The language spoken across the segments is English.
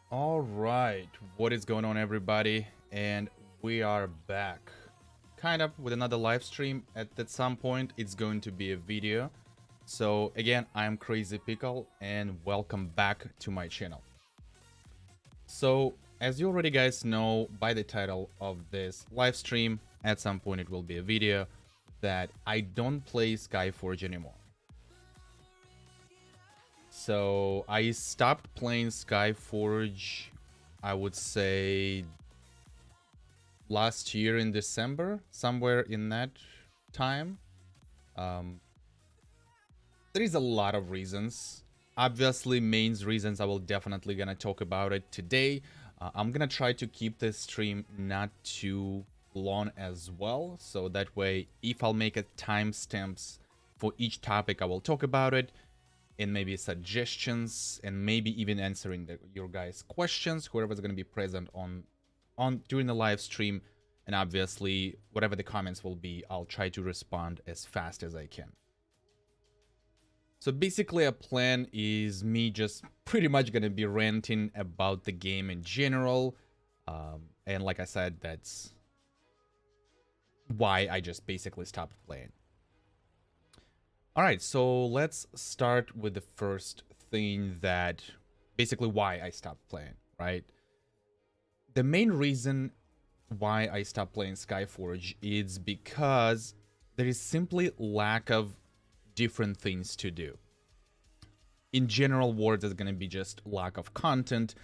All right, what is going on, everybody? And we are back, kind of with another live stream. At some point, it's going to be a video. So again, I'm Crazy Pickle, and welcome back to my channel. So as you already guys know by the title of this live stream, at some point it will be a video that I don't play Skyforge anymore. So I stopped playing Skyforge, I would say last year in December, somewhere in that time. There is a lot of reasons. Obviously, main reasons I will definitely gonna talk about it today. I'm gonna try to keep this stream not too long as well, so that way if I'll make a timestamps for each topic, I will talk about it, and maybe suggestions, and maybe even answering your guys' questions, whoever's going to be present on during the live stream. And obviously, whatever the comments will be, I'll try to respond as fast as I can. So basically, a plan is me just pretty much going to be ranting about the game in general. And like I said, that's why I just basically stopped playing. Alright, so let's start with the first thing that basically why I stopped playing, right? The main reason why I stopped playing Skyforge is because there is simply lack of different things to do. In general words, there's going to be just lack of content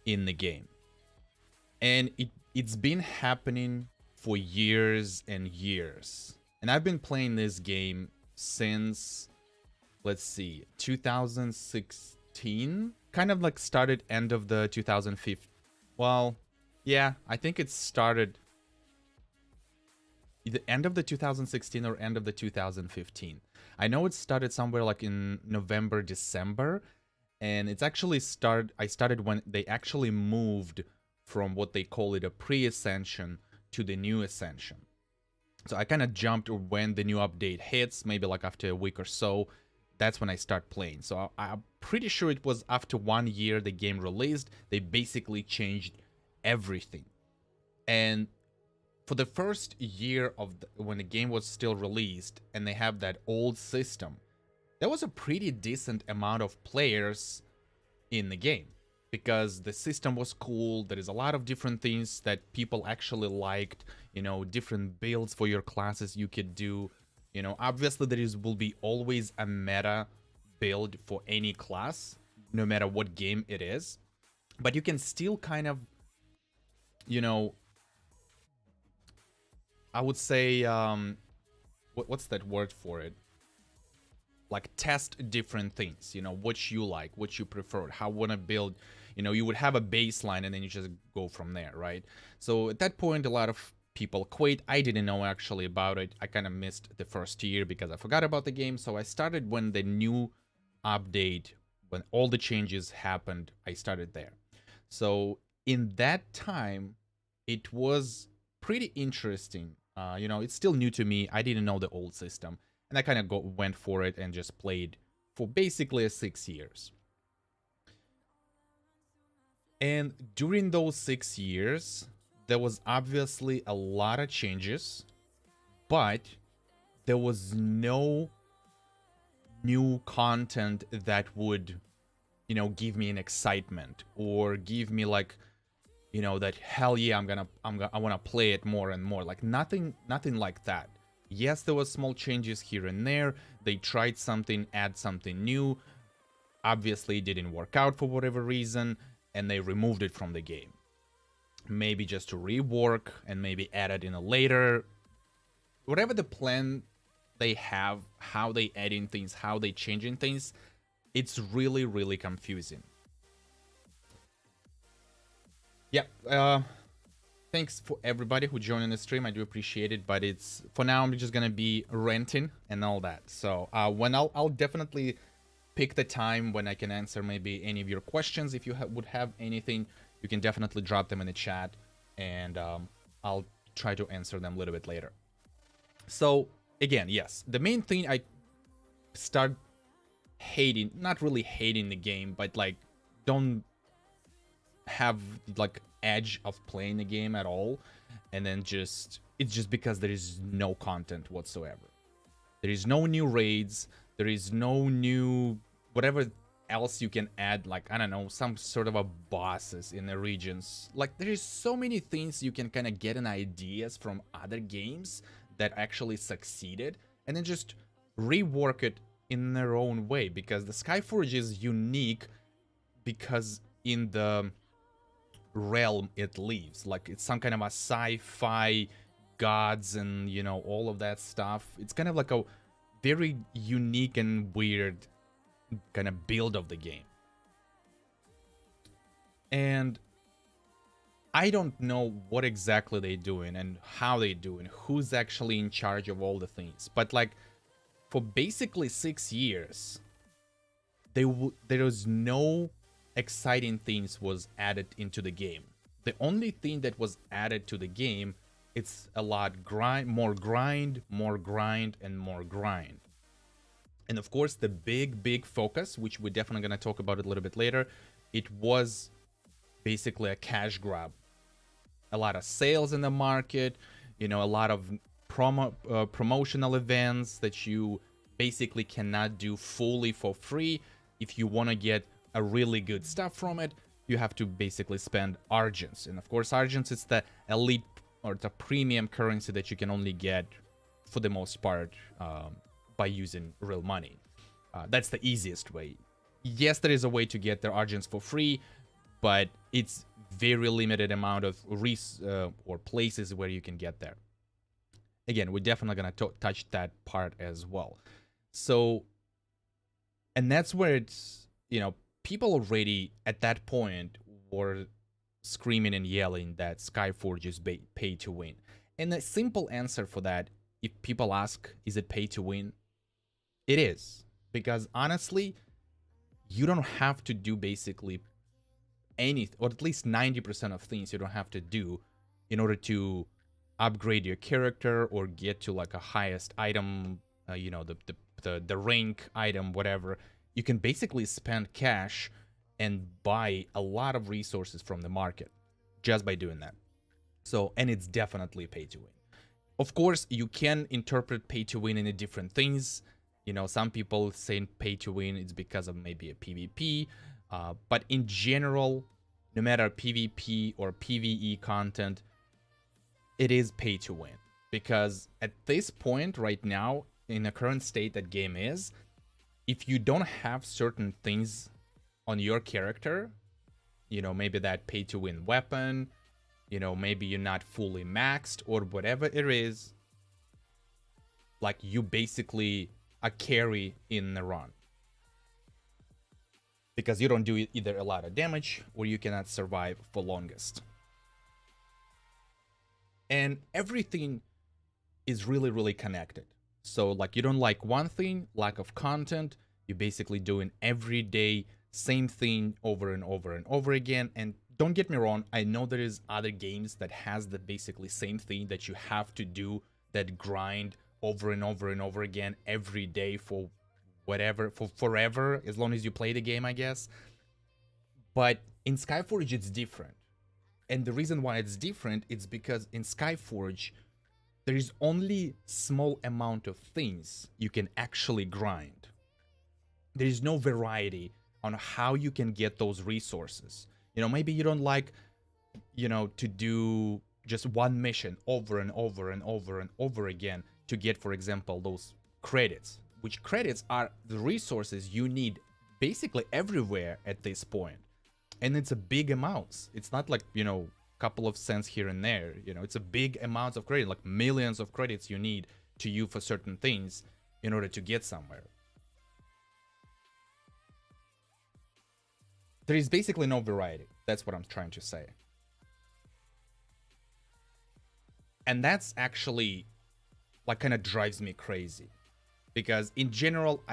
in the game. And it's been happening for years and years. And I've been playing this game since, let's see, 2016, kind of like started end of the 2015. Well, yeah, I think it started either end of the 2016 or end of the 2015. I know it started somewhere like in November, December, and it's actually I started when they actually moved from what they call it a pre-ascension to the new ascension. So I kind of jumped when the new update hits, maybe like after a week or so. That's when I start playing. So I'm pretty sure it was after 1 year the game released, they basically changed everything. And for the first year of when the game was still released and they have that old system, there was a pretty decent amount of players in the game. Because the system was cool, there is a lot of different things that people actually liked, you know, different builds for your classes you could do. You know, obviously will be always a meta build for any class, no matter what game it is. But you can still kind of, you know, I would say, what's that word for it? Like test different things, you know, what you like, what you prefer, how want to build. You know, you would have a baseline and then you just go from there, right? So at that point, a lot of people quit. I didn't know actually about it. I kind of missed the first year because I forgot about the game. So I started when the new update, when all the changes happened, I started there. So in that time, it was pretty interesting. You know, it's still new to me. I didn't know the old system. And I kind of went for it and just played for basically 6 years. And during those 6 years, there was obviously a lot of changes, but there was no new content that would, you know, give me an excitement or give me like, you know, that hell yeah, I want to play it more and more. Like nothing like that. Yes, there was small changes here and there. They tried something, add something new. Obviously, it didn't work out for whatever reason, and they removed it from the game. Maybe just to rework and maybe add it in a later. Whatever the plan they have, how they adding things, how they changing things, it's really, really confusing. Yeah, thanks for everybody who joined in the stream. I do appreciate it, but it's for now I'm just gonna be ranting and all that. So when I'll definitely pick the time when I can answer maybe any of your questions. If you would have anything, you can definitely drop them in the chat, and I'll try to answer them a little bit later. So again, yes, the main thing I start hating, not really hating the game, but like don't have like edge of playing the game at all, and then it's just because there is no content whatsoever. There is no new raids, there is no new whatever else you can add, like I don't know, some sort of a bosses in the regions. Like there is so many things you can kind of get an ideas from other games that actually succeeded, and then just rework it in their own way, because the Skyforge is unique because in the realm it lives, like it's some kind of a sci-fi gods and you know all of that stuff. It's kind of like a very unique and weird kind of build of the game, and I don't know what exactly they're doing and how they're doing, who's actually in charge of all the things, but like for basically 6 years there was no exciting things was added into the game. The only thing that was added to the game, it's a lot grind, more grind, more grind, and more grind. And of course, the big focus, which we're definitely going to talk about it a little bit later, it was basically a cash grab. A lot of sales in the market, you know, a lot of promotional events that you basically cannot do fully for free. If you want to get a really good stuff from it, you have to basically spend Argents. And of course, Argents is the elite or the premium currency that you can only get for the most part by using real money. That's the easiest way. Yes, there is a way to get their Argents for free, but it's very limited amount of or places where you can get there. Again, we're definitely going to touch that part as well. So, and that's where it's, you know, people already at that point were screaming and yelling that Skyforge is pay to win. And the simple answer for that, if people ask, is it pay to win? It is. Because honestly, you don't have to do basically anything, or at least 90% of things you don't have to do in order to upgrade your character or get to like a highest item, you know, the rank item, whatever. You can basically spend cash and buy a lot of resources from the market just by doing that. So, and it's definitely pay to win. Of course, you can interpret pay to win in different things. You know, some people say pay to win is because of maybe a PvP, but in general, no matter PvP or PvE content, it is pay to win. Because at this point right now, in the current state that game is, if you don't have certain things on your character, you know, maybe that pay to win weapon, you know, maybe you're not fully maxed or whatever it is, like you basically a carry in the run. Because you don't do either a lot of damage or you cannot survive for longest. And everything is really connected. So like you don't like one thing, lack of content, you're basically doing every day same thing over and over and over again. And don't get me wrong, I know there is other games that has the basically same thing that you have to do, that grind over and over and over again every day for whatever, for forever, as long as you play the game, I guess. But in Skyforge it's different. And the reason why it's different is because in Skyforge there is only small amount of things you can actually grind. There is no variety on how you can get those resources. You know, maybe you don't like, you know, to do just one mission over and over and over and over again to get, for example, those credits, which credits are the resources you need basically everywhere at this point. And it's a big amounts. It's not like, you know, couple of cents here and there, you know, it's a big amounts of credit, like millions of credits you need to use for certain things in order to get somewhere. There is basically no variety. That's what I'm trying to say. And that's actually like kind of drives me crazy, because in general,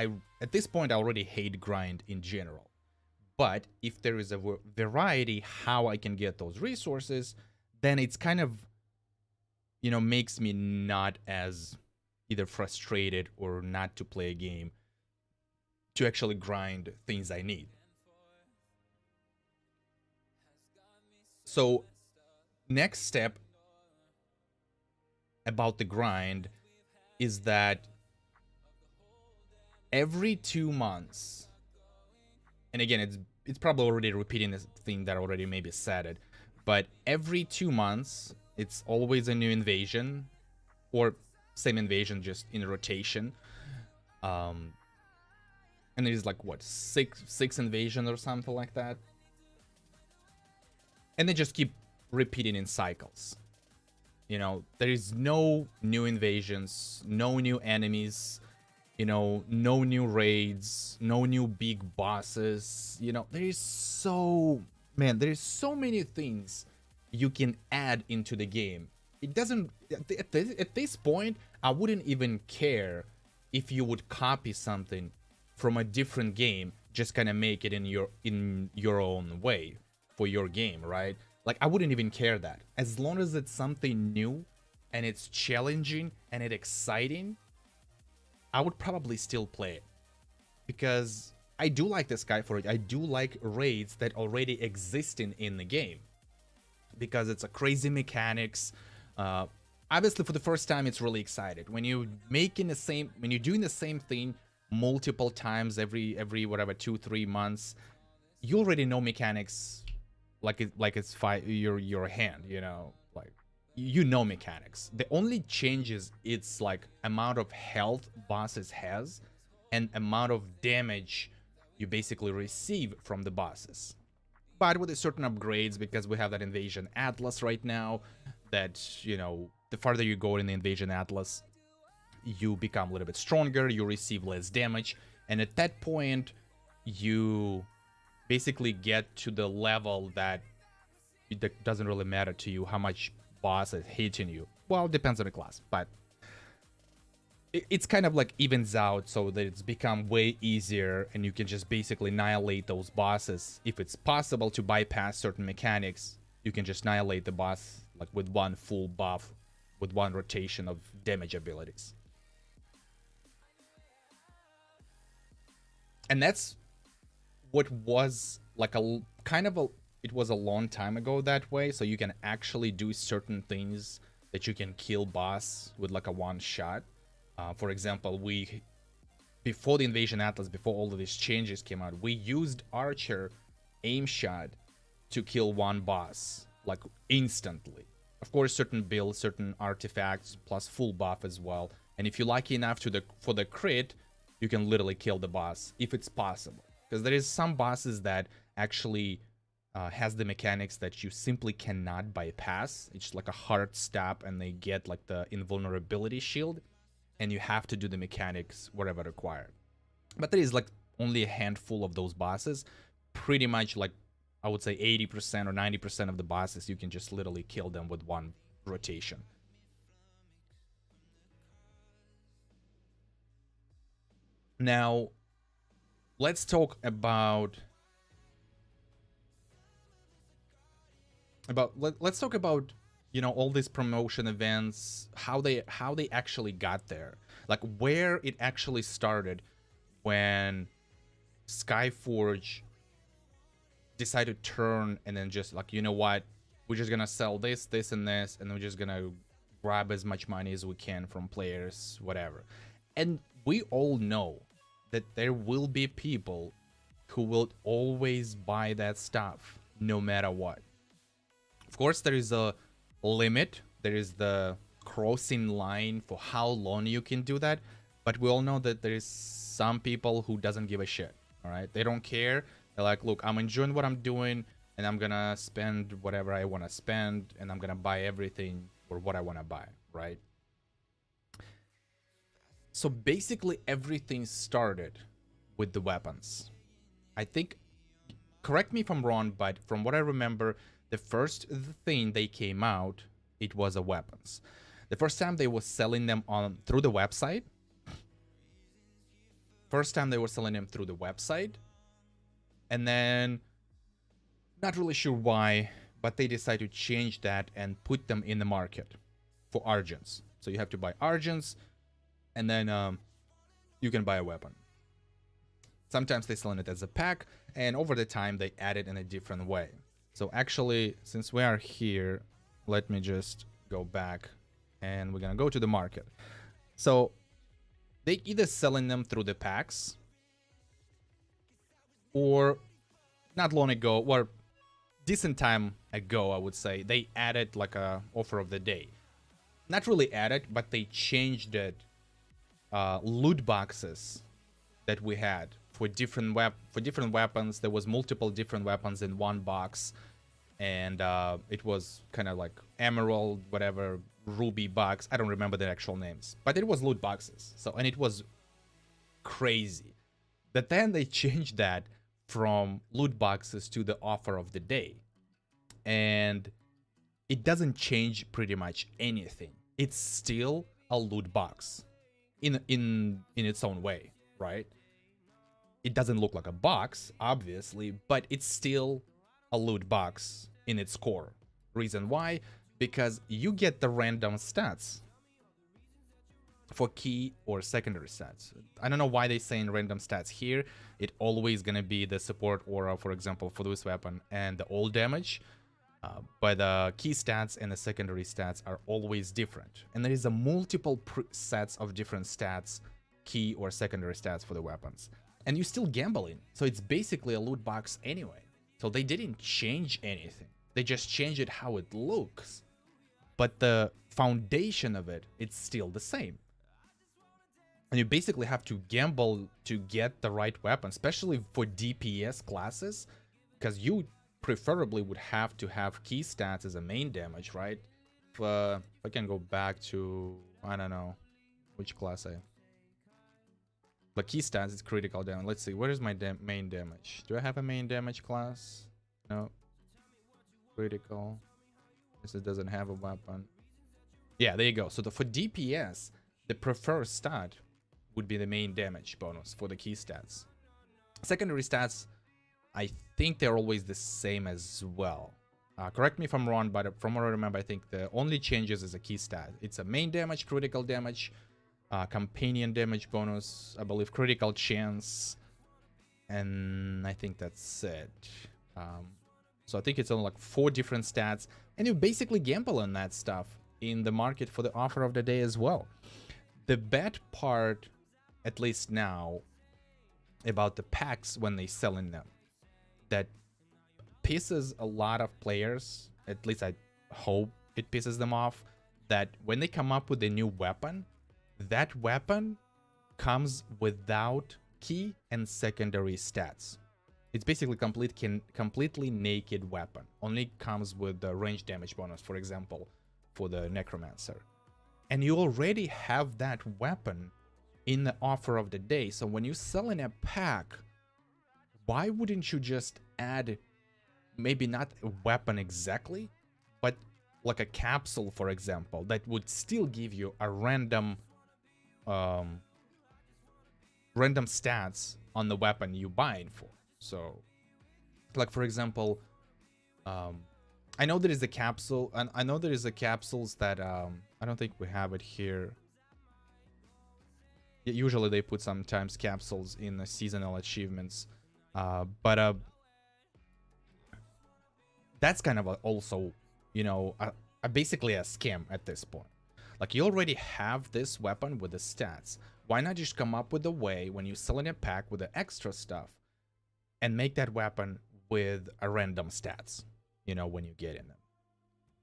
at this point I already hate grind in general. But if there is a variety how I can get those resources, then it's kind of, you know, makes me not as either frustrated or not to play a game to actually grind things I need. So next step about the grind is that every 2 months, and again, it's probably already repeating this thing that already maybe said it, but every 2 months, it's always a new invasion, or same invasion, just in rotation. And it is like, what, six invasions or something like that? And they just keep repeating in cycles. You know, there is no new invasions, no new enemies, you know, no new raids, no new big bosses. You know, there is so many things you can add into the game. It doesn't, at this point, I wouldn't even care if you would copy something from a different game, just kind of make it in your own way for your game, right? Like, I wouldn't even care that. As long as it's something new and it's challenging and it's exciting, I would probably still play it. Because I do like the Skyforge. I do like raids that already exist in the game. Because it's a crazy mechanics. Obviously, for the first time, it's really excited. When you're doing the same thing multiple times every whatever 2-3 months, you already know mechanics like it's your hand, you know, like you know mechanics. The only changes, it's like amount of health bosses has and amount of damage you basically receive from the bosses. But with a certain upgrades, because we have that Invasion Atlas right now, that, you know, the farther you go in the Invasion Atlas, you become a little bit stronger, you receive less damage, and at that point, you basically get to the level that it doesn't really matter to you how much boss is hitting you. Well, it depends on the class, but it's kind of like evens out so that it's become way easier and you can just basically annihilate those bosses. If it's possible to bypass certain mechanics, you can just annihilate the boss like with one full buff, with one rotation of damage abilities. And that's what was like it was a long time ago that way, so you can actually do certain things that you can kill boss with like a one shot. For example, before the Invasion Atlas, before all of these changes came out, we used Archer aim shot to kill one boss, like instantly. Of course, certain builds, certain artifacts, plus full buff as well. And if you're lucky enough for the crit, you can literally kill the boss, if it's possible. Because there is some bosses that actually has the mechanics that you simply cannot bypass. It's like a hard stab and they get like the invulnerability shield. And you have to do the mechanics whatever required. But there is like only a handful of those bosses. Pretty much like, I would say 80% or 90% of the bosses, you can just literally kill them with one rotation. Now, let's talk about let's talk about, you know, all these promotion events, how they actually got there, like where it actually started when Skyforge decided to turn and then just like, you know what, we're just gonna sell this and this, and we're just gonna grab as much money as we can from players, whatever. And we all know that there will be people who will always buy that stuff no matter what. Of course, there is a limit, there is the crossing line for how long you can do that, but we all know that there is some people who doesn't give a shit. All right, they don't care. They're like, look, I'm enjoying what I'm doing and I'm gonna spend whatever I want to spend and I'm gonna buy everything or what I want to buy, right? So basically everything started with the weapons. I think, correct me if I'm wrong, but from what I remember, the first thing they came out, it was a weapons. The first time they were selling them through the website. And then, not really sure why, but they decided to change that and put them in the market for Argents. So you have to buy Argents, and then you can buy a weapon. Sometimes they sell it as a pack, and over the time they add it in a different way. So actually, since we are here, let me just go back and we're gonna go to the market. So they either selling them through the packs or not long ago, or decent time ago, I would say, they added like a offer of the day. Not really added, but they changed it. Loot boxes that we had for different weapons. There was multiple different weapons in one box, and it was kind of like emerald, whatever, ruby box. I don't remember the actual names, but it was loot boxes. So, and it was crazy. But then they changed that from loot boxes to the offer of the day, and it doesn't change pretty much anything. It's still a loot box in its own way, right? It doesn't look like a box, obviously, but it's still a loot box in its core. Reason why? Because you get the random stats for key or secondary stats. I don't know why they saying random stats here. It always gonna be the support aura, for example, for this weapon, and the all damage. But the key stats and the secondary stats are always different. And there is a multiple sets of different stats, key or secondary stats for the weapons. And you're still gambling. So it's basically a loot box anyway. So they didn't change anything. They just changed it how it looks. But the foundation of it, it's still the same. And you basically have to gamble to get the right weapon, especially for DPS classes, because you preferably would have to have key stats as a main damage, right? If I can go back to, I don't know, which class I... But key stats is critical damage. Let's see, where is my main damage? Do I have a main damage class? No. Critical. Guess it doesn't have a weapon. Yeah, there you go. So for DPS, the preferred stat would be the main damage bonus for the key stats. Secondary stats, I think they're always the same as well. Correct me if I'm wrong, but from what I remember, I think the only changes is a key stat. It's a main damage, critical damage, companion damage bonus, I believe critical chance, and I think that's it. So I think it's only like 4 different stats, and you basically gamble on that stuff in the market for the offer of the day as well. The bad part, at least now, about the packs when they sell in them, that pisses a lot of players, at least I hope it pisses them off, that when they come up with a new weapon, that weapon comes without key and secondary stats. It's basically completely naked weapon. Only comes with the range damage bonus, for example, for the Necromancer. And you already have that weapon in the offer of the day. So when you sell in a pack, why wouldn't you just add maybe not a weapon exactly, but like a capsule, for example, that would still give you a random stats on the weapon you buying for. So, like for example, I know there is a capsule, and I know there is a capsules that I don't think we have it here. Usually they put sometimes capsules in the seasonal achievements, but that's kind of also, you know, basically a scam at this point. Like, you already have this weapon with the stats. Why not just come up with a way when you sell in a pack with the extra stuff and make that weapon with a random stats, you know, when you get in them?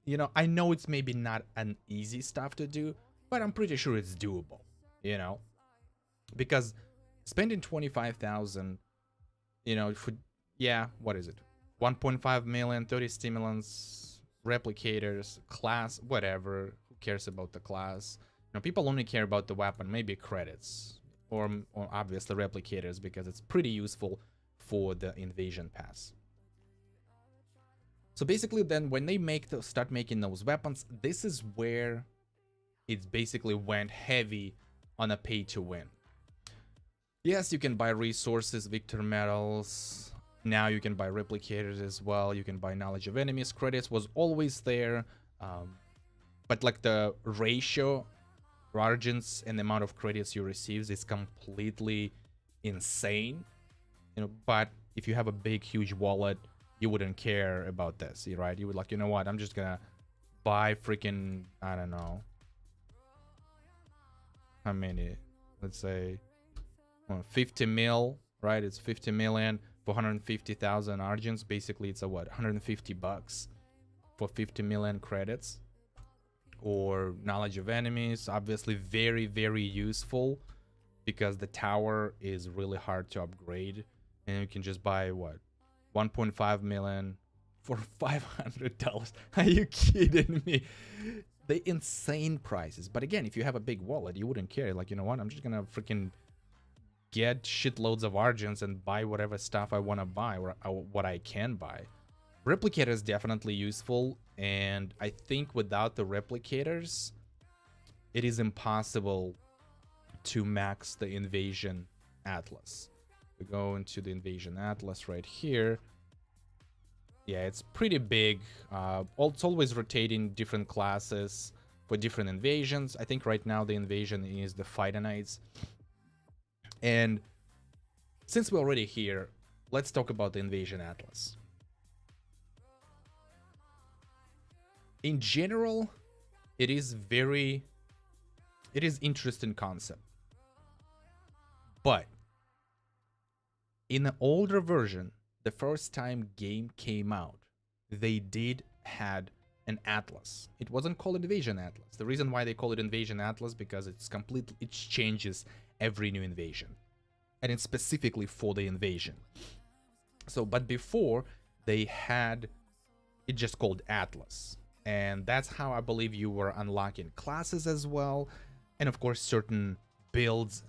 You know, I know it's maybe not an easy stuff to do, but I'm pretty sure it's doable, you know? Because spending 25,000, you know, for, yeah, what is it? 1.5 million, 30 stimulants, replicators, class, whatever. Who cares about the class? You know, people only care about the weapon, maybe credits, or obviously replicators, because it's pretty useful for the invasion pass. So basically then when they start making those weapons, this is where it basically went heavy on a pay to win. Yes, you can buy resources, victor medals. Now you can buy replicators as well. You can buy knowledge of enemies. Credits was always there. But like the ratio, margins, and the amount of credits you receive is completely insane. You know, but if you have a big, huge wallet, you wouldn't care about this, right? You would like, you know what, I'm just gonna buy freaking, I don't know how many, let's say 50 mil, right? It's 50 million for 150,000 argents. Basically it's a what, 150 bucks for 50 million credits. Or knowledge of enemies, obviously very, very useful, because the tower is really hard to upgrade, and you can just buy what, 1.5 million for $500. Are you kidding me? The insane prices. But again, if you have a big wallet, you wouldn't care. Like, you know what, I'm just gonna freaking get shitloads of argents and buy whatever stuff I want to buy, or what I can buy. Replicator is definitely useful, and I think without the replicators, it is impossible to max the Invasion Atlas. We go into the Invasion Atlas right here. Yeah, it's pretty big. It's always rotating different classes for different invasions. I think right now the invasion is the Phytonites. And since we're already here, let's talk about the Invasion Atlas. In general, it is interesting concept. But in an older version, the first time game came out, they did had an atlas. It wasn't called Invasion Atlas. The reason why they call it Invasion Atlas, because it changes every new invasion, and it's specifically for the invasion. So, but before they had it just called Atlas, and that's how I believe you were unlocking classes as well, and of course certain builds.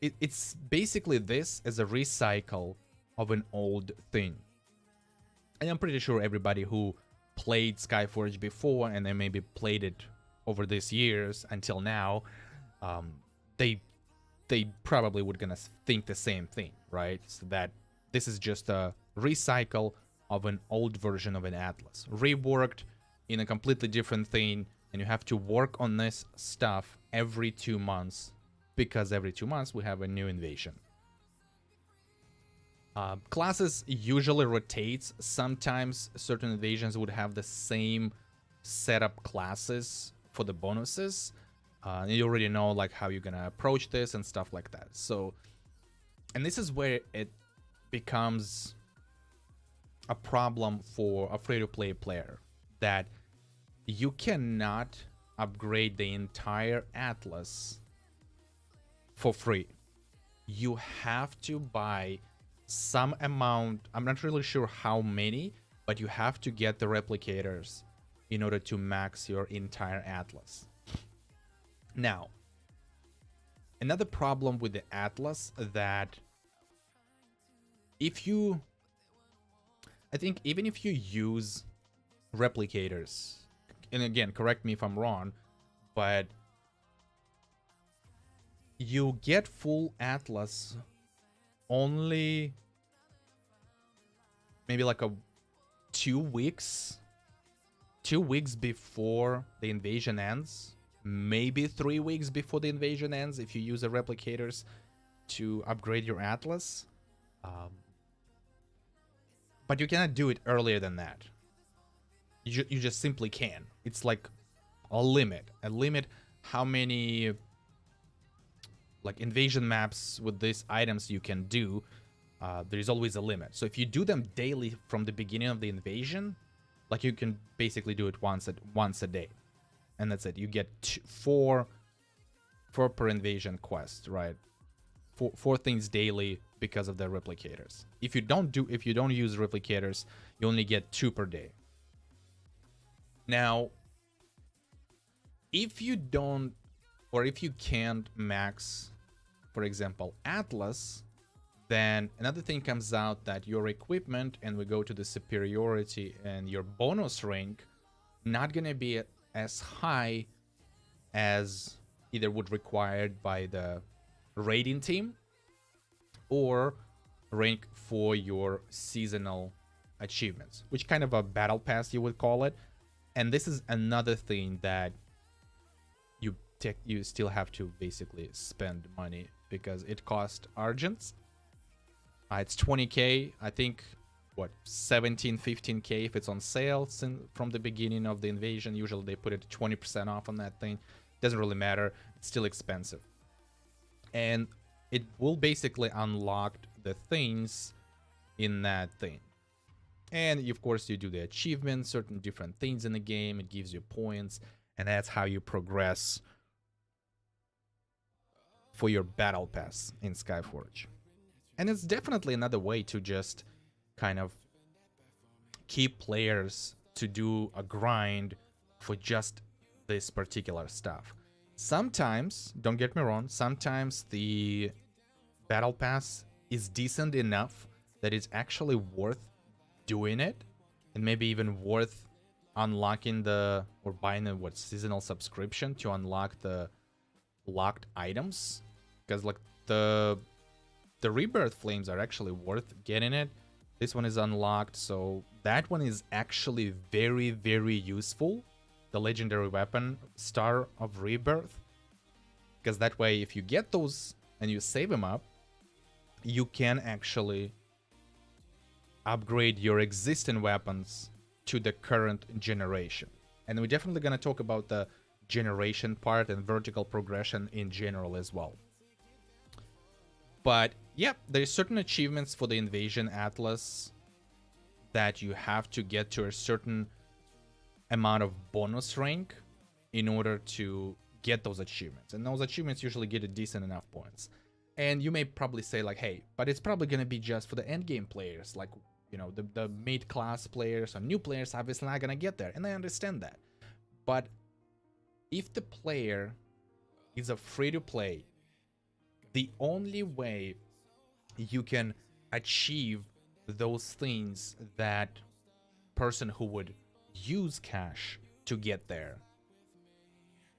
It's basically this as a recycle of an old thing. And I'm pretty sure everybody who played Skyforge before, and they maybe played it over these years until now, they probably would gonna think the same thing, right? So that this is just a recycle of an old version of an atlas, reworked in a completely different thing, and you have to work on this stuff every 2 months, because every 2 months we have a new invasion. Classes usually rotates. Sometimes certain invasions would have the same setup classes for the bonuses. And you already know like how you're gonna approach this and stuff like that. So, and this is where it becomes a problem for a free-to-play player, that you cannot upgrade the entire atlas for free. You have to buy some amount. I'm not really sure how many, but you have to get the replicators in order to max your entire atlas. Now, another problem with the atlas, that I think even if you use replicators, and again, correct me if I'm wrong, but you get full atlas only maybe like 2 weeks before the invasion ends, maybe 3 weeks before the invasion ends, if you use the replicators to upgrade your atlas. But you cannot do it earlier than that. You just simply can. It's like a limit how many like invasion maps with these items you can do. There's always a limit. So if you do them daily from the beginning of the invasion, like you can basically do it once a day, and that's it. You get 4 per invasion quest, right? 4 things daily because of the replicators. If you don't use replicators, you only get 2 per day. Now, if you don't, or if you can't max, for example, Atlas, then another thing comes out, that your equipment, and we go to the superiority, and your bonus rank not gonna be as high as either would required by the raiding team or rank for your seasonal achievements, which kind of a battle pass you would call it. And this is another thing that you still have to basically spend money, because it costs argents. It's 20k, I think, what, 17, 15k if it's on sale from the beginning of the invasion. Usually they put it 20% off on that thing. Doesn't really matter. It's still expensive. And it will basically unlock the things in that thing. And of course you do the achievements, certain different things in the game. It gives you points, and that's how you progress for your battle pass in Skyforge. And it's definitely another way to just kind of keep players to do a grind for just this particular stuff. Sometimes, don't get me wrong, sometimes the battle pass is decent enough that it's actually worth doing it, and maybe even worth unlocking the, or buying a seasonal subscription to unlock the locked items, because like the rebirth flames are actually worth getting it. This one is unlocked, so that one is actually very, very useful, the legendary weapon Star of Rebirth, because that way if you get those and you save them up, you can actually upgrade your existing weapons to the current generation. And we're definitely going to talk about the generation part and vertical progression in general as well. But yeah, there's certain achievements for the Invasion Atlas that you have to get to a certain amount of bonus rank in order to get those achievements. And those achievements usually get a decent enough points. And you may probably say like, hey, but it's probably going to be just for the endgame players, like, you know, the mid-class players or new players obviously not going to get there. And I understand that. But if the player is a free-to-play, the only way you can achieve those things that person who would use cash to get there,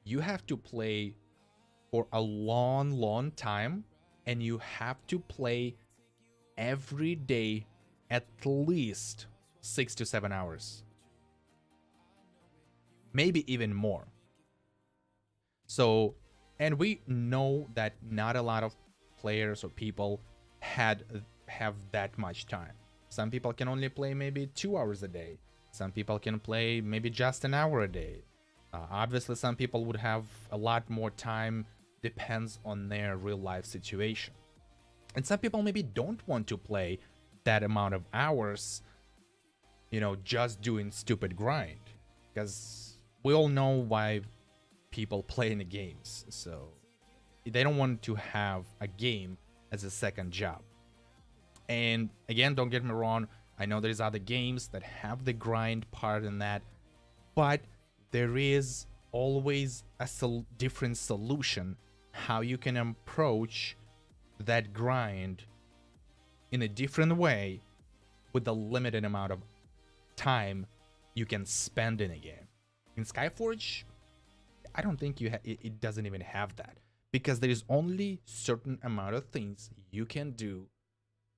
you have to play for a long time, and you have to play every day at least 6 to 7 hours, maybe even more. So, and we know that not a lot of players or people have that much time. Some people can only play maybe 2 hours a day. Some people can play maybe just an hour a day. Obviously, some people would have a lot more time, depends on their real life situation. And some people maybe don't want to play that amount of hours, you know, just doing stupid grind. Because we all know why people play in the games. So they don't want to have a game as a second job. And again, don't get me wrong, I know there's other games that have the grind part in that, but there is always a different solution how you can approach that grind in a different way with the limited amount of time you can spend in a game. In Skyforge, I don't think it doesn't even have that, because there is only certain amount of things you can do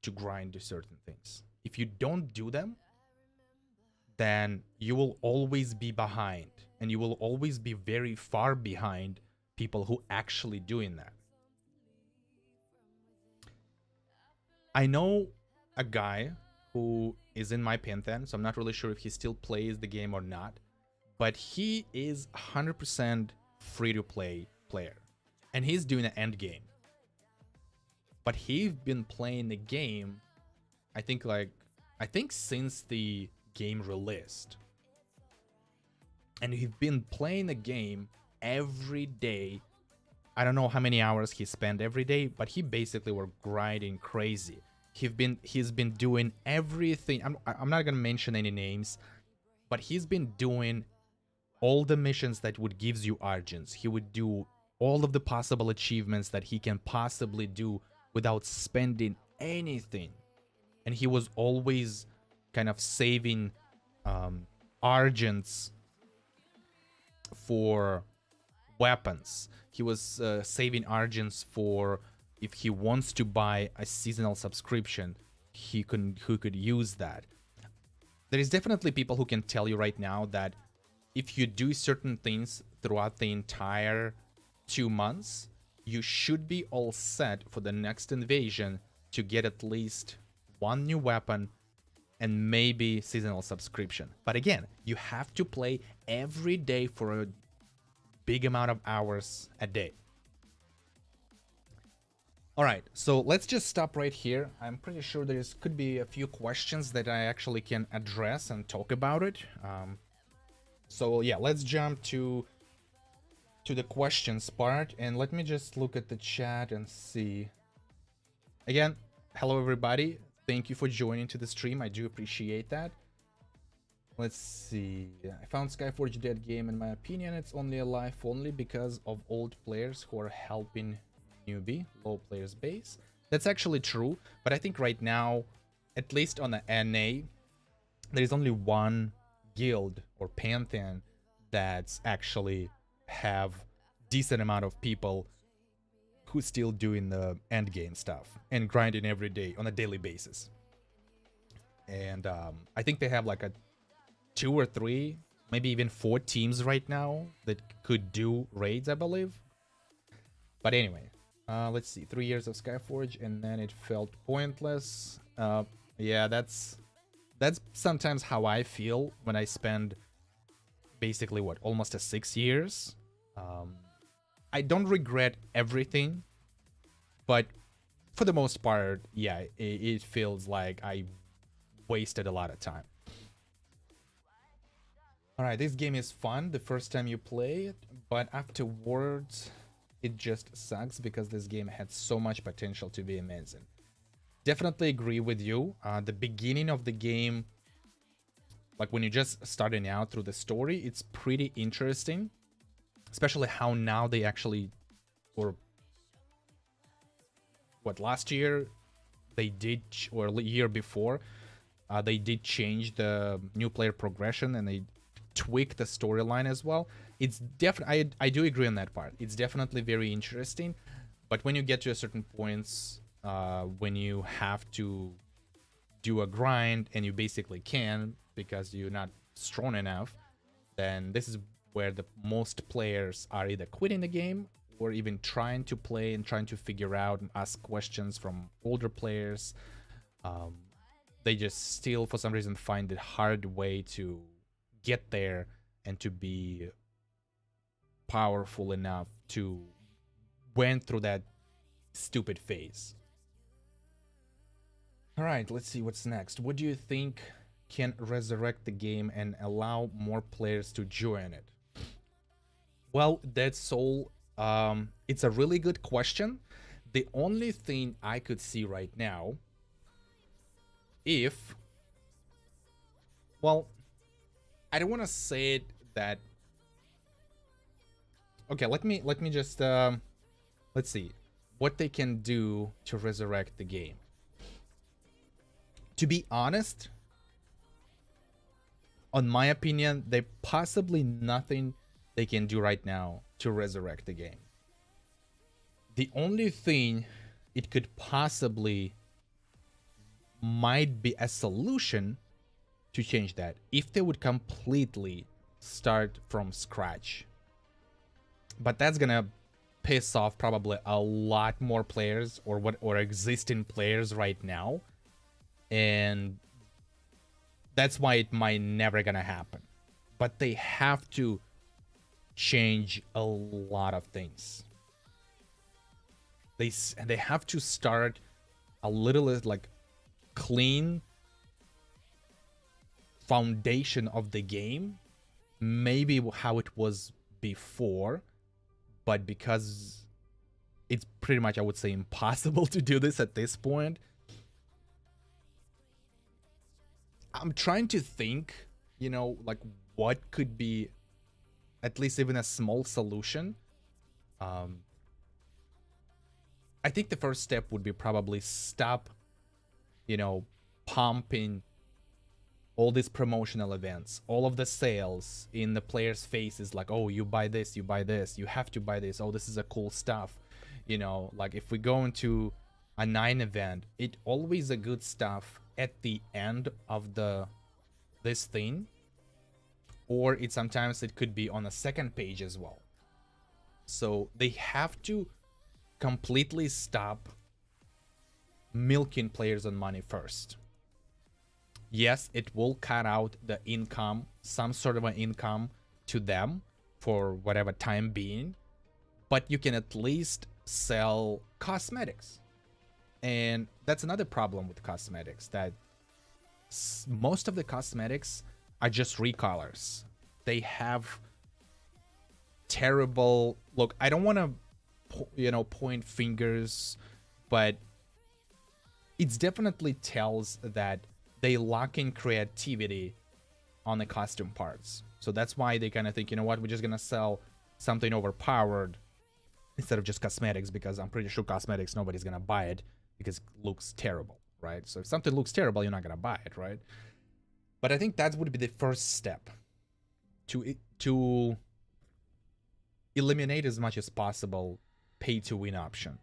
to grind to certain things. If you don't do them, then you will always be behind, and you will always be very far behind people who actually doing that. I know a guy who is in my Pantheon, so I'm not really sure if he still plays the game or not, but he is 100% free-to-play player, and he's doing an end game. But he's been playing the game, I think since the game released. And he's been playing the game every day. I don't know how many hours he spent every day, but he basically were grinding crazy. He's been doing everything. I'm not gonna mention any names, but he's been doing all the missions that would gives you Argents. He would do all of the possible achievements that he can possibly do without spending anything. And he was always kind of saving Argents for weapons. He was saving Argents for if he wants to buy a seasonal subscription, who could use that. There is definitely people who can tell you right now that if you do certain things throughout the entire 2 months, you should be all set for the next invasion to get at least one new weapon and maybe seasonal subscription. But again, you have to play every day for a big amount of hours a day. All right, so let's just stop right here. I'm pretty sure there could be a few questions that I actually can address and talk about it. So yeah, let's jump to the questions part, and let me just look at the chat and see. Again, hello everybody. Thank you for joining to the stream. I do appreciate that. Let's see. I found Skyforge dead game. In my opinion, it's only alive only because of old players who are helping newbie, low players base. That's actually true, but I think right now, at least on the NA, there is only one guild or pantheon that's actually have decent amount of people who's still doing the end game stuff and grinding every day on a daily basis. And I think they have like a 2 or 3, maybe even 4 teams right now that could do raids, I believe. But anyway, let's see. 3 years of Skyforge, and then it felt pointless. Yeah, that's sometimes how I feel when I spend basically what, almost 6 years. I don't regret everything, but for the most part, yeah, it feels like I wasted a lot of time. Alright, this game is fun the first time you play it, but afterwards it just sucks because this game had so much potential to be amazing. Definitely agree with you. The beginning of the game, like when you're just starting out through the story, it's pretty interesting. Especially how now they actually, or what, last year they did, or the year before, they did change the new player progression and they tweaked the storyline as well. It's definitely, I do agree on that part. It's definitely very interesting, but when you get to a certain points, when you have to do a grind and you basically can because you're not strong enough, then this is where the most players are either quitting the game or even trying to play and trying to figure out and ask questions from older players. They just still, for some reason, find it hard way to get there and to be powerful enough to went through that stupid phase. All right, let's see what's next. What do you think can resurrect the game and allow more players to join it? Well, that's all. It's a really good question. The only thing I could see right now, if, well, I don't want to say it that. Okay, let me just let's see what they can do to resurrect the game. To be honest, on my opinion, there's possibly nothing they can do right now to resurrect the game. The only thing it could possibly might be a solution to change that if they would completely start from scratch. But that's gonna piss off probably a lot more players or existing players right now, and that's why it might never gonna happen. But they have to change a lot of things. They have to start a little like clean foundation of the game, maybe how it was before, but because it's pretty much, I would say, impossible to do this at this point. I'm trying to think, you know, like what could be at least even a small solution. I think the first step would be probably stop, you know, pumping all these promotional events, all of the sales in the players' faces, like, oh, you buy this, you have to buy this, oh, this is a cool stuff. You know, like if we go into a 9 event, it always a good stuff at the end of this thing, or sometimes it could be on the second page as well. So they have to completely stop milking players on money first. Yes, it will cut out the income, some sort of an income to them for whatever time being, but you can at least sell cosmetics. And that's another problem with cosmetics, that most of the cosmetics are just recolors. They have terrible look. I don't want to point fingers, but it's definitely tells that they lack in creativity on the costume parts. So that's why they kind of think, you know what, we're just gonna sell something overpowered instead of just cosmetics, because I'm pretty sure cosmetics, nobody's gonna buy it because it looks terrible, right? So if something looks terrible, you're not gonna buy it, right? But I think that would be the first step to eliminate as much as possible pay to win option.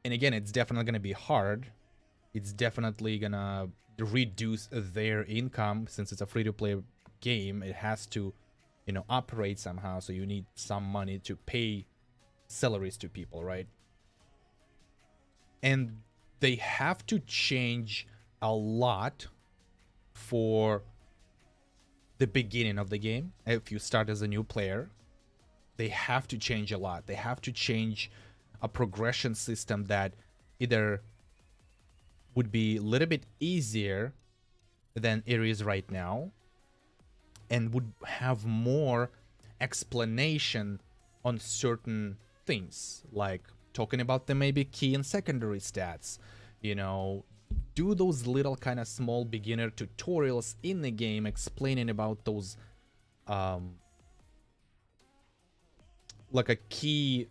And again, it's definitely gonna be hard. It's definitely gonna reduce their income since it's a free-to-play game. It has to, operate somehow. So you need some money to pay salaries to people, right? And they have to change a lot for the beginning of the game. If you start as a new player, they have to change a lot. They have to change a progression system that either would be a little bit easier than it is right now and would have more explanation on certain things, like talking about the maybe key and secondary stats, do those little kind of small beginner tutorials in the game explaining about those like a key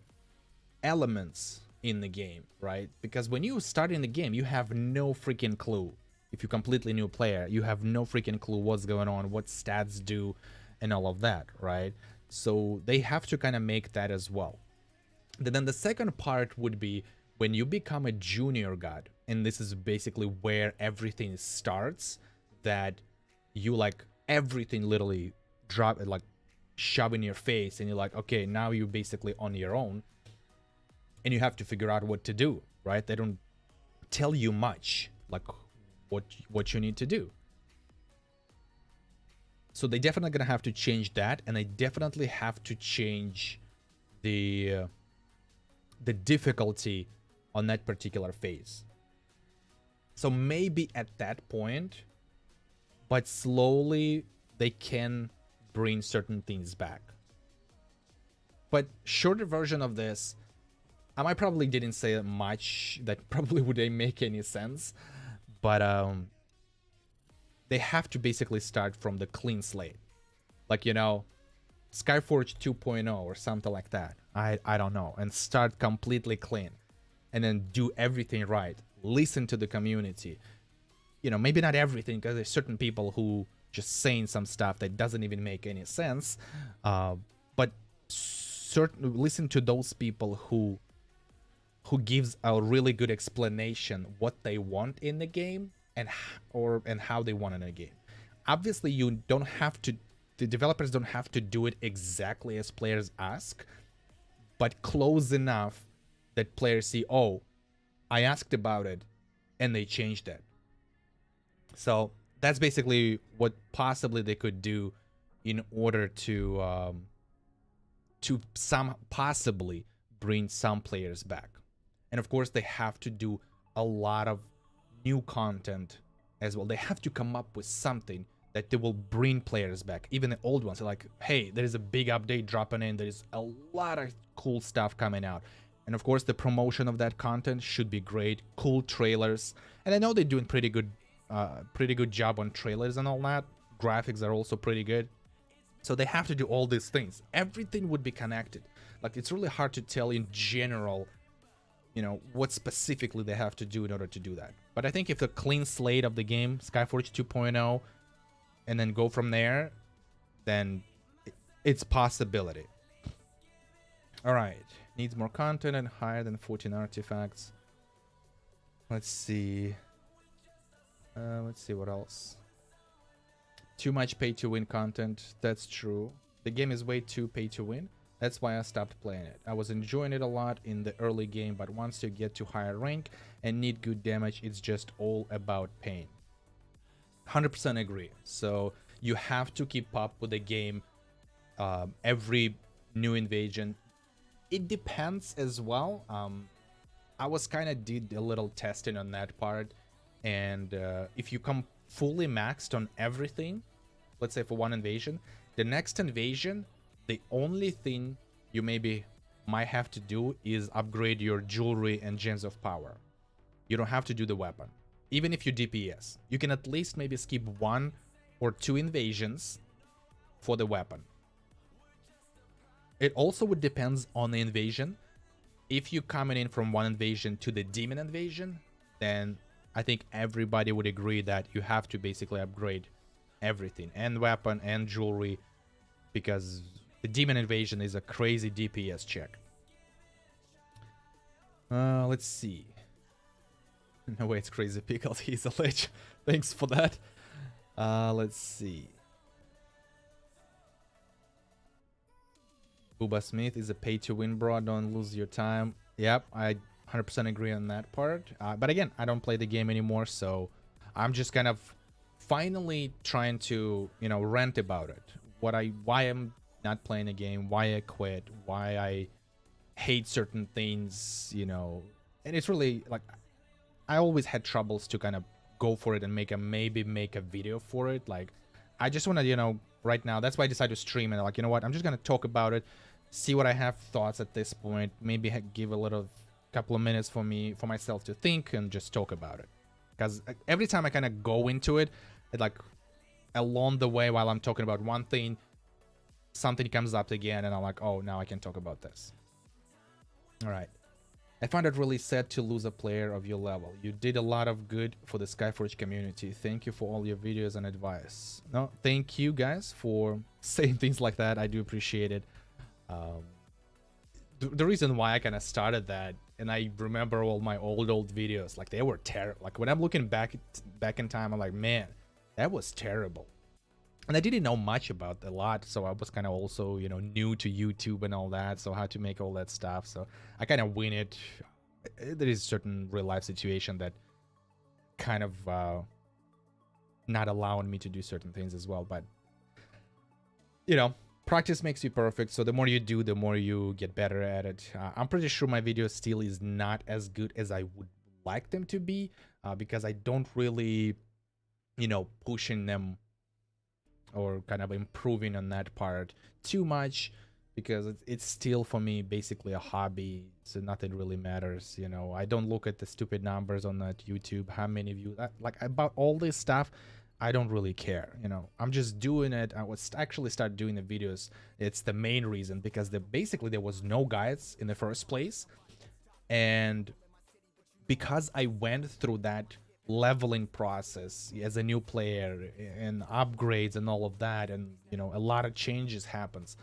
elements in the game, right? Because when you start in the game, you have no freaking clue. If you're completely new player, you have no freaking clue what's going on, what stats do, and all of that, right? So they have to kind of make that as well. Then the second part would be when you become a junior god, and this is basically where everything starts, that you like everything literally drop, like shove in your face, and you're like, okay, now you're basically on your own. And you have to figure out what to do, right? They don't tell you much, like what you need to do. So they definitely gonna have to change that, and they definitely have to change the difficulty on that particular phase. So maybe at that point, but slowly they can bring certain things back. But shorter version of this, I probably didn't say much that probably wouldn't make any sense, but they have to basically start from the clean slate, like Skyforge 2.0 or something like that. I don't know, and start completely clean, and then do everything right. Listen to the community. Maybe not everything, because there's certain people who just saying some stuff that doesn't even make any sense, but listen to those people who gives a really good explanation what they want in the game and how they want in a game. Obviously, you don't have to. The developers don't have to do it exactly as players ask, but close enough that players see, oh, I asked about it, and they changed it. So that's basically what possibly they could do in order to possibly bring some players back. And of course, they have to do a lot of new content as well. They have to come up with something that they will bring players back. Even the old ones are like, hey, there is a big update dropping in. There's a lot of cool stuff coming out. And of course, the promotion of that content should be great. Cool trailers. And I know they're doing pretty good job on trailers and all that. Graphics are also pretty good. So they have to do all these things. Everything would be connected. Like, it's really hard to tell in general, what specifically they have to do in order to do that. But I think if the clean slate of the game, Skyforge 2.0, and then go from there, then it's possibility. All right. Needs more content and higher than 14 artifacts. Let's see. Let's see what else. Too much pay to win content. That's true. The game is way too pay to win. That's why I stopped playing it. I was enjoying it a lot in the early game, but once you get to higher rank and need good damage, it's just all about pain. 100% agree. So you have to keep up with the game. Every new invasion, it depends as well. I was kind of did a little testing on that part, and if you come fully maxed on everything, let's say for one invasion, the next invasion, the only thing you might have to do is upgrade your jewelry and gems of power. You don't have to do the weapon. Even if you DPS, you can at least maybe skip 1 or 2 invasions for the weapon. It also would depends on the invasion. If you coming in from one invasion to the demon invasion, then I think everybody would agree that you have to basically upgrade everything, and weapon and jewelry, because the demon invasion is a crazy DPS check. Let's see. No way, it's crazy Pickle. He's a lich. Thanks for that. Let's see. Booba Smith is a pay-to-win, bro. Don't lose your time. Yep, I 100% agree on that part. But again, I don't play the game anymore, so I'm just kind of finally trying to, you know, rant about it. Why I'm not playing the game, why I quit, why I hate certain things, you know. And it's really like I always had troubles to kind of go for it and maybe make a video for it. Like I just want to, you know, right now, that's why I decided to stream, and like, you know what, I'm just gonna talk about it, see what I have thoughts at this point, maybe give a little couple of minutes for myself to think and just talk about it. Because every time I kind of go into it, like along the way while I'm talking about one thing, something comes up again and I'm like, oh, now I can talk about this. All right. I found it really sad to lose a player of your level. You did a lot of good for the Skyforge community. Thank you for all your videos and advice. No, thank you guys for saying things like that. I do appreciate it. The reason why I kind of started that, and I remember all my old videos, like they were terrible. Like when I'm looking back in time, I'm like, man, that was terrible. And I didn't know much about a lot, so I was kind of also, you know, new to YouTube and all that, so how to make all that stuff. So I kind of win it. There is certain real life situation that kind of not allowing me to do certain things as well. But, you know, practice makes you perfect. So the more you do, the more you get better at it. I'm pretty sure my video still is not as good as I would like them to be, because I don't really, you know, pushing them or kind of improving on that part too much, because it's still for me basically a hobby, so nothing really matters, you know. I don't look at the stupid numbers on that YouTube, how many views, like about all this stuff. I don't really care, you know. I'm just doing it. I was actually start doing the videos. It's the main reason, because basically there was no guides in the first place, and because I went through that leveling process as a new player and upgrades and all of that, and you know, a lot of changes happens,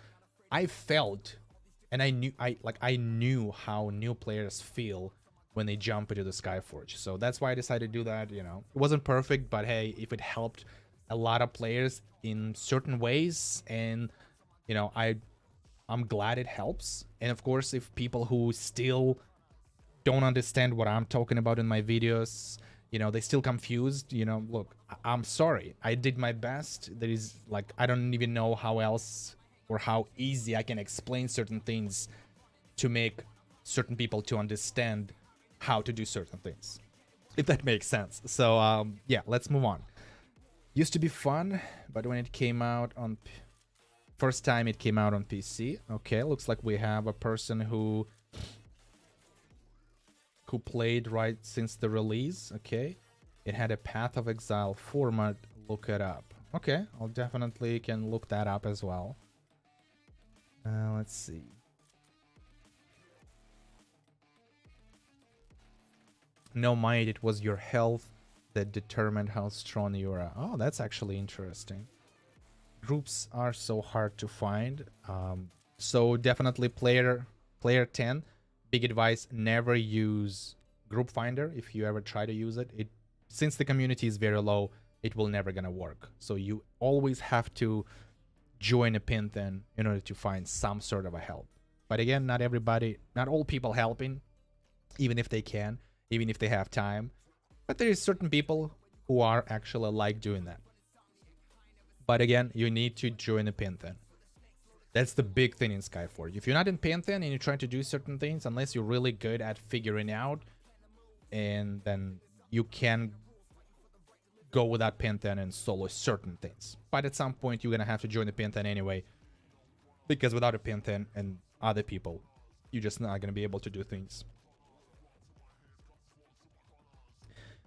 I felt, and I knew how new players feel when they jump into the Skyforge. So that's why I decided to do that. You know, it wasn't perfect, but hey, if it helped a lot of players in certain ways, and you know, I'm glad it helps. And of course, if people who still don't understand what I'm talking about in my videos, you know, they still confused, you know, look, I'm sorry. I did my best. There is, like, I don't even know how else or how easy I can explain certain things to make certain people to understand how to do certain things, if that makes sense. So, yeah, let's move on. Used to be fun, but when it came out on... First time it came out on PC. Okay, looks like we have a person who played right since the release. Okay, it had a Path of Exile format. Look it up. Okay, I'll definitely can look that up as well. Let's see. No, mind, it was your health that determined how strong you are. Oh, that's actually interesting. Groups are so hard to find. So definitely player 10. Big advice, never use group finder. If you ever try to use it, since the community is very low, it will never gonna work. So you always have to join a Pantheon in order to find some sort of a help. But again, not all people helping, even if they can, even if they have time. But there is certain people who are actually like doing that. But again, you need to join a Pantheon. That's the big thing in Skyforge. If you're not in Pantheon and you're trying to do certain things, unless you're really good at figuring out, and then you can go without Pantheon and solo certain things. But at some point, you're going to have to join the Pantheon anyway, because without a Pantheon and other people, you're just not going to be able to do things.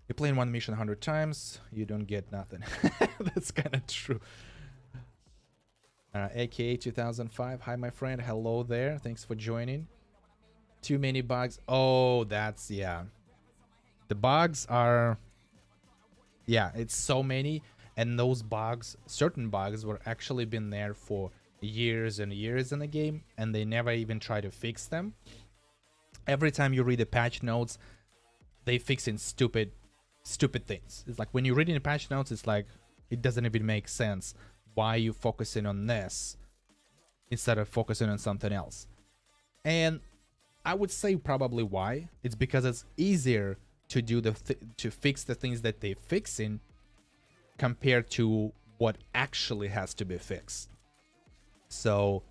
You're playing one mission 100 times, you don't get nothing. That's kind of true. AKA 2005. Hi, my friend. Hello there. Thanks for joining. Too many bugs. Oh, that's, yeah. The bugs are, yeah, it's so many. And those bugs, certain bugs, were actually been there for years and years in the game, and they never even try to fix them. Every time you read the patch notes, they fix in stupid things. It's like when you read in the patch notes, it's like it doesn't even make sense. Why are you focusing on this instead of focusing on something else? And I would say probably why. It's because it's easier to do to fix the things that they're fixing compared to what actually has to be fixed. So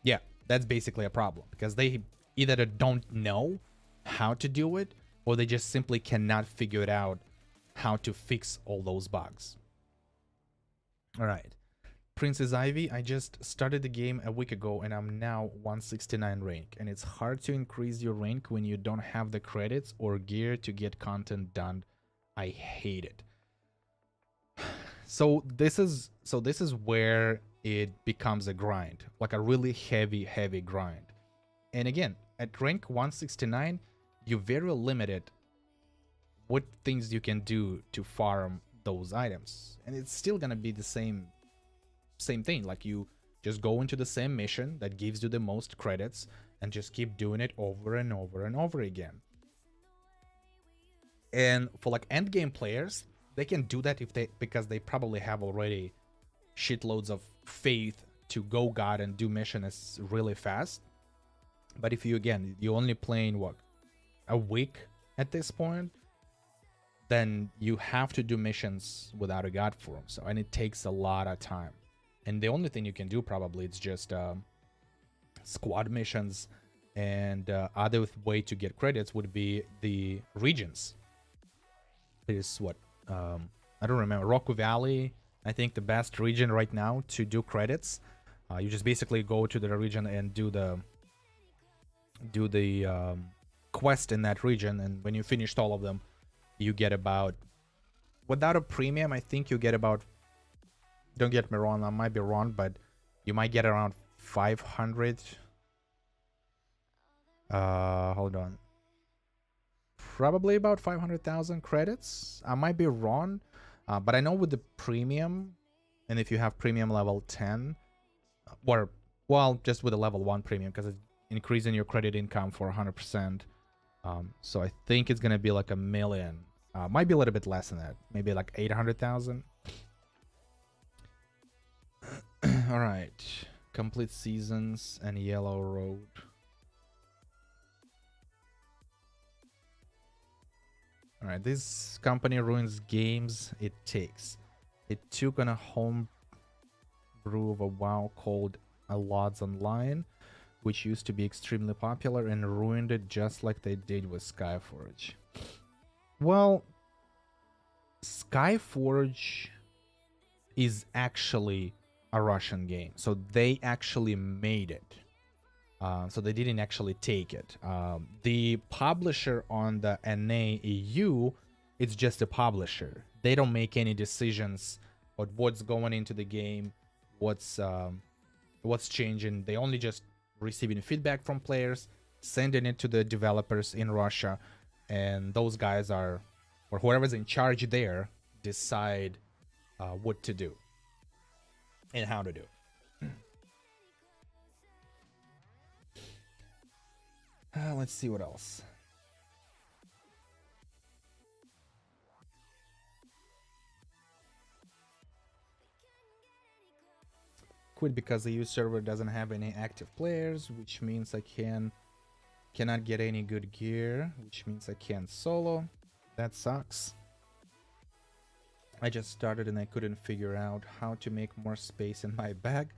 yeah, that's basically a problem, because they either don't know how to do it, or they just simply cannot figure it out how to fix all those bugs. All right, Princess Ivy, I just started the game a week ago and I'm now 169 rank, and it's hard to increase your rank when you don't have the credits or gear to get content done. I hate it. So this is where it becomes a grind, like a really heavy grind. And again, at rank 169, you're very limited what things you can do to farm those items, and it's still gonna be the same thing. Like, you just go into the same mission that gives you the most credits and just keep doing it over and over and over again. And for like end game players, they can do that because they probably have already shitloads of faith to go God and do missions really fast. But if you're only playing what, a week at this point, then you have to do missions without a god form. So, and it takes a lot of time. And the only thing you can do probably is just squad missions, and other way to get credits would be the regions. Is what I don't remember. Roku Valley, I think the best region right now to do credits. You just basically go to the region and do the quest in that region, and when you finished all of them, you get about, without a premium, I think you get about, don't get me wrong, I might be wrong, but you might get around 500. Hold on. Probably about 500,000 credits. I might be wrong, but I know with the premium, and if you have premium level 10, or, well, just with a level 1 premium, because it's increasing your credit income for 100%. So I think it's gonna be like 1 million. Might be a little bit less than that. Maybe like 800,000. All right. Complete seasons and Yellow Road. All right. This company ruins games it takes. It took on a home brew of a WoW called Allods Online, which used to be extremely popular, and ruined it just like they did with Skyforge. Well, Skyforge is actually a Russian game, so they actually made it. So they didn't actually take it. The publisher on the NA EU, it's just a publisher. They don't make any decisions on what's going into the game, what's changing. They only just receiving feedback from players, sending it to the developers in Russia, and those guys are, or whoever's in charge there, decide what to do and how to do. Let's see what else. quit because the EU server doesn't have any active players, which means I cannot get any good gear, which means I can't solo. That sucks. I just started and I couldn't figure out how to make more space in my bag.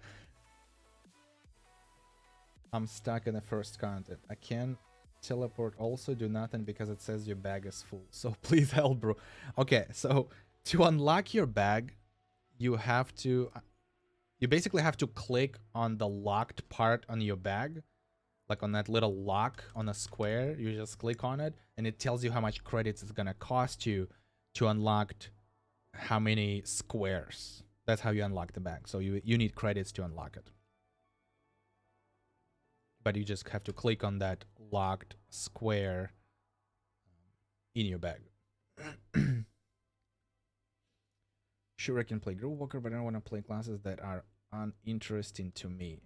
I'm stuck in the first content. I can't teleport, also do nothing because it says your bag is full. So please help, bro. Okay, so to unlock your bag, you basically have to click on the locked part on your bag, like on that little lock on a square. You just click on it and it tells you how much credits it's gonna cost you to unlock how many squares. That's how you unlock the bag. So you need credits to unlock it. But you just have to click on that locked square in your bag. Sure, I can play Groove Walker, but I don't want to play classes that are uninteresting to me.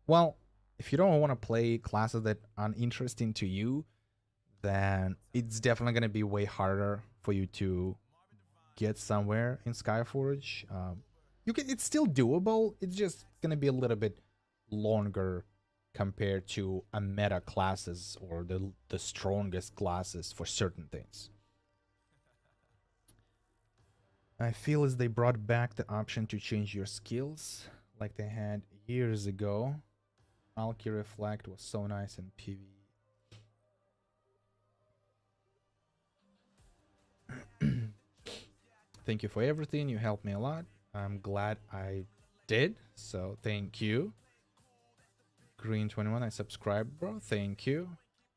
Well, if you don't want to play classes that are uninteresting to you, then it's definitely going to be way harder for you to get somewhere in Skyforge. It's still doable. It's just going to be a little bit longer compared to a meta classes or the strongest classes for certain things. I feel as they brought back the option to change your skills like they had years ago. Alki Reflect was so nice in PvE. Thank you for everything. You helped me a lot. I'm glad I did. So thank you. Green 21, I subscribed, bro. Thank you.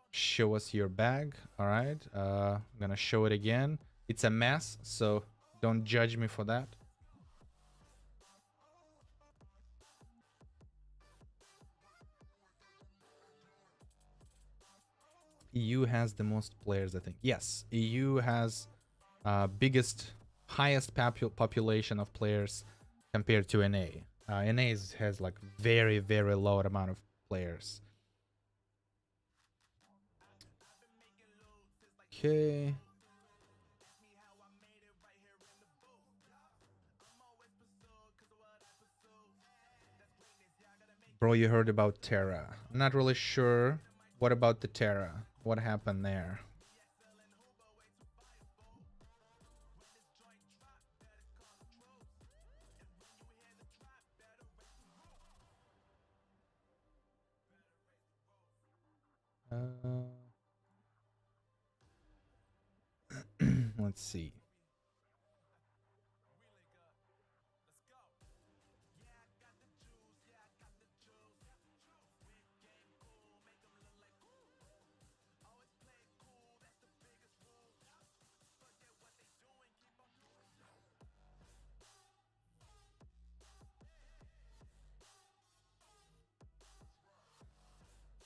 Show us your bag. All right. I'm gonna show it again. It's a mess, so don't judge me for that. EU has the most players, I think. Yes, EU has highest population of players compared to NA. NA has like very, very low amount of players. Okay. Bro, you heard about Terra. I'm not really sure. What about the Terra? What happened there? Let's see.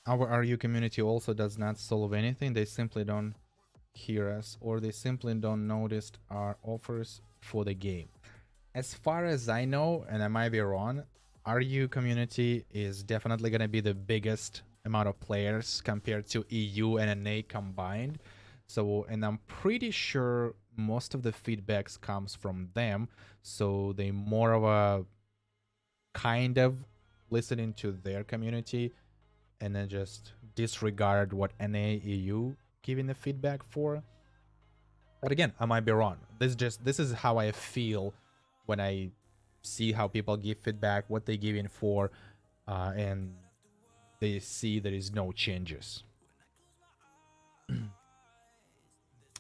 Our RU community also does not solve anything. They simply don't hear us, or they simply don't notice our offers for the game. As far as I know, and I might be wrong, RU community is definitely going to be the biggest amount of players compared to EU and NA combined. So, and I'm pretty sure most of the feedbacks comes from them. So they more of a kind of listening to their community and then just disregard what NA EU giving the feedback for. But again, I might be wrong. This is how I feel when I see how people give feedback, what they give in for, and they see there is no changes.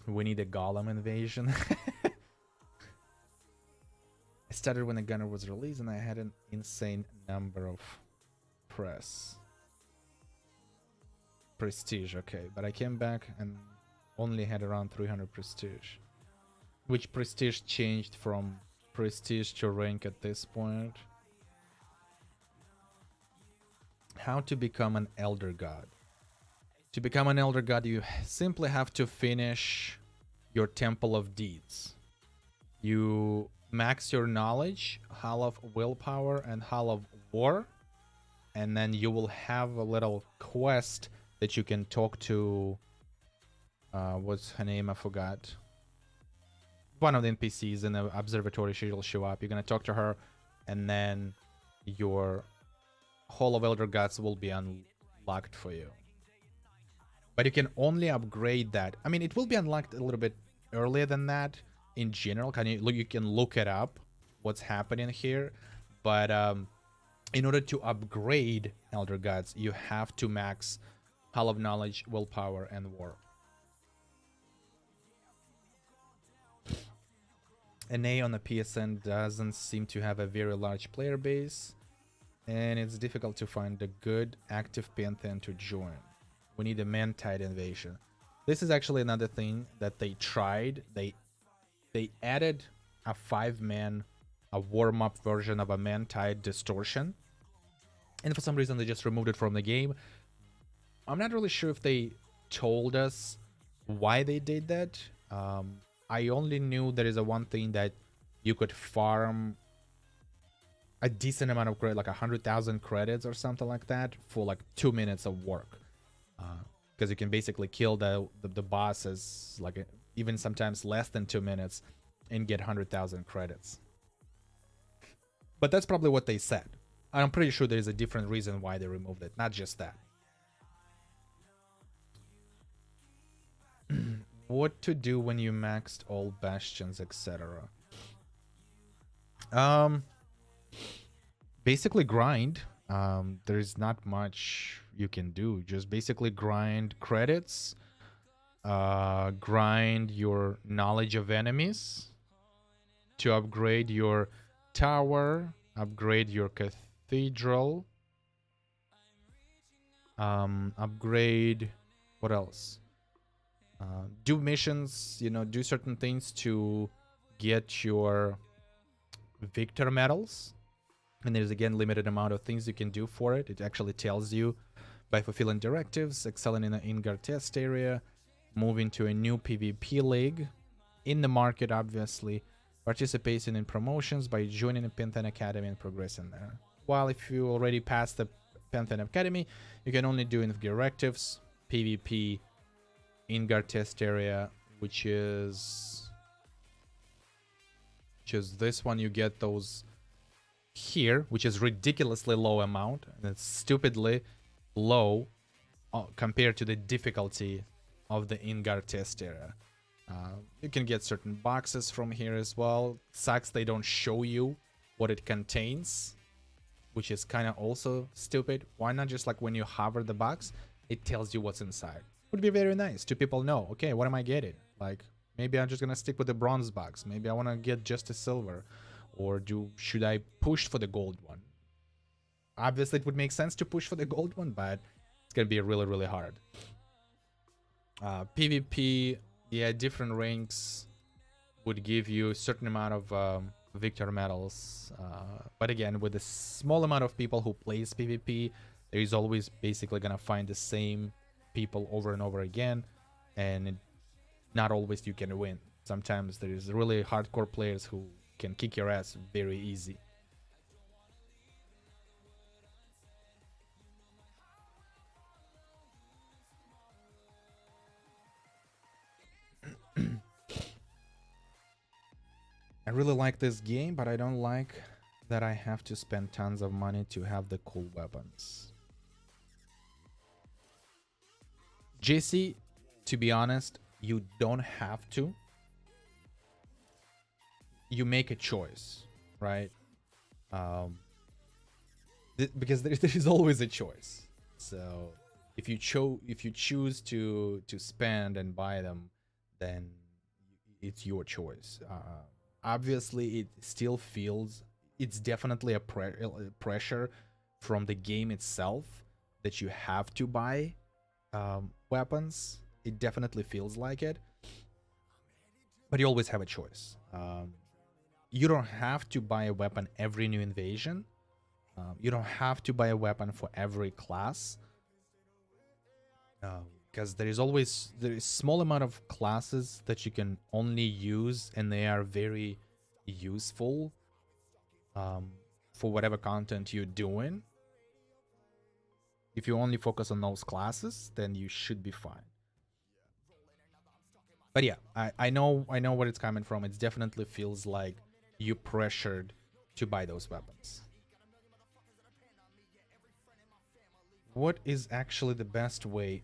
We need a Golem invasion. I started when the Gunner was released and I had an insane number of prestige, okay, but I came back and only had around 300 prestige, which prestige changed from prestige to rank at this point. How to become an elder god? To become an elder god, you simply have to finish your Temple of Deeds. You max your knowledge, Hall of Willpower, and Hall of War, and then you will have a little quest that you can talk to. What's her name? I forgot. One of the NPCs in the observatory. She'll show up. You're gonna talk to her, and then your Hall of Elder Gods will be unlocked for you. But you can only upgrade that. I mean, it will be unlocked a little bit earlier than that in general. You can look it up, what's happening here. But in order to upgrade Elder Gods, you have to max Hall of Knowledge, Willpower, and War. NA on the PSN doesn't seem to have a very large player base, and it's difficult to find a good active Pantheon to join. We need a man-tide invasion. This is actually another thing that they tried. They added a 5-man, a warm-up version of a man-tide distortion, and for some reason they just removed it from the game. I'm not really sure if they told us why they did that. I only knew there is a one thing that you could farm a decent amount of credit, like 100,000 credits or something like that, for like 2 minutes of work. Because you can basically kill the bosses, like even sometimes less than 2 minutes, and get 100,000 credits. But that's probably what they said. I'm pretty sure there's a different reason why they removed it, not just that. What to do when you maxed all bastions, etc. Basically grind. There's not much you can do. Just basically grind credits, grind your knowledge of enemies to upgrade your tower, upgrade your cathedral, upgrade, what else? Do missions, do certain things to get your victor medals. And there's again limited amount of things you can do for it. It actually tells you by fulfilling directives, excelling in the Ingar test area, moving to a new PvP league, in the market obviously, participating in promotions by joining the Pantheon Academy and progressing there. While if you already passed the Pantheon Academy, you can only do in directives, PvP, Ingar test area, which is this one. You get those here, which is ridiculously low amount, and it's stupidly low compared to the difficulty of the Ingar test area. You can get certain boxes from here as well. Sucks they don't show you what it contains, which is kind of also stupid. Why not just like when you hover the box, it tells you what's inside? Would be very nice to people know, okay, what am I getting? Like, maybe I'm just gonna stick with the bronze box. Maybe I want to get just a silver, or should I push for the gold one? Obviously it would make sense to push for the gold one, but it's gonna be really, really hard. PvP, yeah, different ranks would give you a certain amount of victor medals, but again, with a small amount of people who plays PvP, there is always basically gonna find the same people over and over again, and not always you can win. Sometimes there is really hardcore players who can kick your ass very easy. I really like this game, but I don't like that I have to spend tons of money to have the cool weapons. JC, to be honest, you don't have to. You make a choice, right? Because there is always a choice. So if you choose to spend and buy them, then it's your choice. Obviously, it still feels, it's definitely a pressure from the game itself that you have to buy weapons. It definitely feels like it, but you always have a choice. You don't have to buy a weapon every new invasion. You don't have to buy a weapon for every class, because there is small amount of classes that you can only use, and they are very useful for whatever content you're doing. If you only focus on those classes, then you should be fine. But yeah, I know where it's coming from. It definitely feels like you pressured to buy those weapons. What is actually the best way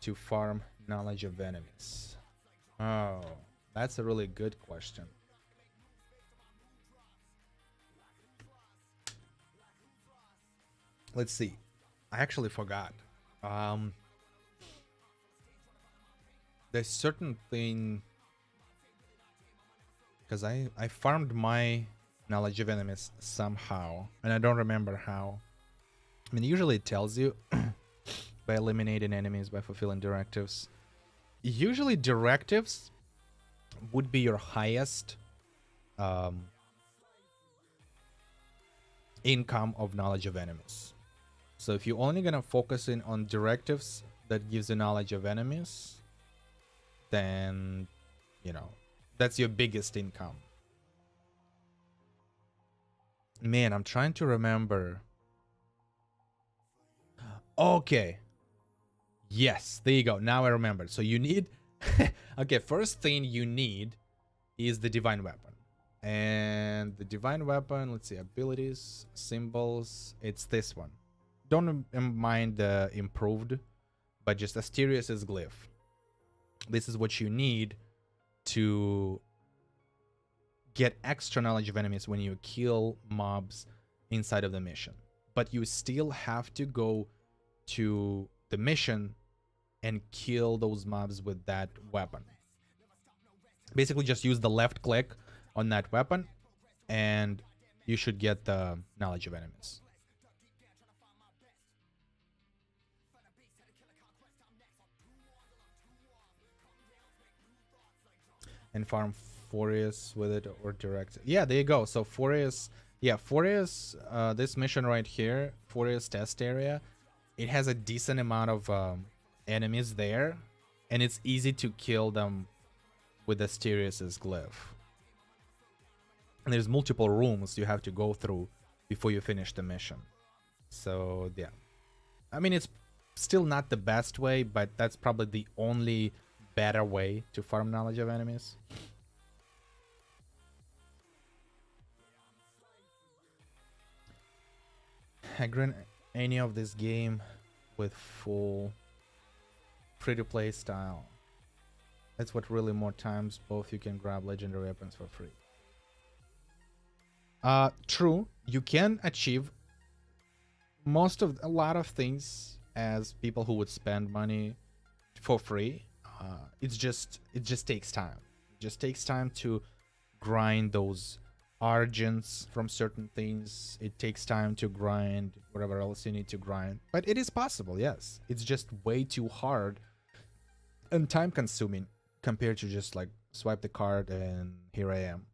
to farm knowledge of enemies? Oh, that's a really good question. Let's see. I actually forgot. There's certain thing, because I farmed my knowledge of enemies somehow, and I don't remember how. I mean, usually it tells you by eliminating enemies, by fulfilling directives. Usually directives would be your highest income of knowledge of enemies. So if you're only gonna focus in on directives that gives you knowledge of enemies, then, you know, that's your biggest income. Man, I'm trying to remember. Okay. Yes, there you go. Now I remember. So you need... okay, first thing you need is the divine weapon. And the divine weapon, let's see, abilities, symbols, it's this one. Don't mind the improved, but just Asterius' glyph. This is what you need to get extra knowledge of enemies when you kill mobs inside of the mission. But you still have to go to the mission and kill those mobs with that weapon. Basically just use the left click on that weapon and you should get the knowledge of enemies. And farm Furious with it or direct. Yeah, there you go. So Furious, yeah, Furious, this mission right here, Furious test area, it has a decent amount of enemies there, and it's easy to kill them with Asterius' glyph. And there's multiple rooms you have to go through before you finish the mission. So yeah, I mean, it's still not the best way, but that's probably the only better way to farm knowledge of enemies. I grant any of this game with full free-to-play style. That's what really more times both you can grab legendary weapons for free. True, you can achieve a lot of things as people who would spend money for free. It just takes time. It just takes time to grind those argents from certain things. It takes time to grind whatever else you need to grind. But it is possible, yes. It's just way too hard and time consuming compared to just like swipe the card and here I am.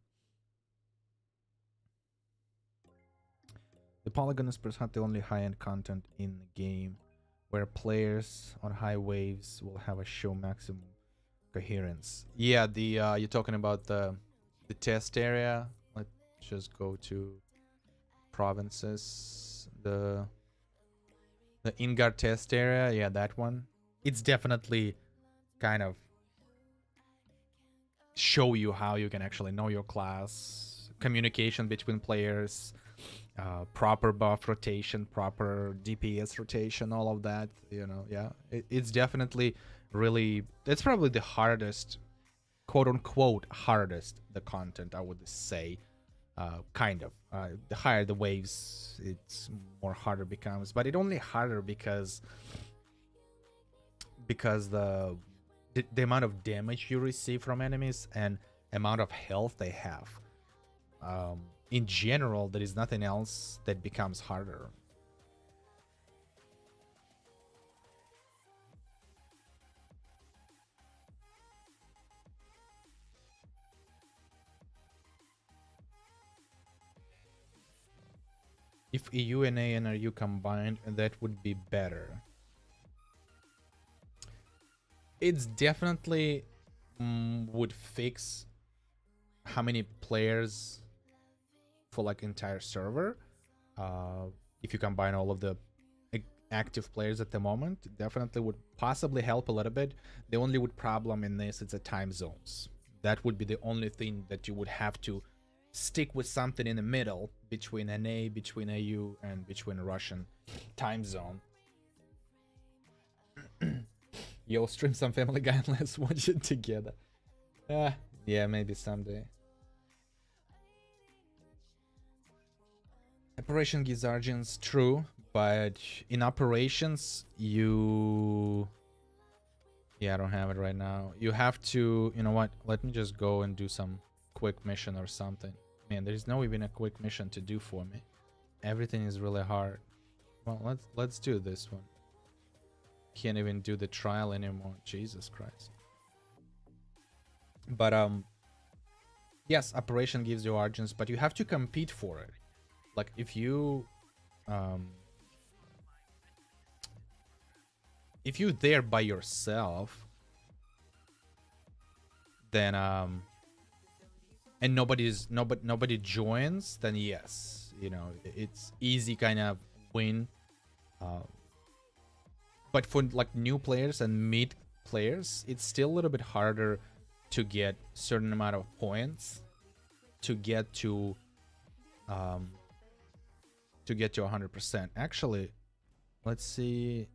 The polygon is perhaps the only high-end content in the game where players on high waves will have a show maximum coherence. Yeah, the you're talking about the test area. Let's just go to provinces. The Ingar test area, yeah, that one. It's definitely kind of show you how you can actually know your class, communication between players, proper buff rotation, proper DPS rotation, all of that, you know. Yeah, it's definitely really, it's probably the hardest, quote unquote hardest, the content, I would say. Kind of the higher the waves, it's more harder becomes, but it only harder because the amount of damage you receive from enemies and amount of health they have. In general, there is nothing else that becomes harder. If EU and ANRU combined, that would be better. It's definitely would fix how many players for like entire server. If you combine all of the active players at the moment, definitely would possibly help a little bit. The only problem in this is the time zones. That would be the only thing that you would have to stick with something in the middle between NA, between AU, and between Russian time zone. Yo, stream some Family Guy and let's watch it together. Yeah, maybe someday. Operation Gizargins, true, but in operations, you... Yeah, I don't have it right now. You have to... You know what? Let me just go and do some quick mission or something. Man, there's no even a quick mission to do for me. Everything is really hard. Well, let's do this one. Can't even do the trial anymore. Jesus Christ. But yes, operation gives you Argents, but you have to compete for it. Like if you're there by yourself, then and nobody joins, then yes, you know, it's easy kind of win. But for like new players and mid players, it's still a little bit harder to get certain amount of points to get to 100%. Actually, let's see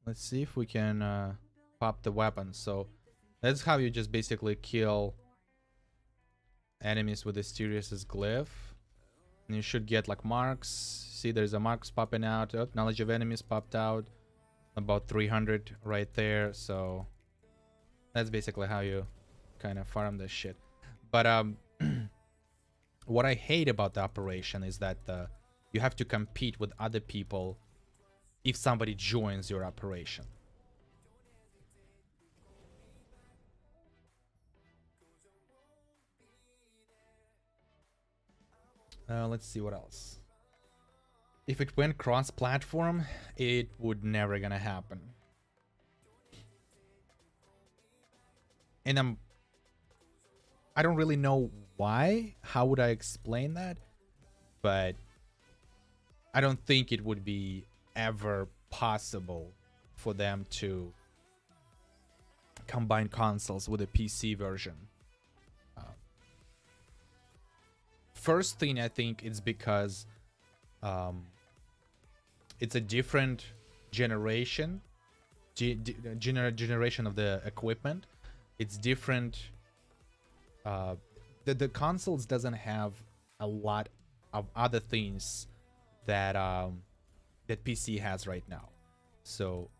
if we can pop the weapon. So that's how you just basically kill enemies with Asterius's glyph. And you should get like marks. See, there's a marks popping out. Oh, knowledge of enemies popped out. About 300 right there. So that's basically how you kind of farm this shit. But what I hate about the operation is that you have to compete with other people if somebody joins your operation. Let's see what else. If it went cross-platform, it would never gonna happen. And I don't really know why. How would I explain that? But I don't think it would be ever possible for them to combine consoles with a PC version. First thing, I think it's because it's a different generation generation of the equipment. It's different. The consoles doesn't have a lot of other things that that PC has right now. So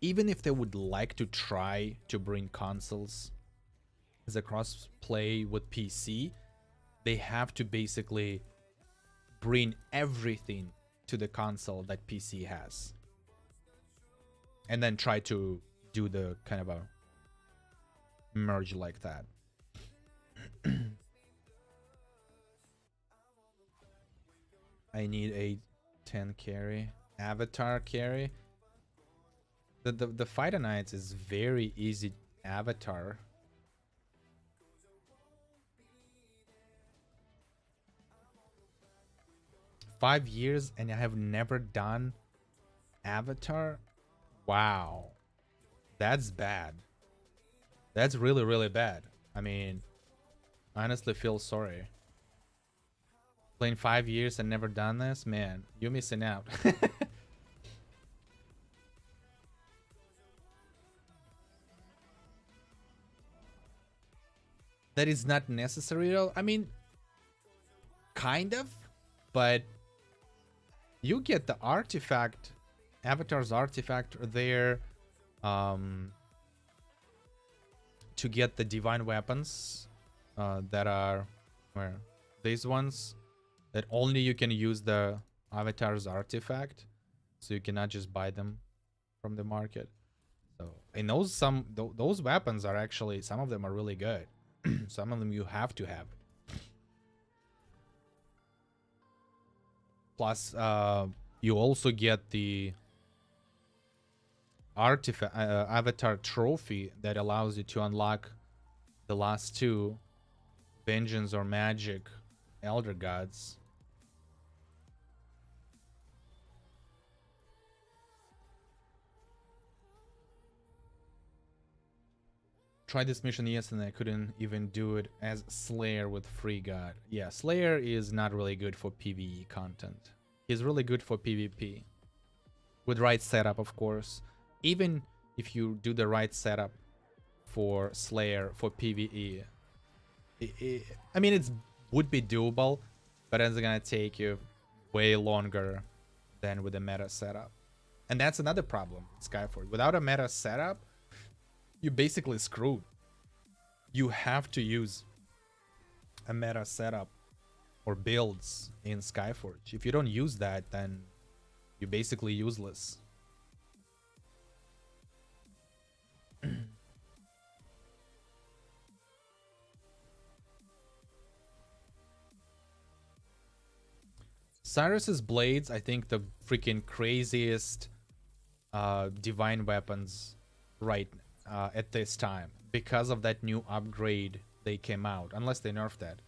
even if they would like to try to bring consoles as a cross-play with PC, they have to basically bring everything to the console that PC has. And then try to do the kind of a merge like that. I need a 10 carry. Avatar carry. The Fighter Knights is very easy avatar. Five years and I have never done avatar. Wow, that's bad. That's really, really bad. I mean, I honestly feel sorry. Playing 5 years and never done this, man, you're missing out. That is not necessary at all. I mean, kind of, but you get the artifact, Avatar's artifact there, to get the divine weapons that are where these ones that only you can use the Avatar's artifact, so you cannot just buy them from the market. So and those weapons are actually, some of them are really good. Some of them you have to have. Plus you also get the artifact avatar trophy that allows you to unlock the last two vengeance or magic elder gods. Tried this mission yesterday, I couldn't even do it as Slayer with Free God. Yeah, Slayer is not really good for PvE content. He's really good for PvP. With right setup, of course. even if you do the right setup for Slayer, for PvE, I mean, it would be doable, but it's gonna take you way longer than with a meta setup. And that's another problem with Skyforge. Without a meta setup, you're basically screwed. You have to use a meta setup or builds in Skyforge. If you don't use that, then you're basically useless. Cyrus's blades, I think, the freaking craziest divine weapons right at this time, because of that new upgrade they came out, unless they nerfed that.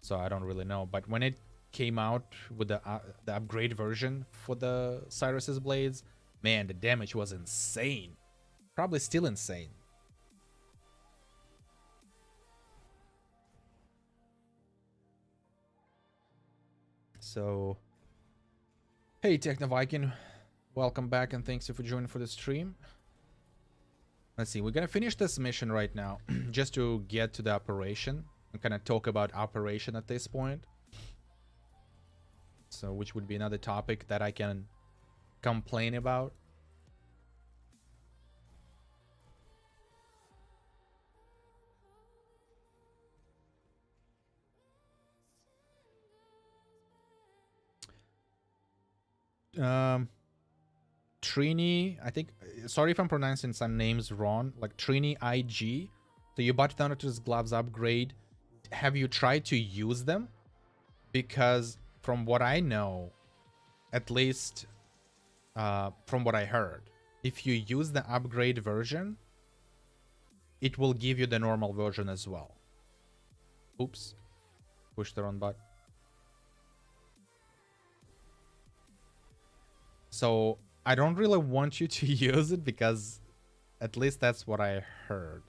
So I don't really know, but when it came out with the upgrade version for the Cyrus's blades, man, the damage was insane. Probably still insane. So, hey Technoviking, welcome back and thanks you for joining for the stream. Let's see, we're gonna finish this mission right now, just to get to the operation and kind of talk about operation at this point. So, which would be another topic that I can complain about. Trini, I think, sorry if I'm pronouncing some names wrong, like Trini IG. So you bought Thanatos gloves upgrade. Have you tried to use them? Because from what I know, at least from what I heard, if you use the upgrade version, it will give you the normal version as well. Oops, pushed the wrong button. So I don't really want you to use it, because at least that's what I heard.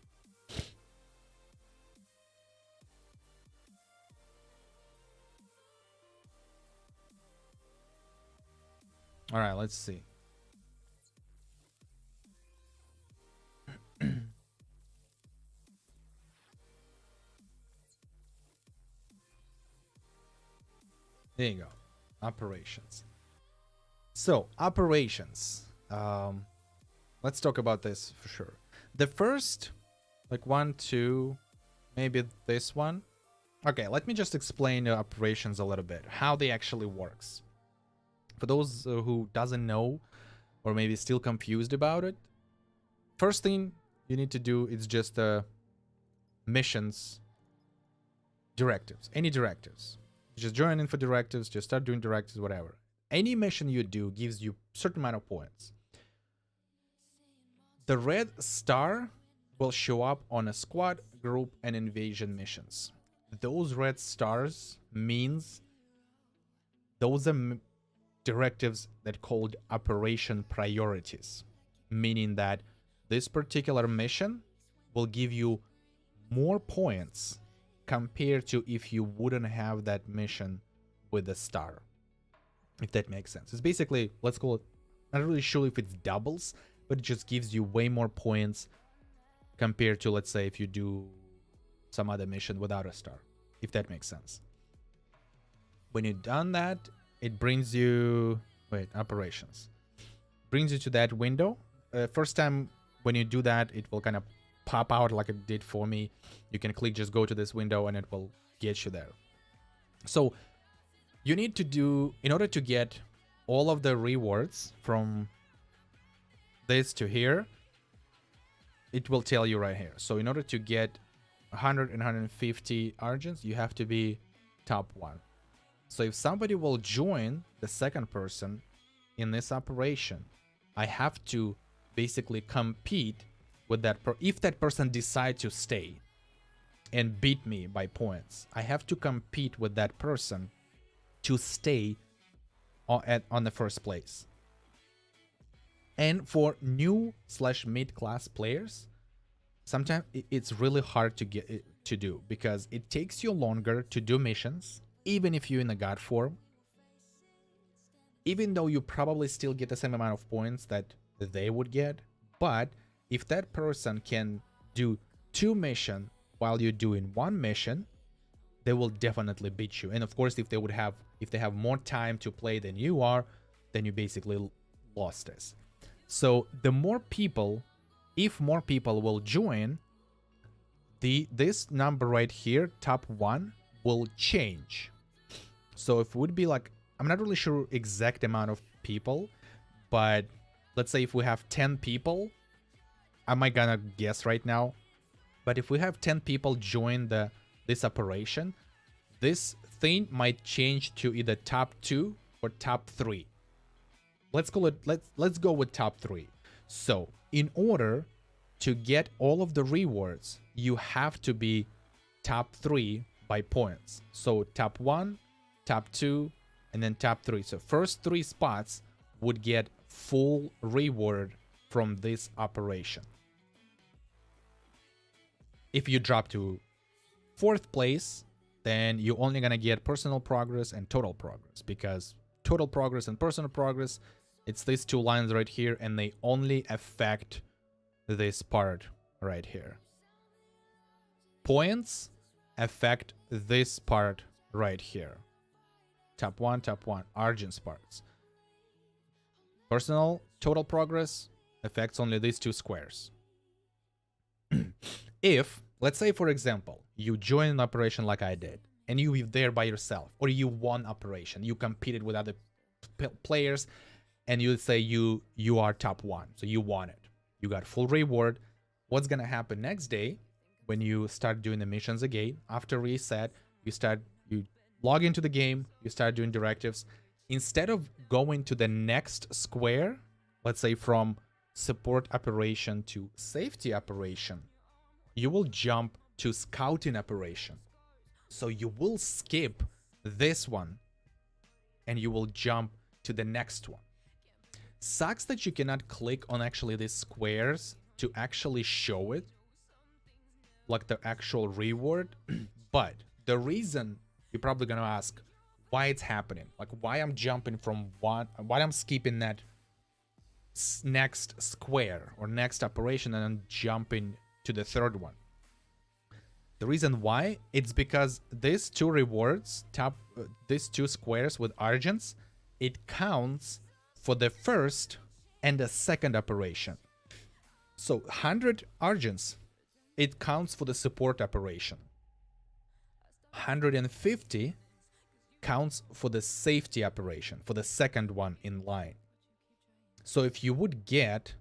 All right, let's see. There you go. Operations. So, operations. Let's talk about this for sure. The first, like 1, 2, maybe this one. Okay, let me just explain the operations a little bit, how they actually works. For those who doesn't know, or maybe still confused about it, first thing you need to do is just missions, directives, any directives. Just join in for directives, just start doing directives, whatever. Any mission you do gives you a certain amount of points. The red star will show up on a squad, group, and invasion missions. Those red stars means those are directives that called operation priorities, meaning that this particular mission will give you more points compared to if you wouldn't have that mission with a star. If that makes sense. It's basically, let's call it, I'm not really sure if it's doubles, but it just gives you way more points compared to, let's say, if you do some other mission without a star, if that makes sense. When you've done that, it brings you, operations. Brings you to that window. First time when you do that, it will kind of pop out like it did for me. You can click, just go to this window and it will get you there. So you need to do, in order to get all of the rewards from this to here, it will tell you right here. So in order to get 100 and 150 Argents, you have to be top 1. So if somebody will join the second person in this operation, I have to basically compete with that if that person decides to stay and beat me by points, I have to compete with that person to stay on the first place. And for new/mid-class players, sometimes it's really hard to get to do, because it takes you longer to do missions, even if you're in a god form. Even though you probably still get the same amount of points that they would get. But if that person can do 2 missions while you're doing 1 mission, they will definitely beat you. And of course, if they have more time to play than you are, then you basically lost this. So the more people, if more people will join, this number right here, top 1, will change. So if it would be like, I'm not really sure exact amount of people, but let's say if we have 10 people, am I gonna guess right now? But if we have 10 people join this operation, this thing might change to either top 2 or top 3. Let's call it, let's go with top 3. So in order to get all of the rewards, you have to be top 3 by points. So top 1, top 2, and then top 3. So first 3 spots would get full reward from this operation. If you drop to 4th place, then you're only gonna get personal progress and total progress, because total progress and personal progress, it's these 2 lines right here, and they only affect this part right here. Points affect this part right here. Top 1, Argent's parts. Personal total progress affects only these 2 squares. If, let's say for example, you join an operation like I did, and you were there by yourself, or you won operation, you competed with other players, and you say you are top 1, so you won it. You got full reward. What's gonna happen next day when you start doing the missions again? After reset, you log into the game, you start doing directives. Instead of going to the next square, let's say from support operation to safety operation, you will jump to scouting operation. So you will skip this one and you will jump to the next one. Sucks that you cannot click on actually these squares to actually show it, like the actual reward. But the reason, you're probably gonna ask why it's happening, like why I'm jumping from one, why I'm skipping that next square or next operation and then jumping to the 3rd one. The reason why, it's because these 2 rewards, these 2 squares with Argents, it counts for the 1st and the 2nd operation. So 100 Argents, it counts for the support operation. 150 counts for the safety operation, for the 2nd one in line. So if you would get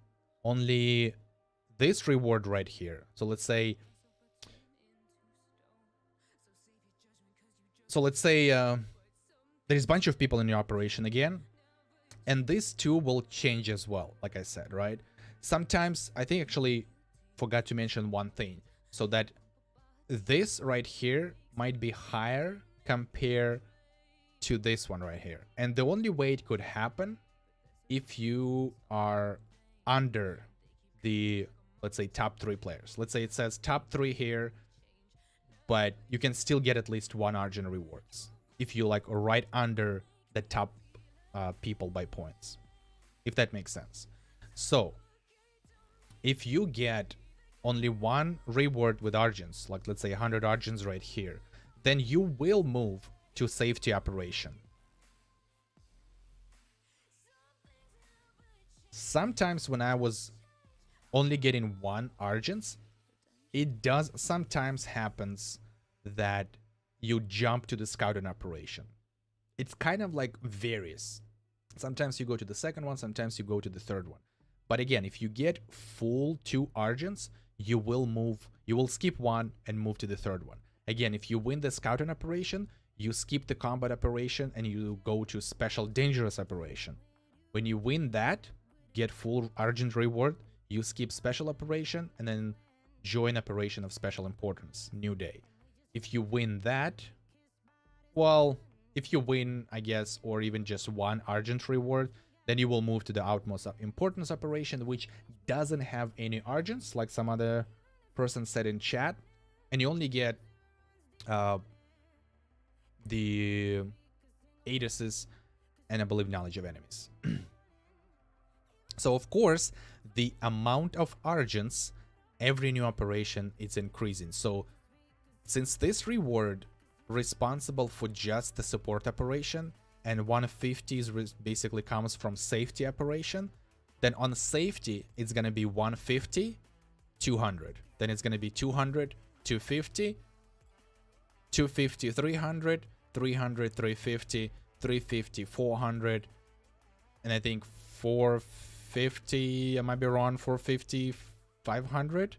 only this reward right here, so let's say there's a bunch of people in your operation again, and these 2 will change as well, like I said, right? Sometimes, I think actually forgot to mention one thing, so that this right here might be higher compared to this one right here. And the only way it could happen if you are under the, let's say, top 3 players. Let's say it says top 3 here, but you can still get at least 1 Argent rewards if you like are right under the top people by points, if that makes sense. So if you get only 1 reward with Argents, like let's say 100 Argents right here, then you will move to safety operation. Sometimes when I was only getting 1 Argents, it does sometimes happens that you jump to the scouting operation. It's kind of like varies. Sometimes you go to the 2nd one, sometimes you go to the 3rd one. But again, if you get full 2 Argents, you will skip 1 and move to the 3rd one. Again, if you win the scouting operation, you skip the combat operation and you go to special dangerous operation. When you win that, get full Argent reward, you skip special operation and then join operation of special importance, new day. If you win that, well, if you win, I guess, or even just 1 Argent reward, then you will move to the utmost importance operation, which doesn't have any Argents, like some other person said in chat, and you only get the 8 assists and I believe knowledge of enemies. So of course, the amount of Argents every new operation is increasing. So since this reward responsible for just the support operation, and 150 is basically comes from safety operation, then on safety it's gonna be 150, 200. Then it's gonna be 200, 250, 250, 300, 300, 350, 350, 400, and I think 450, I might be wrong, 450, 500.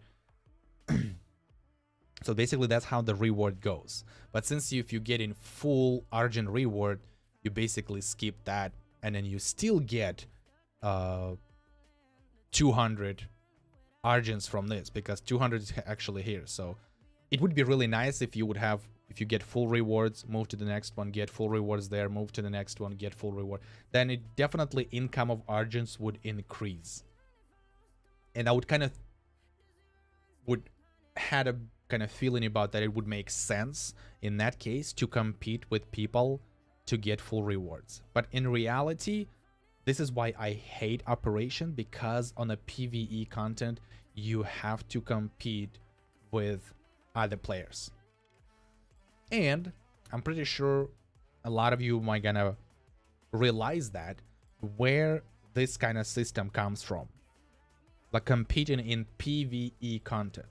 So basically that's how the reward goes. But since if you get in full Argent reward, you basically skip that, and then you still get 200 Argents from this, because 200 is actually here. So it would be really nice if you would have, if you get full rewards, move to the next one, get full rewards there, move to the next one, get full reward. Then it definitely income of Argents would increase. And I would kind of had a kind of feeling about that it would make sense in that case to compete with people to get full rewards. But in reality, this is why I hate Operation, because on a PvE content, you have to compete with other players. And I'm pretty sure a lot of you might gonna realize that where this kind of system comes from, like competing in PvE content,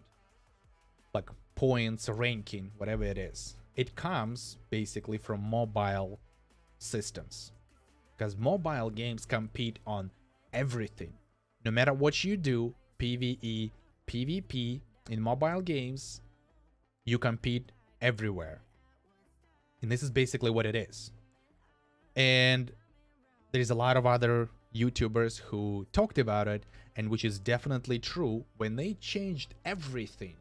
like points, ranking, whatever it is, it comes basically from mobile systems, because mobile games compete on everything. No matter what you do, PvE, PvP, in mobile games, you compete everywhere. And this is basically what it is. And there's a lot of other YouTubers who talked about it, and which is definitely true. When they changed everything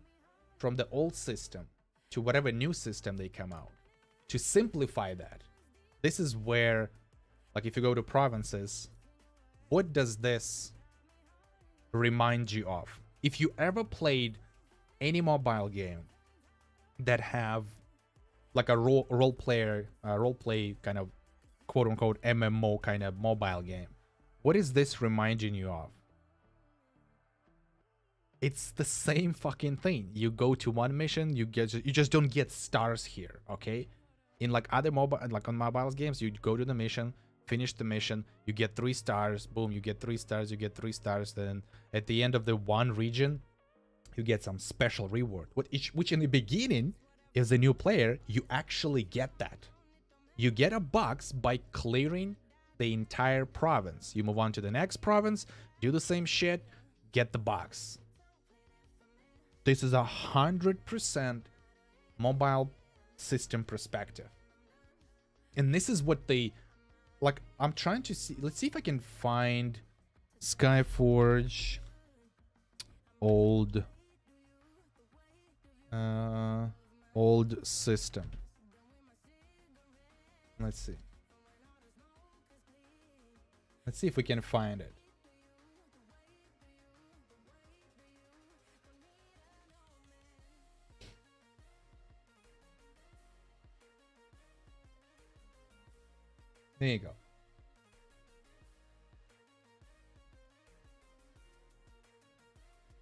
from the old system to whatever new system they come out, to simplify that, this is where, like if you go to provinces, what does this remind you of? If you ever played any mobile game that have like a role play kind of quote unquote MMO kind of mobile game, what is this reminding you of? It's the same fucking thing. You go to one mission, you just don't get stars here, okay? In like other mobile, like on mobile games, you go to the mission, finish the mission, you get 3 stars, boom, you get 3 stars, you get 3 stars. Then at the end of the one region, you get some special reward, which in the beginning, as a new player, you actually get that. You get a box by clearing the entire province. You move on to the next province, do the same shit, get the box. This is 100% mobile system perspective. And this is what they, like, I'm trying to see, let's see if I can find Skyforge old system. Let's see if we can find it. There you go.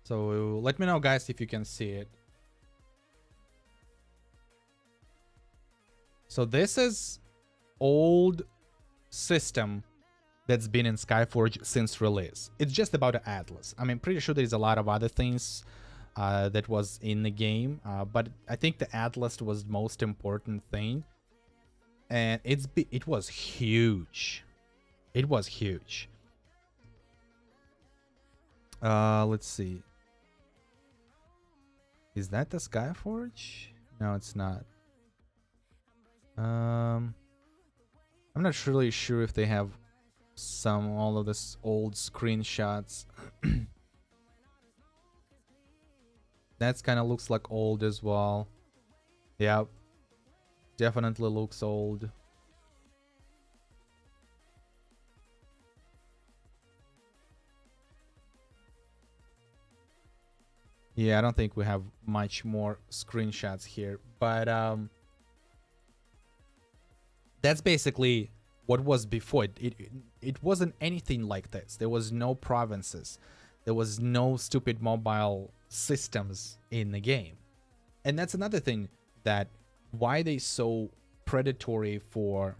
So let me know, guys, if you can see it. So this is old system that's been in Skyforge since release. It's just about an Atlas. I mean, pretty sure there's a lot of other things that was in the game, but I think the Atlas was the most important thing. And it was huge. It was huge. Let's see. Is that the Skyforge? No, it's not. I'm not really sure if they have all of this old screenshots. That's kind of looks like old as well. Yeah. Definitely looks old. Yeah, I don't think we have much more screenshots here, but that's basically what was before. It wasn't anything like this. There was no provinces. There was no stupid mobile systems in the game. And that's another thing, that why they so predatory for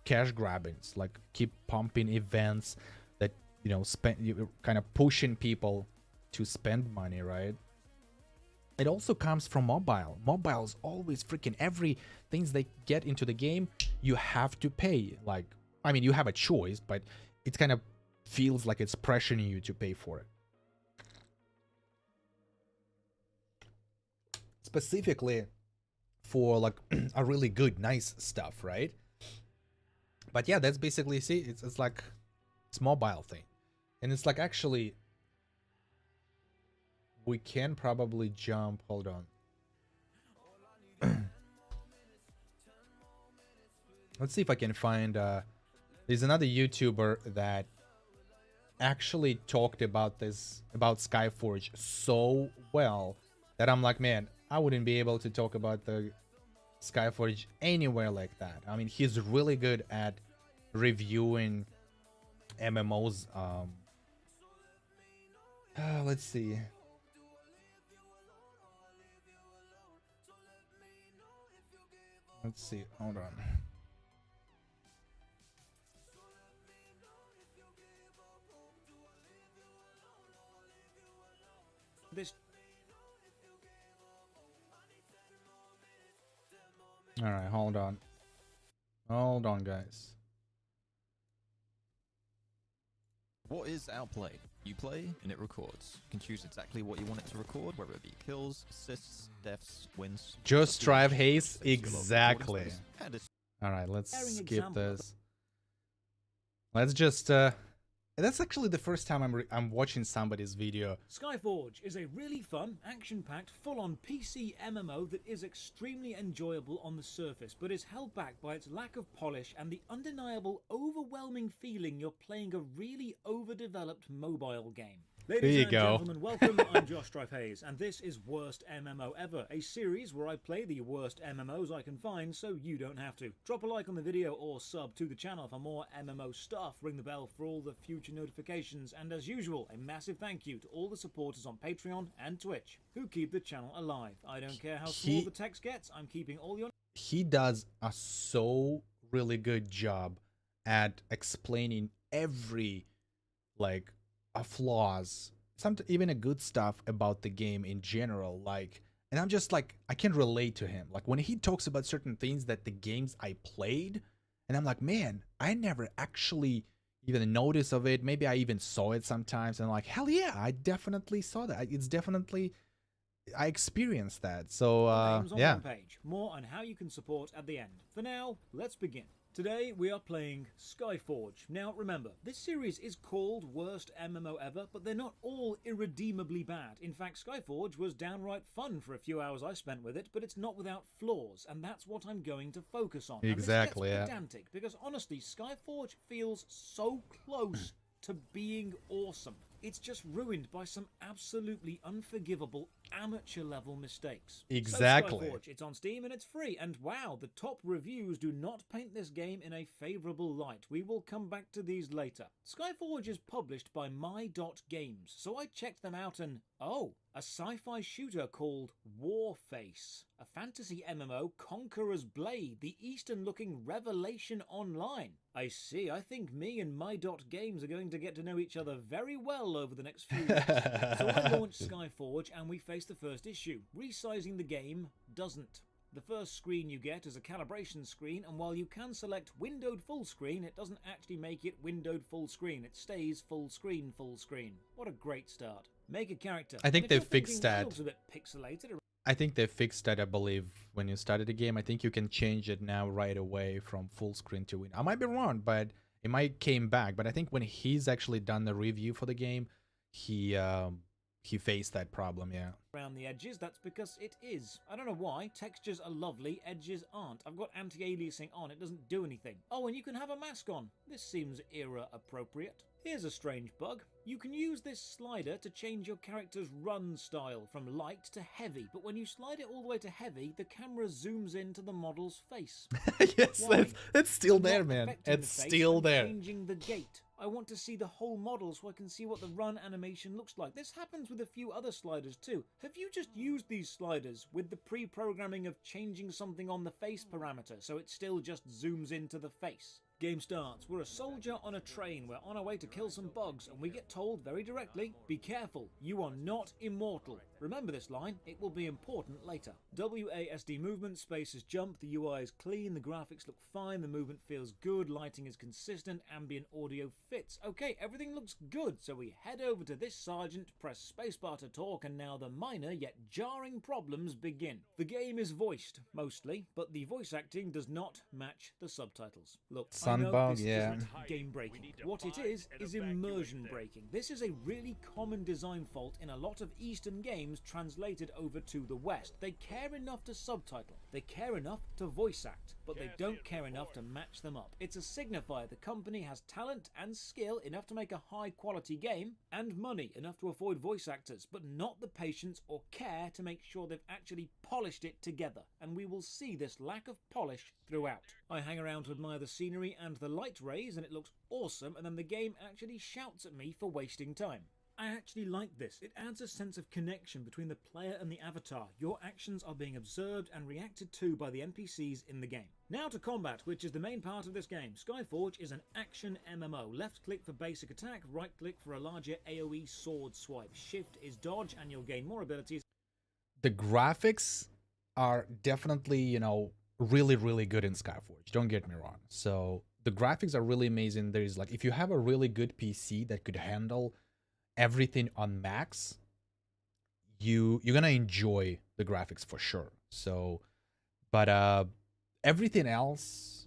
cash grabbings, like keep pumping events that, you know, you kind of pushing people to spend money, right? It also comes from mobile. Mobile's always freaking every things they get into the game, you have to pay. Like, I mean, you have a choice, but it kind of feels like it's pressuring you to pay for it. Specifically for like a really good, nice stuff, right? But yeah, that's basically, see, it's like, it's mobile thing. And it's like, actually, we can probably jump, hold on. Let's see if I can find, there's another YouTuber that actually talked about this, about Skyforge so well, that I'm like, man, I wouldn't be able to talk about the Skyforge anywhere like that. I mean, he's really good at reviewing MMOs. Let's see. Let's see. Hold on. All right, hold on. Hold on, guys. What is outplay? You play and it records. You can choose exactly what you want it to record, whether it be kills, assists, deaths, wins. Just drive haste, exactly. All right, let's skip this. Let's just that's actually the first time I'm watching somebody's video. Skyforge is a really fun, action-packed, full-on PC MMO that is extremely enjoyable on the surface, but is held back by its lack of polish and the undeniable, overwhelming feeling you're playing a really overdeveloped mobile game. Ladies and gentlemen, welcome. I'm Josh Strife Hayes, and this is Worst MMO Ever, a series where I play the worst MMOs I can find so you don't have to. Drop a like on the video or sub to the channel for more MMO stuff, ring the bell for all the future notifications, and as usual, a massive thank you to all the supporters on Patreon and Twitch who keep the channel alive. I don't care how small the text gets, I'm keeping all your... He does a so really good job at explaining every, like, flaws, even a good stuff about the game in general, like, and I'm just like, I can relate to him, like when he talks about certain things that the games I played, and I'm like, man, I never actually even noticed of it. Maybe I even saw it sometimes, and I'm like, hell yeah, I definitely saw that. It's definitely, I experienced that. So yeah, page. More on how you can support at the end. For now, let's begin. Today we are playing Skyforge. Now remember, this series is called Worst MMO Ever, but they're not all irredeemably bad. In fact, Skyforge was downright fun for a few hours I spent with it, but it's not without flaws, and that's what I'm going to focus on. Exactly, and this gets pedantic, because honestly, Skyforge feels so close to being awesome. It's just ruined by some absolutely unforgivable amateur-level mistakes. Exactly. So Skyforge, it's on Steam and it's free, and wow, the top reviews do not paint this game in a favourable light. We will come back to these later. Skyforge is published by My.Games, so I checked them out and, oh, a sci-fi shooter called Warface, a fantasy MMO, Conqueror's Blade, the Eastern-looking Revelation Online. I see, I think me and My.Games are going to get to know each other very well over the next few years. So I launched Skyforge and we face the first issue. Resizing the game doesn't. The first screen you get is a calibration screen, and while you can select windowed full screen, it doesn't actually make it windowed full screen. It stays full screen, full screen. What a great start. Make a character. I think they fixed that. Looks a bit pixelated. I think they fixed that, I believe, when you started the game. I think you can change it now right away from full screen to window. I might be wrong, but it might came back. But I think when he's actually done the review for the game, he he faced that problem, yeah. Around the edges, that's because it is. I don't know why. Textures are lovely, edges aren't. I've got anti-aliasing on, it doesn't do anything. Oh, and you can have a mask on. This seems era appropriate. Here's a strange bug. You can use this slider to change your character's run style from light to heavy, but when you slide it all the way to heavy, the camera zooms into the model's face. Yes, Why? it's still I'm there, not man. affecting It's the face, still I'm there. changing the gait. I want to see the whole model so I can see what the run animation looks like. This happens with a few other sliders too. Have you just used these sliders with the pre-programming of changing something on the face parameter so it still just zooms into the face? Game starts. We're a soldier on a train. We're on our way to kill some bugs, and we get told very directly, be careful, you are not immortal. Remember this line, it will be important later. WASD movement, space is jump, the UI is clean, the graphics look fine, the movement feels good, lighting is consistent, ambient audio fits. Okay, everything looks good, so we head over to this sergeant, press spacebar to talk, and now the minor yet jarring problems begin. The game is voiced, mostly, but the voice acting does not match the subtitles. Look, I know Sunbug, this yeah. isn't game breaking. What it is immersion breaking. This is a really common design fault in a lot of Eastern games translated over to the West. They care enough to subtitle, they care enough to voice act, but they don't care enough to match them up. It's a signifier the company has talent and skill enough to make a high quality game, and money enough to afford voice actors, but not the patience or care to make sure they've actually polished it together, and we will see this lack of polish throughout. I hang around to admire the scenery and the light rays, and it looks awesome, and then the game actually shouts at me for wasting time. I actually like this. It adds a sense of connection between the player and the avatar. Your actions are being observed and reacted to by the NPCs in the game. Now to combat, which is the main part of this game. Skyforge is an action MMO. Left click for basic attack, right click for a larger AoE sword swipe. Shift is dodge and you'll gain more abilities. The graphics are definitely, you know, really, really good in Skyforge. Don't get me wrong. So the graphics are really amazing. There's like, if you have a really good PC that could handle everything on max, you're gonna enjoy the graphics for sure. So, but everything else,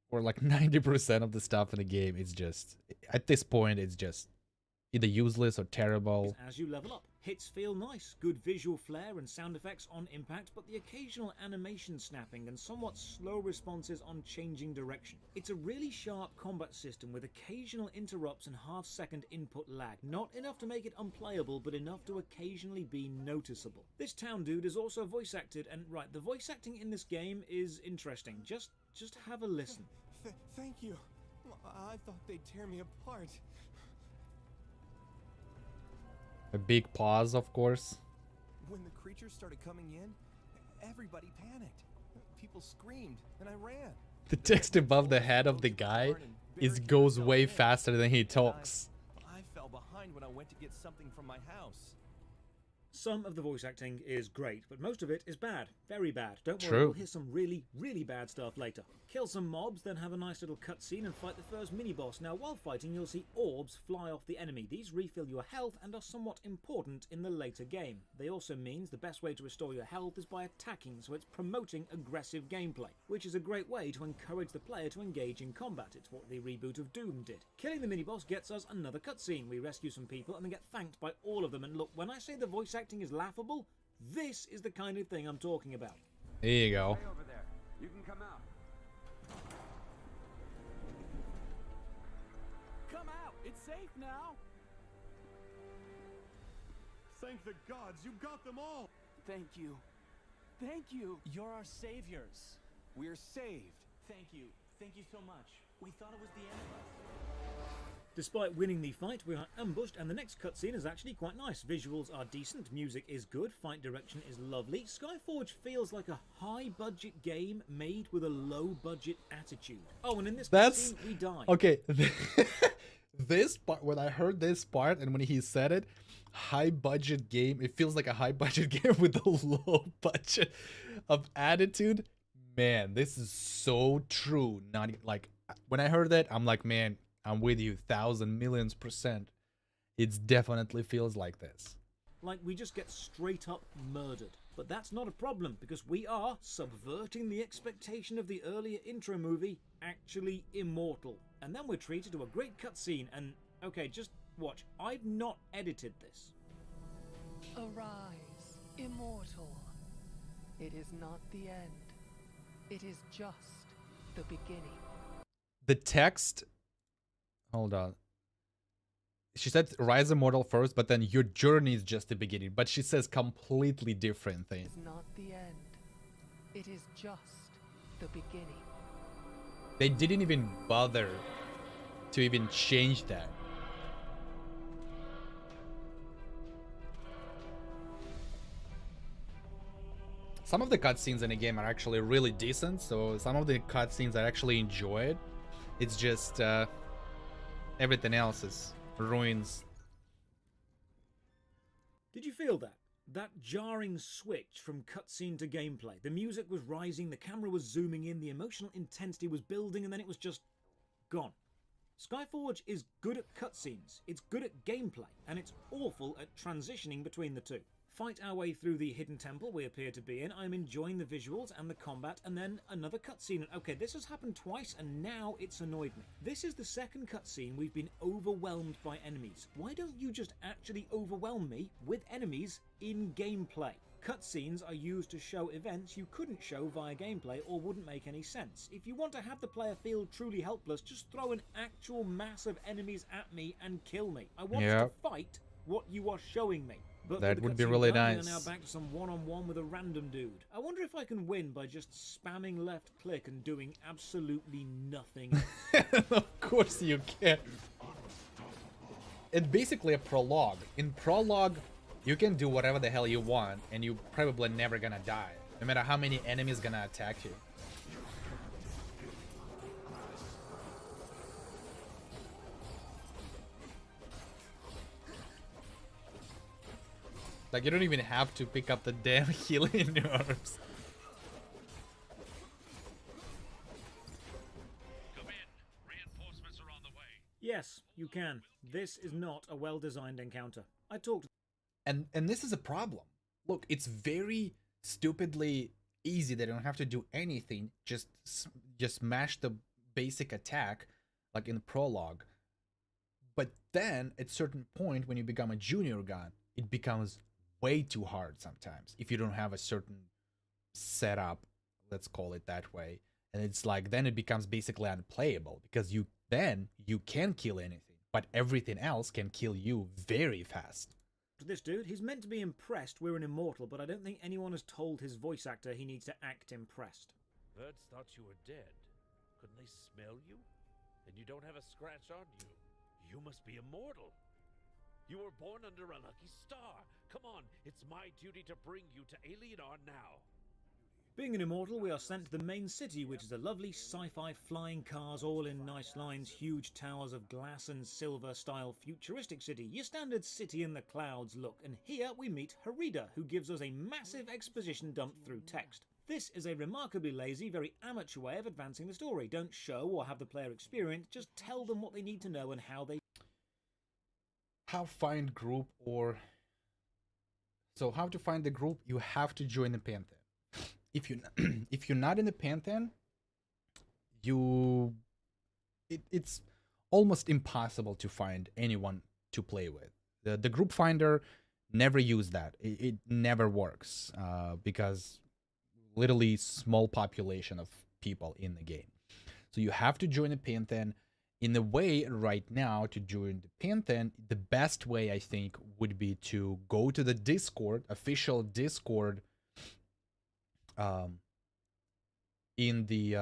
or like 90% of the stuff in the game, is just, at this point, it's just either useless or terrible. As you level up. Hits feel nice, good visual flair and sound effects on impact, but the occasional animation snapping and somewhat slow responses on changing direction. It's a really sharp combat system with occasional interrupts and half-second input lag. Not enough to make it unplayable, but enough to occasionally be noticeable. This town dude is also voice acted, and right, the voice acting in this game is interesting. Just have a listen. Thank you. I thought they'd tear me apart. A big pause, of course. When the creatures started coming in, everybody panicked. People screamed, and I ran. The text above the head of the guy goes way faster than he talks. I fell behind when I went to get something from my house. Some of the voice acting is great, but most of it is bad. Very bad. Don't worry, True. we'll hear some really, really bad stuff later. Kill some mobs, then have a nice little cutscene and fight the first mini-boss. Now, while fighting, you'll see orbs fly off the enemy. These refill your health and are somewhat important in the later game. They also means the best way to restore your health is by attacking, so it's promoting aggressive gameplay, which is a great way to encourage the player to engage in combat. It's what the reboot of Doom did. Killing the mini-boss gets us another cutscene. We rescue some people and then get thanked by all of them. And look, when I say the voice acting is laughable, this is the kind of thing I'm talking about. There you go. Stay over there. You can come out. Come out! It's safe now! Thank the gods, you got them all! Thank you. Thank you! You're our saviors. We're saved. Thank you. Thank you so much. We thought it was the end of us. Despite winning the fight, we are ambushed, and the next cutscene is actually quite nice. Visuals are decent, music is good, fight direction is lovely. Skyforge feels like a high-budget game made with a low-budget attitude. Oh, and in this That's cutscene, we die. okay. This part, when I heard this part and when he said it, high budget game, it feels like a high budget game with a low budget of attitude. Man, this is so true. Not like when I heard that, I'm like, man, I'm with you 1,000 millions %. It definitely feels like this. Like we just get straight up murdered. But that's not a problem, because we are, subverting the expectation of the earlier intro movie, actually immortal. And then we're treated to a great cutscene, and okay, just watch. I've not edited this. Arise, immortal. It is not the end. It is just the beginning. The text... Hold on. She said rise immortal first, but then your journey is just the beginning. But she says completely different thing. It is not the end. It is just the beginning. They didn't even bother to even change that. Some of the cutscenes in the game are actually really decent, so some of the cutscenes I actually enjoyed. It's just everything else is ruins. Did you feel that? That jarring switch from cutscene to gameplay. The music was rising, the camera was zooming in, the emotional intensity was building, and then it was just gone. Skyforge is good at cutscenes, it's good at gameplay, and it's awful at transitioning between the two. Fight our way through the hidden temple we appear to be in. I'm enjoying the visuals and the combat, and then another cutscene. Okay, this has happened twice, and now it's annoyed me. This is the second cutscene we've been overwhelmed by enemies. Why don't you just actually overwhelm me with enemies in gameplay? Cutscenes are used to show events you couldn't show via gameplay or wouldn't make any sense. If you want to have the player feel truly helpless, just throw an actual mass of enemies at me and kill me. I want to fight what you are showing me. But that would be really nice. We are now back to some one-on-one with a random dude. I wonder if I can win by just spamming left click and doing absolutely nothing. Of course you can. It's basically a prologue. In prologue, you can do whatever the hell you want, and you're probably never gonna die, no matter how many enemies gonna attack you. Like, you don't even have to pick up the damn healing herbs. Come in. Reinforcements are on the way. Yes, you can. This is not a well-designed encounter. I talked. And this is a problem. Look, it's very stupidly easy. They don't have to do anything. Just smash the basic attack, like in the prologue. But then, at a certain point, when you become a junior gun, it becomes way too hard sometimes if you don't have a certain setup, let's call it that way. And it's like, then it becomes basically unplayable, because you can kill anything, but everything else can kill you very fast. This dude, he's meant to be impressed we're an immortal, but I don't think anyone has told his voice actor he needs to act impressed. Birds thought you were dead. Couldn't they smell you? And you don't have a scratch on you. You must be immortal. You were born under a lucky star. Come on, it's my duty to bring you to Alienar now. Being an immortal, we are sent to the main city, which is a lovely sci-fi flying cars, all in nice lines, huge towers of glass and silver style futuristic city. Your standard city in the clouds look. And here we meet Harida, who gives us a massive exposition dump through text. This is a remarkably lazy, very amateur way of advancing the story. Don't show or have the player experience, just tell them what they need to know and how they... How find group or... So how to find the group? You have to join the Pantheon. If you're not in the Pantheon, it's almost impossible to find anyone to play with. The group finder, never use that. It never works because literally small population of people in the game. So you have to join the Pantheon. In the way right now to join the Pantheon, the best way I think would be to go to the Discord, official Discord, in the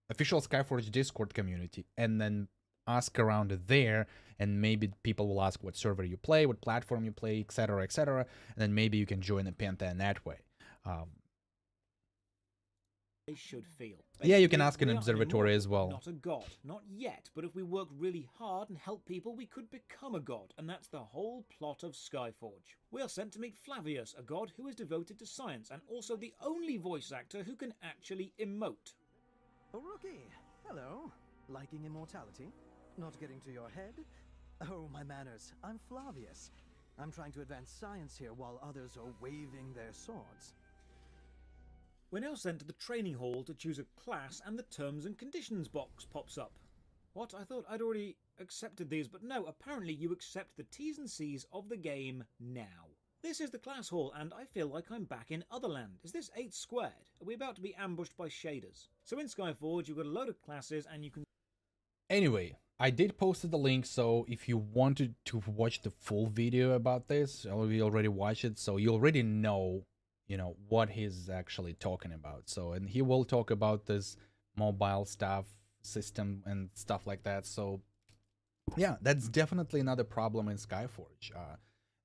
official Skyforge Discord community, and then ask around there, and maybe people will ask what server you play, what platform you play, etc., etc., and then maybe you can join the Pantheon that way. They should feel. Yeah, you can ask an observatory as well. Not a god, not yet, but if we work really hard and help people, we could become a god, and that's the whole plot of Skyforge. We are sent to meet Flavius, a god who is devoted to science, and also the only voice actor who can actually emote. Oh, rookie! Hello. Liking immortality? Not getting to your head? Oh, my manners. I'm Flavius. I'm trying to advance science here while others are waving their swords. We're now sent to the training hall to choose a class, and the terms and conditions box pops up. What? I thought I'd already accepted these, but no, apparently you accept the T's and C's of the game now. This is the class hall, and I feel like I'm back in Otherland. Is this 8 squared? Are we about to be ambushed by shaders? So in Skyforge, you've got a load of classes, and you can... Anyway, I did post the link, so if you wanted to watch the full video about this, we already watched it, so you already know, you know, what he's actually talking about. So, and he will talk about this mobile stuff, system, and stuff like that. So, yeah, that's definitely another problem in Skyforge.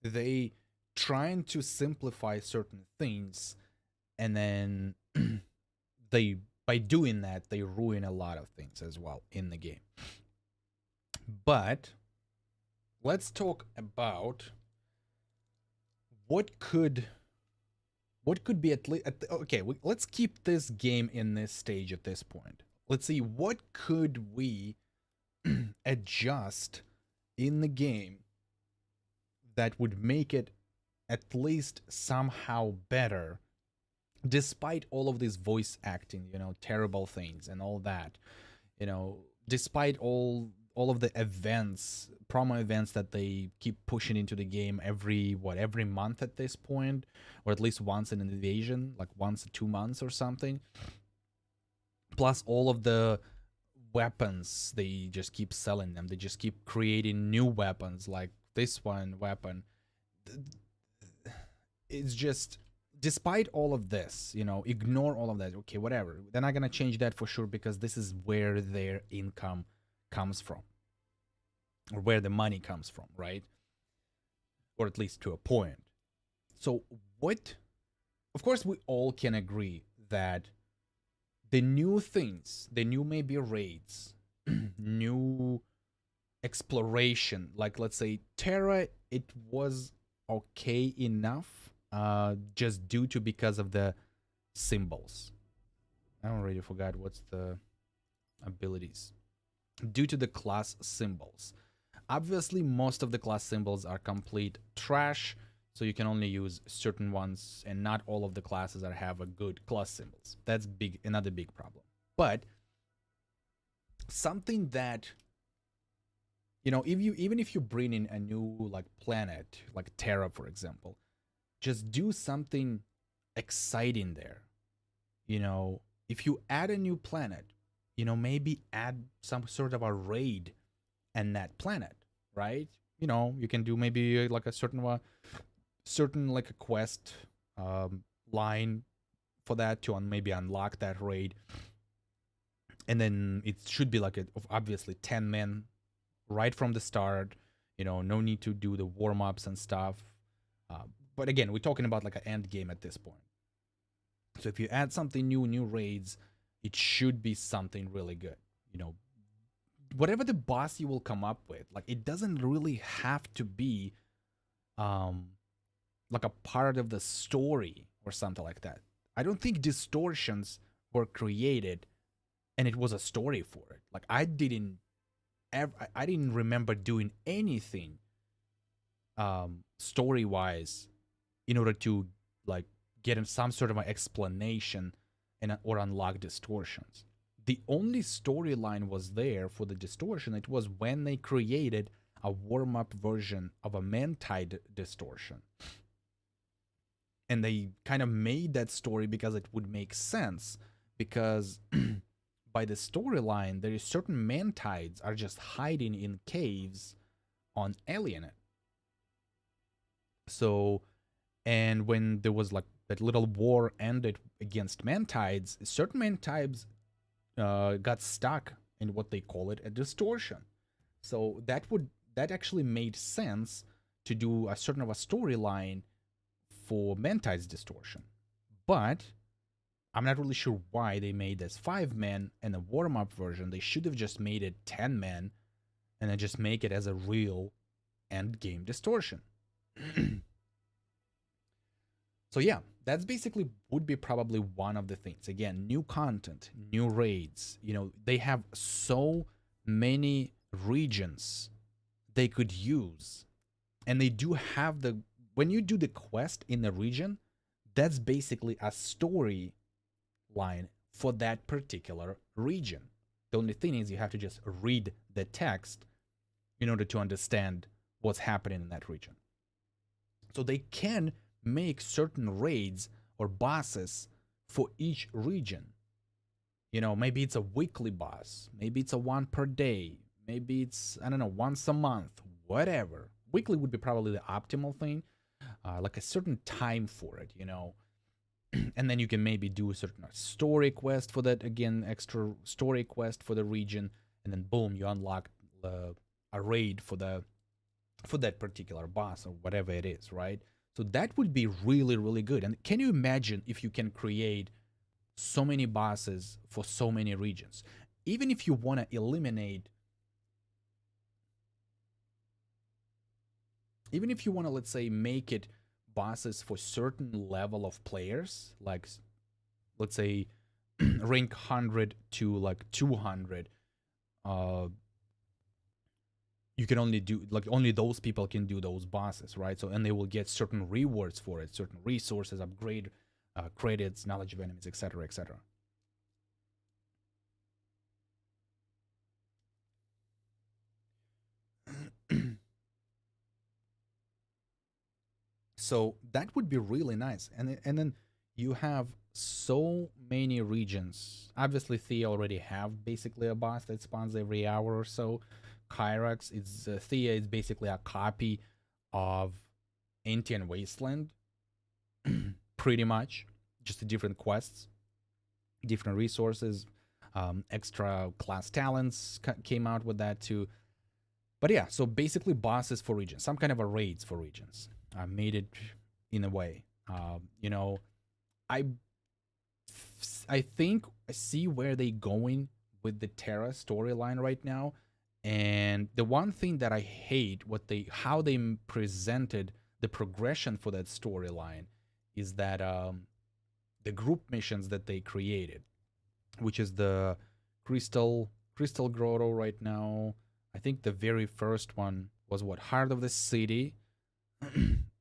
They trying to simplify certain things, and then they, by doing that, they ruin a lot of things as well in the game. But let's talk about what could be at least okay, let's keep this game in this stage at this point. Let's see what could we adjust in the game that would make it at least somehow better, despite all of this voice acting, you know, terrible things and all that, you know, despite all of the events, promo events that they keep pushing into the game every month at this point, or at least once in an invasion, like once in 2 months or something. Plus all of the weapons, they just keep selling them. They just keep creating new weapons, like this one weapon. It's just, despite all of this, you know, ignore all of that. Okay, whatever. They're not gonna change that for sure, because this is where their income comes from, or where the money comes from, right? Or at least to a point. So what, of course, we all can agree that the new things, the new maybe raids, new exploration, like let's say Terra, it was okay enough, just because of the symbols. I already forgot what's the abilities. Due to the class symbols. Obviously, most of the class symbols are complete trash, so you can only use certain ones, and not all of the classes have a good class symbols. That's another big problem. But something that, you know, even if you bring in a new like planet, like Terra, for example, just do something exciting there. You know, if you add a new planet, you know, maybe add some sort of a raid in that planet, right? You know, you can do maybe like a certain like a quest line for that to maybe unlock that raid. And then it should be like obviously 10 men right from the start, you know, no need to do the warm-ups and stuff. But again, we're talking about like an end game at this point. So if you add something new raids, it should be something really good. You know, whatever the boss you will come up with, like it doesn't really have to be like a part of the story or something like that. I don't think distortions were created and it was a story for it. Like I didn't remember doing anything story-wise in order to like get some sort of an explanation or unlock distortions. The only storyline was there for the distortion. It was when they created a warm-up version of a Mantide distortion. And they kind of made that story because it would make sense, because by the storyline, there is certain Mantides are just hiding in caves on Alienet. So, and when there was like that little war ended against Mantides, certain Mantides got stuck in what they call it a distortion. So that actually made sense to do a certain of a storyline for Mantide's distortion. But I'm not really sure why they made this 5 men and a warm-up version. They should have just made it 10 men and then just make it as a real end game distortion. So yeah, that's basically would be probably one of the things. Again, new content, new raids. You know, they have so many regions they could use. And they do have when you do the quest in the region, that's basically a story line for that particular region. The only thing is you have to just read the text in order to understand what's happening in that region. So they can make certain raids or bosses for each region. You know, maybe it's a weekly boss, maybe it's a one per day, maybe it's, I don't know, once a month, whatever. Weekly would be probably the optimal thing, like a certain time for it, you know. And then you can maybe do a certain story quest for that, again, extra story quest for the region, and then boom, you unlock a raid for that particular boss or whatever it is, right? So that would be really, really good. And can you imagine if you can create so many bosses for so many regions? Even if you want to eliminate, even if you want to, let's say, make it bosses for certain level of players, like, let's say, rank 100 to like 200, you can only do, like, only those people can do those bosses, right? So, and they will get certain rewards for it, certain resources, upgrade credits, knowledge of enemies, etc., etc. So that would be really nice. And then you have so many regions. Obviously, Thea already have basically a boss that spawns every hour or so. Kyrax, it's Thea is basically a copy of Antian Wasteland, pretty much. Just different quests, different resources, extra class talents came out with that too. But yeah, so basically bosses for regions, some kind of a raids for regions. I made it in a way. You know, I think I see where they going with the Terra storyline right now. And the one thing that I hate, how they presented the progression for that storyline, is that the group missions that they created, which is the Crystal Grotto right now. I think the very first one was what, Heart of the City.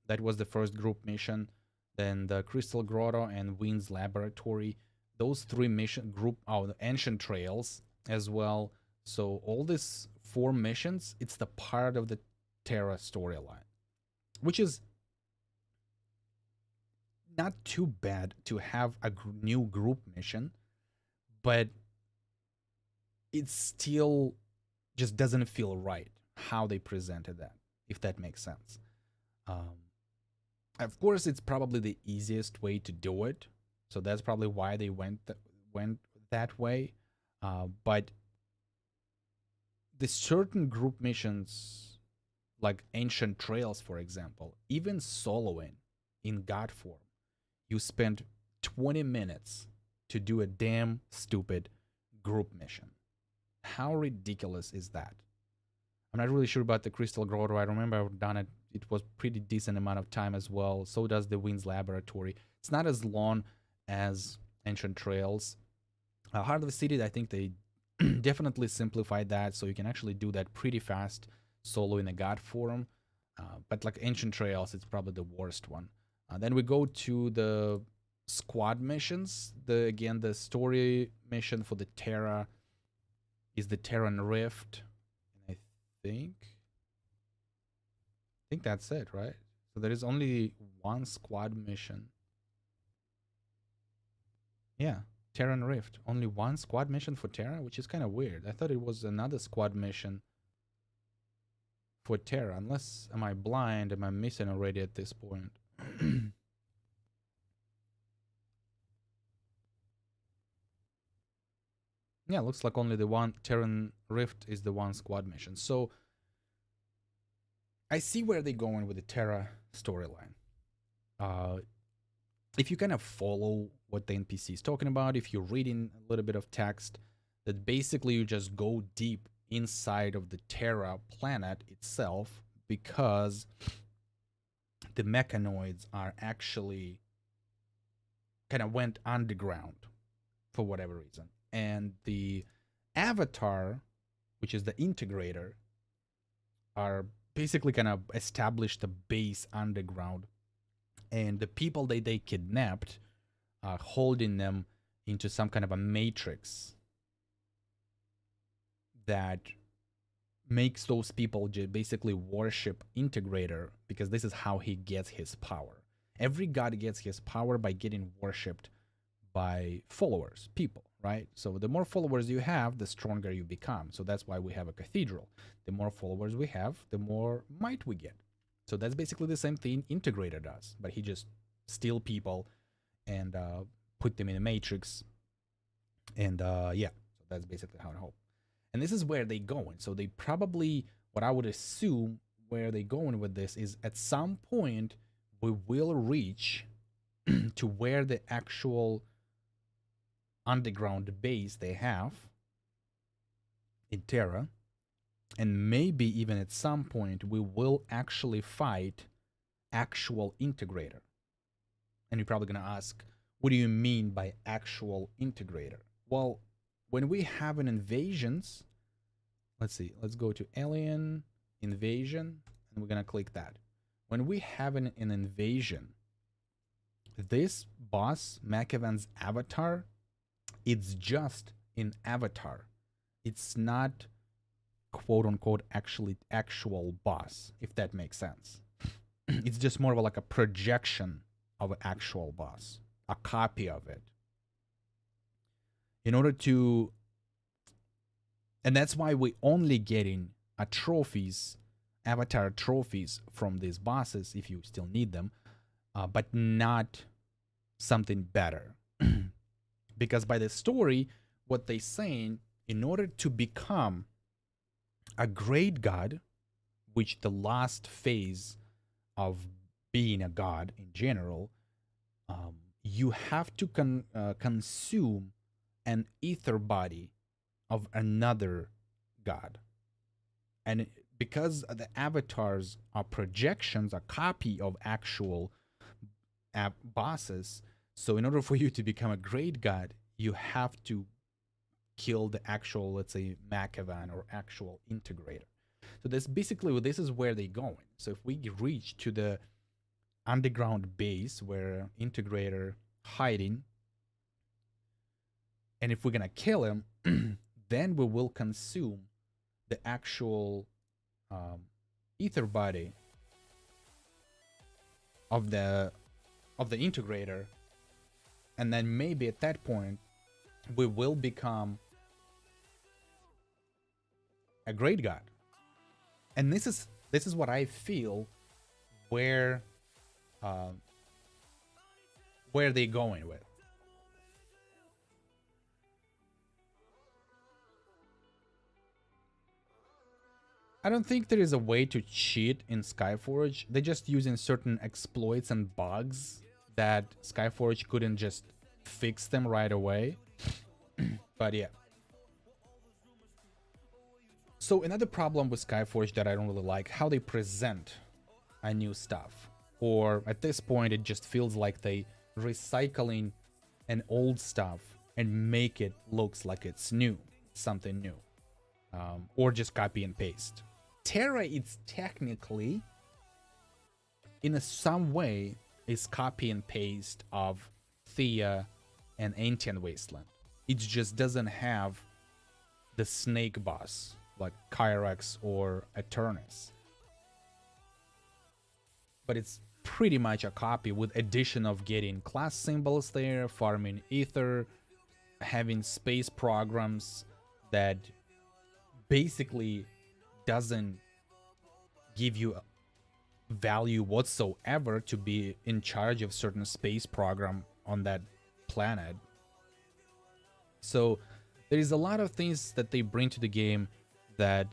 That was the first group mission. Then the Crystal Grotto and Wind's Laboratory. Those three mission group, the Ancient Trails as well. So all these 4 missions, it's the part of the Terra storyline, which is not too bad to have a new group mission, but it still just doesn't feel right how they presented that, if that makes sense. Of course, it's probably the easiest way to do it, so that's probably why they went that way. But the certain group missions, like Ancient Trails, for example, even soloing in God form, you spend 20 minutes to do a damn stupid group mission. How ridiculous is that? I'm not really sure about the Crystal Grotto. I remember I've done it. It was pretty decent amount of time as well. So does the Wind's Laboratory. It's not as long as Ancient Trails. Heart of the City, I think they definitely simplified that, so you can actually do that pretty fast solo in a God form. But like Ancient Trails, it's probably the worst one. Then we go to the squad missions. Again, the story mission for the Terra is the Terran Rift. And I think that's it, right? So there is only one squad mission. Yeah, Terran Rift. Only one squad mission for Terra, which is kind of weird. I thought it was another squad mission for Terra. Unless, am I blind? Am I missing already at this point? Yeah, looks like only the one Terran Rift is the one squad mission. So I see where they're going with the Terra storyline. If you kind of follow what the NPC is talking about, if you're reading a little bit of text, that basically you just go deep inside of the Terra planet itself, because the mechanoids are actually kind of went underground for whatever reason. And the Avatar, which is the integrator, are basically kind of established a base underground. And the people that they kidnapped are holding them into some kind of a matrix. that makes those people basically worship Integrator, because this is how he gets his power. Every god gets his power by getting worshipped by followers, people, right? So the more followers you have, the stronger you become. So that's why we have a cathedral. The more followers we have, the more might we get. So that's basically the same thing Integrator does, but he just steal people and put them in a matrix. And yeah, so that's basically how it holds. And this is where they going. So they probably, what I would assume where they going with this is at some point we will reach to where the actual underground base they have in Terra. And maybe even at some point we will actually fight actual Integrator. And you're probably going to ask, what do you mean by actual Integrator? Well, when we have an invasions, let's see, let's go to alien invasion, and we're gonna click that. When we have an invasion, this boss, Machiavan's avatar, it's just an avatar. It's not quote unquote actual boss, if that makes sense. It's just more of like a projection of an actual boss, a copy of it. In order to, and that's why we only getting trophies, avatar trophies from these bosses if you still need them, but not something better. Because by the story, what they saying, in order to become a great god, which the last phase of being a god in general, you have to consume an ether body of another god. And because the avatars are projections, a copy of actual bosses, so in order for you to become a great god, you have to kill the actual, let's say, Machiavan or actual Integrator. So that's basically, this is where they're going. So if we reach to the underground base where Integrator hiding, and if we're gonna kill him, then we will consume the actual ether body of the Integrator, and then maybe at that point we will become a great god. And this is what I feel where they're going with. I don't think there is a way to cheat in Skyforge. They're just using certain exploits and bugs that Skyforge couldn't just fix them right away. But yeah. So another problem with Skyforge that I don't really like, how they present a new stuff. Or at this point, it just feels like they recycling an old stuff and make it looks like it's new, something new. Or just copy and paste. Terra, it's technically, in some way, is copy and paste of Thea and Ancient Wasteland. It just doesn't have the snake boss like Kyrax or Eternus. But it's pretty much a copy with addition of getting class symbols there, farming ether, having space programs that basically doesn't give you value whatsoever to be in charge of certain space program on that planet. So there is a lot of things that they bring to the game that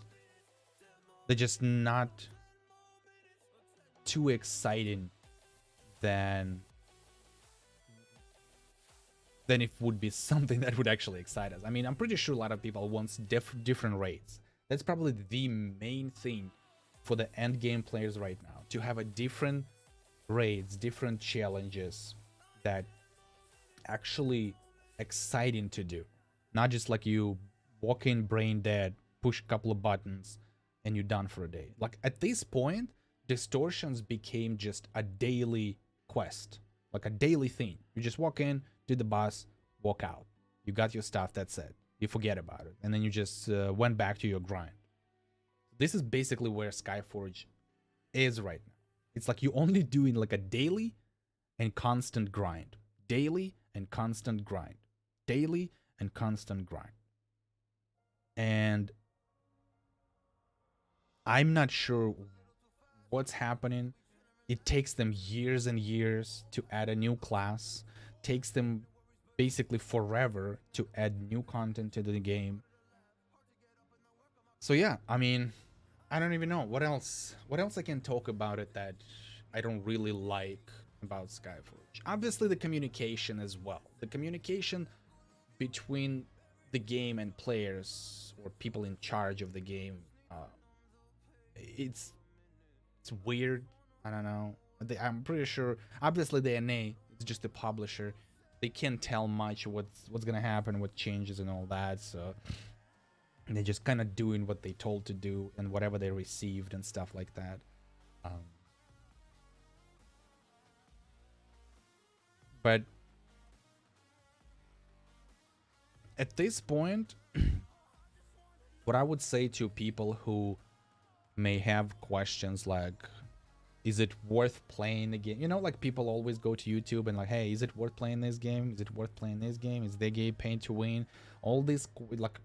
they're just not too exciting than it would be something that would actually excite us. I mean, I'm pretty sure a lot of people want different raids. That's probably the main thing for the end game players right now, to have a different raids, different challenges that actually exciting to do. Not just like you walk in brain dead, push a couple of buttons, and you're done for a day. Like at this point, distortions became just a daily quest, like a daily thing. You just walk in, do the boss, walk out. You got your stuff, that's it. You forget about it, and then you just went back to your grind. This is basically where Skyforge is right now. It's like you only doing like a daily and constant grind. Daily and constant grind. Daily and constant grind. And I'm not sure what's happening. It takes them years and years to add a new class. Takes them basically forever to add new content to the game. So yeah, I mean, I don't even know what else I can talk about it that I don't really like about Skyforge. Obviously the communication as well. The communication between the game and players or people in charge of the game, it's weird. I don't know. I'm pretty sure. Obviously, the NA is just a publisher. They can't tell much what's gonna happen, what changes and all that. So they're just kind of doing what they told to do and whatever they received and stuff like that. But at this point, what I would say to people who may have questions like, is it worth playing the game? You know, like people always go to YouTube and like, hey, is it worth playing this game? Is it worth playing this game? Is the game pay to win? All these like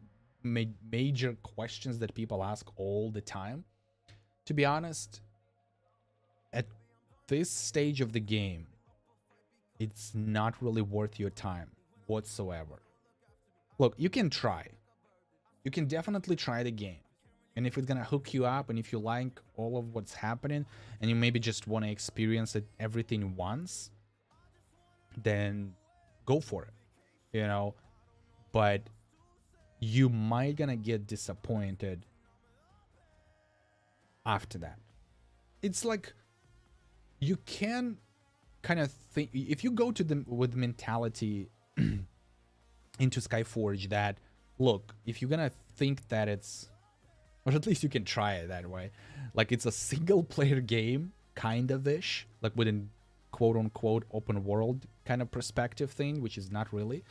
major questions that people ask all the time. To be honest, at this stage of the game, it's not really worth your time whatsoever. Look, you can try. You can definitely try the game. And if it's gonna hook you up and if you like all of what's happening and you maybe just want to experience it everything once, then go for it, you know. But you might gonna get disappointed after that. It's like you can kind of think, if you go to them with mentality into Skyforge that, look, if you're gonna think that it's, or at least you can try it that way, like it's a single player game kind of ish, like within quote unquote open world kind of perspective thing, which is not really,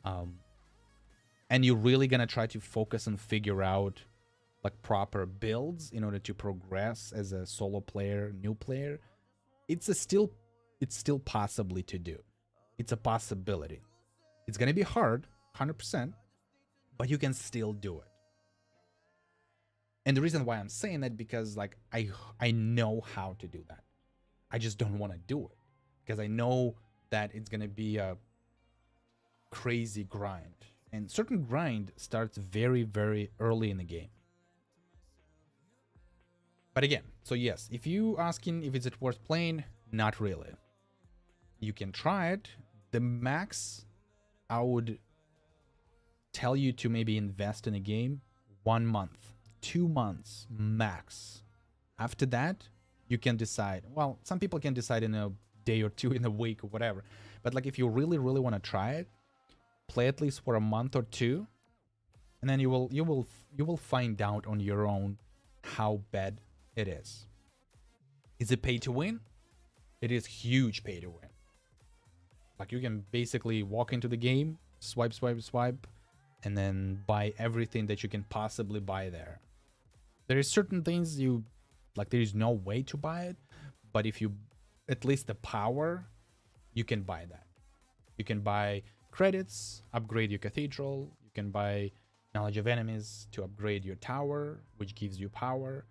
and you're really gonna try to focus and figure out like proper builds in order to progress as a solo player, new player, it's still possibly to do. It's a possibility. It's gonna be hard, 100%, but you can still do it. And the reason why I'm saying that, because like I know how to do that. I just don't want to do it because I know that it's gonna be a crazy grind, and certain grind starts very, very early in the game. But again, so yes, if you asking if it's worth playing, not really. You can try it. The max I would tell you to maybe invest in a game 1 month. 2 months max. After that, you can decide. Well, some people can decide in a day or two, in a week or whatever. But like if you really, really want to try it, play at least for a month or two, and then you will find out on your own how bad it is. Is it pay to win? It is huge pay to win. Like you can basically walk into the game, swipe, swipe, swipe, and then buy everything that you can possibly buy there. There is certain things you like, there is no way to buy it, but if you, at least the power, you can buy that. You can buy credits, upgrade your cathedral, you can buy knowledge of enemies to upgrade your tower, which gives you power.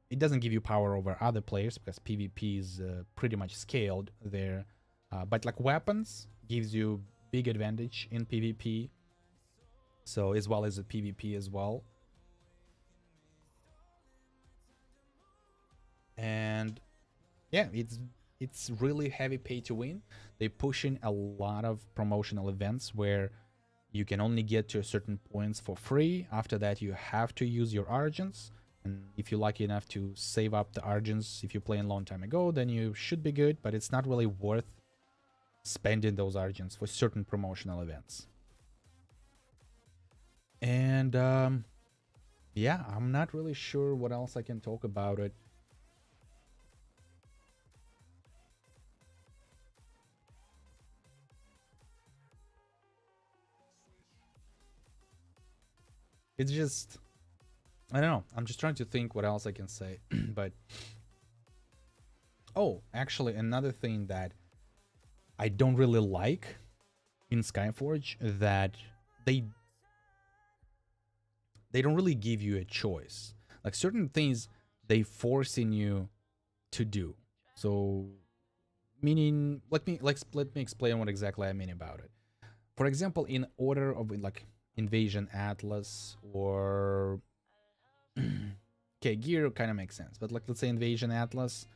It doesn't give you power over other players because PvP is pretty much scaled there. But like weapons gives you big advantage in PvP. So as well as the PvP as well. And yeah, it's really heavy pay to win. They're pushing a lot of promotional events where you can only get to a certain points for free. After that, you have to use your Argents. And if you're lucky enough to save up the Argents, if you're playing a long time ago, then you should be good. But it's not really worth spending those Argents for certain promotional events. And yeah, I'm not really sure what else I can talk about it. It's just, I don't know. I'm just trying to think what else I can say. But oh, actually, another thing that I don't really like in Skyforge, that they don't really give you a choice. Like certain things they forcing you to do. So meaning, let me explain what exactly I mean about it. For example, in order of like Invasion Atlas or okay, gear kind of makes sense, but like let's say Invasion Atlas,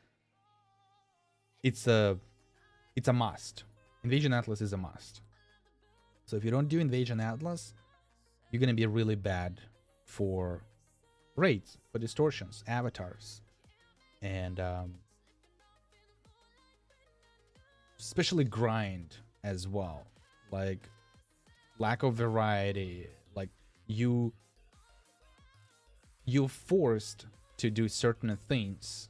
it's a must. Invasion Atlas is a must. So if you don't do Invasion Atlas, you're gonna be really bad for raids, for distortions, avatars, and especially grind as well. Like lack of variety, like you're forced to do certain things.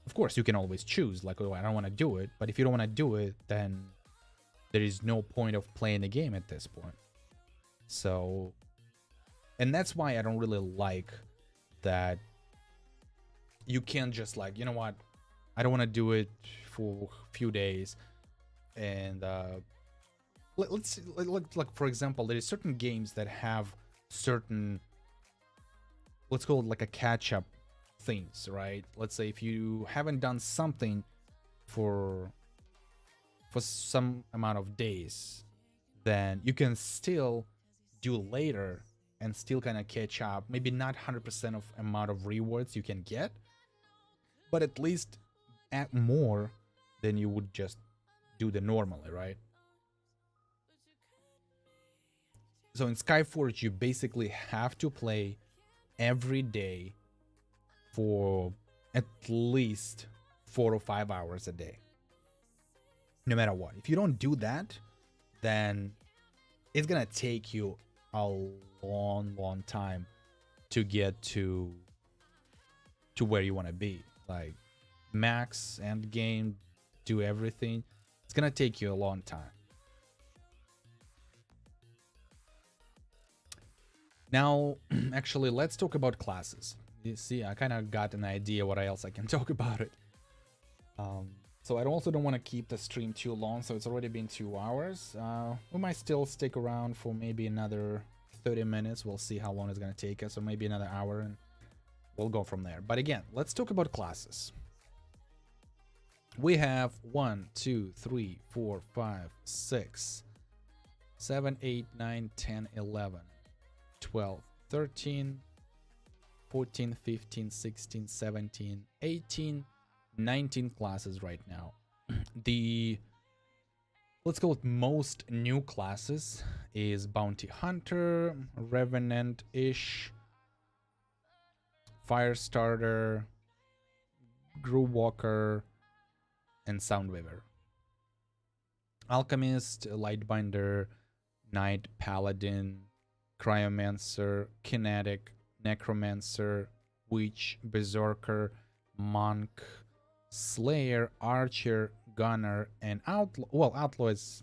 Of course, you can always choose, like, oh, I don't want to do it. But if you don't want to do it, then there is no point of playing the game at this point. So, and that's why I don't really like that you can't just like, you know what, I don't want to do it for a few days. And let's like for example, there is certain games that have certain, let's call it like a catch-up things, right? Let's say if you haven't done something for some amount of days, then you can still do later and still kind of catch up. Maybe not 100% of amount of rewards you can get, but at least add more than you would just do the normally, right? So in Skyforge, you basically have to play every day for at least 4 or 5 hours a day, no matter what. If you don't do that, then it's gonna take you a long time to get to where you want to be. Like max, end game, do everything. It's gonna take you a long time. Now, actually, let's talk about classes. You see, I kind of got an idea what else I can talk about it. So I also don't want to keep the stream too long, so it's already been 2 hours. We might still stick around for maybe another 30 minutes. We'll see how long it's going to take us, or maybe another hour, and we'll go from there. But again, let's talk about classes. We have 1, 2, 3, 4, 5, 6, 7, 8, 9, 10, 11, 12, 13, 14, 15, 16, 17, 18, 19 classes right now. The, let's call it most new classes is Bounty Hunter, Revenant-ish, Firestarter, Groove Walker, and Soundweaver. Alchemist, Lightbinder, Knight, Paladin, Cryomancer, Kinetic, Necromancer, Witch, Berserker, Monk, Slayer, Archer, Gunner, and Outlaw. Well, Outlaw is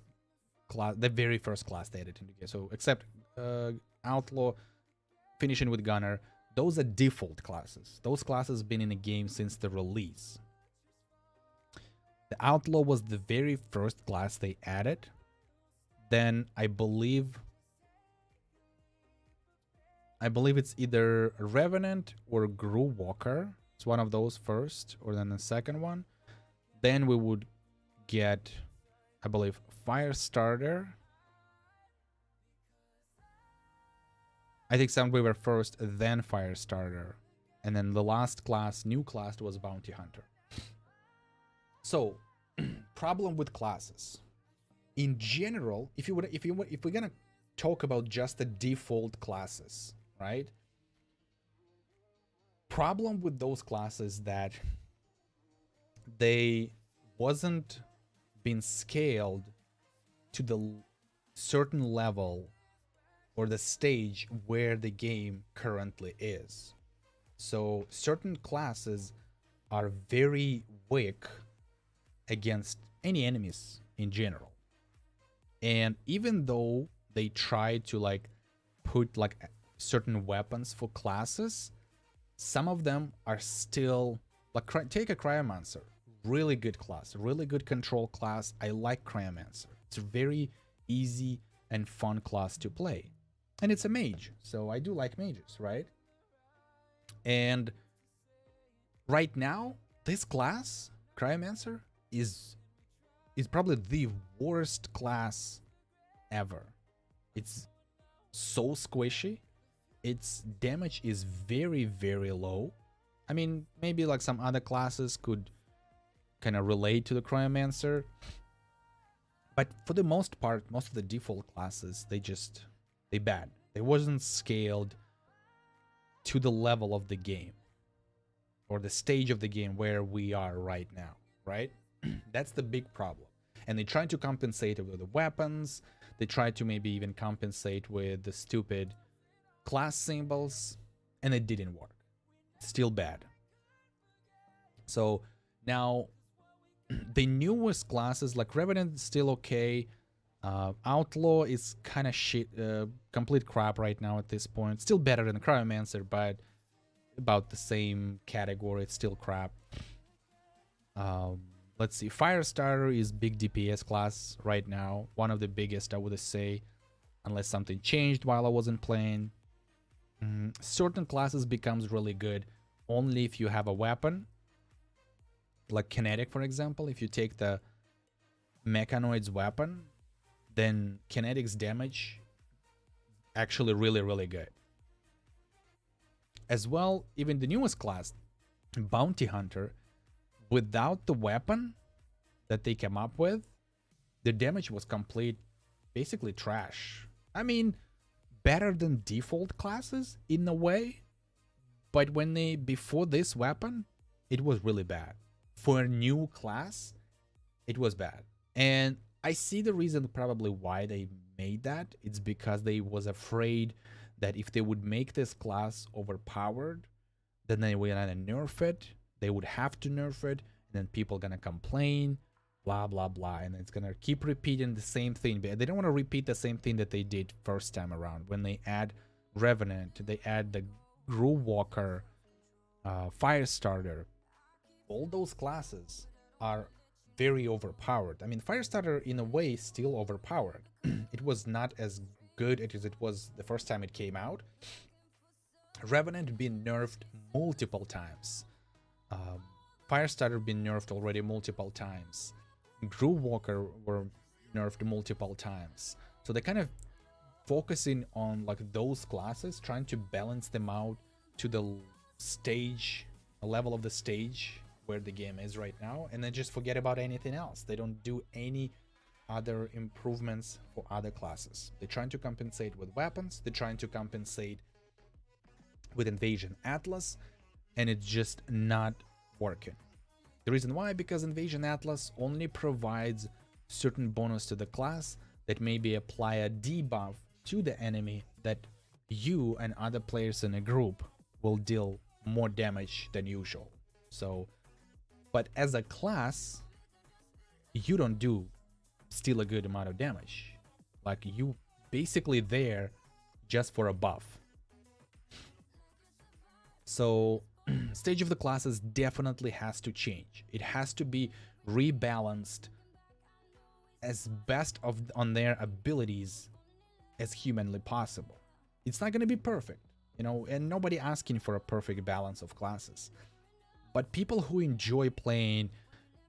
class, the very first class they added into the game. So except Outlaw, finishing with Gunner, those are default classes. Those classes been in the game since the release. The Outlaw was the very first class they added. Then I believe it's either Revenant or Groove Walker. It's one of those first, or then the second one. Then we would get, I believe, Firestarter. I think Soundweaver first, then Firestarter. And then the last class, new class, was Bounty Hunter. So, problem with classes. In general, if we're gonna talk about just the default classes, right? Problem with those classes that they wasn't been scaled to the certain level or the stage where the game currently is. So certain classes are very weak against any enemies in general. And even though they try to like put like certain weapons for classes, some of them are still like, take a Cryomancer, really good class, really good control class. I like Cryomancer. It's a very easy and fun class to play, and it's a mage, so I do like mages, right? And right now, this class, Cryomancer, is probably the worst class ever. It's so squishy. Its damage is very, very low. I mean, maybe like some other classes could kind of relate to the Cryomancer, but for the most part, most of the default classes, they bad. They wasn't scaled to the level of the game or the stage of the game where we are right now, right? That's the big problem. And they try to compensate with the weapons. They try to maybe even compensate with the stupid class symbols, and it didn't work. Still bad. So now the newest classes like Revenant is still okay. Outlaw is kind of shit, complete crap right now at this point. Still better than Cryomancer, but about the same category. It's still crap. Let's see. Firestarter is big DPS class right now. One of the biggest, I would say, unless something changed while I wasn't playing. Certain classes becomes really good only if you have a weapon. Like Kinetic, for example. If you take the Mechanoid's weapon, then Kinetic's damage actually really, really good. As well, even the newest class, Bounty Hunter, without the weapon that they came up with, the damage was complete, basically trash. I mean, better than default classes in a way, but before this weapon, it was really bad. For a new class, it was bad. And I see the reason probably why they made that. It's because they was afraid that if they would make this class overpowered, then they would either nerf it, they would have to nerf it, and then people gonna complain, blah, blah, blah, and it's gonna keep repeating the same thing. But they don't want to repeat the same thing that they did first time around. When they add Revenant, they add the Groove Walker, Firestarter. All those classes are very overpowered. I mean, Firestarter in a way is still overpowered. It was not as good as it was the first time it came out. Revenant been nerfed multiple times. Firestarter been nerfed already multiple times. Groove Walker were nerfed multiple times. So they're kind of focusing on like those classes, trying to balance them out to the stage, a level of the stage where the game is right now, and then just forget about anything else. They don't do any other improvements for other classes. They're trying to compensate with weapons, they're trying to compensate with Invasion Atlas, and it's just not working. The reason why, because Invasion Atlas only provides certain bonus to the class that maybe apply a debuff to the enemy that you and other players in a group will deal more damage than usual. So, but as a class, you don't do still a good amount of damage. Like, you basically there just for a buff. So stage of the classes definitely has to change. It has to be rebalanced as best on their abilities as humanly possible. It's not going to be perfect, you know, and nobody asking for a perfect balance of classes. But people who enjoy playing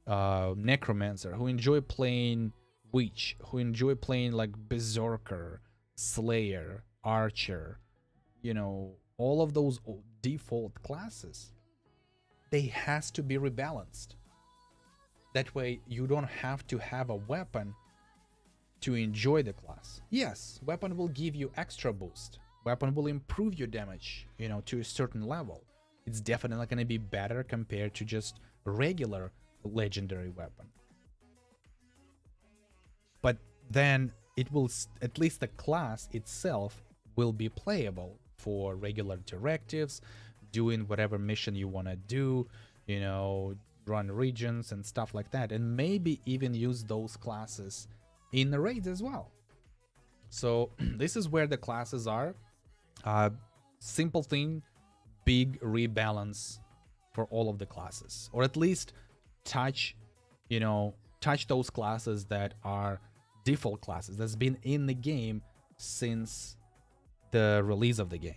Necromancer, who enjoy playing Witch, who enjoy playing like Berserker, Slayer, Archer, you know, all of those default classes, they has to be rebalanced. That way you don't have to have a weapon to enjoy the class. Yes, weapon will give you extra boost. Weapon will improve your damage, you know, to a certain level. It's definitely going to be better compared to just regular legendary weapon. But then it will, at least the class itself will be playable for regular directives, doing whatever mission you want to do, you know, run regions and stuff like that, and maybe even use those classes in the raids as well. So this is where the classes are. Simple thing, big rebalance for all of the classes, or at least touch those classes that are default classes that's been in the game since the release of the game.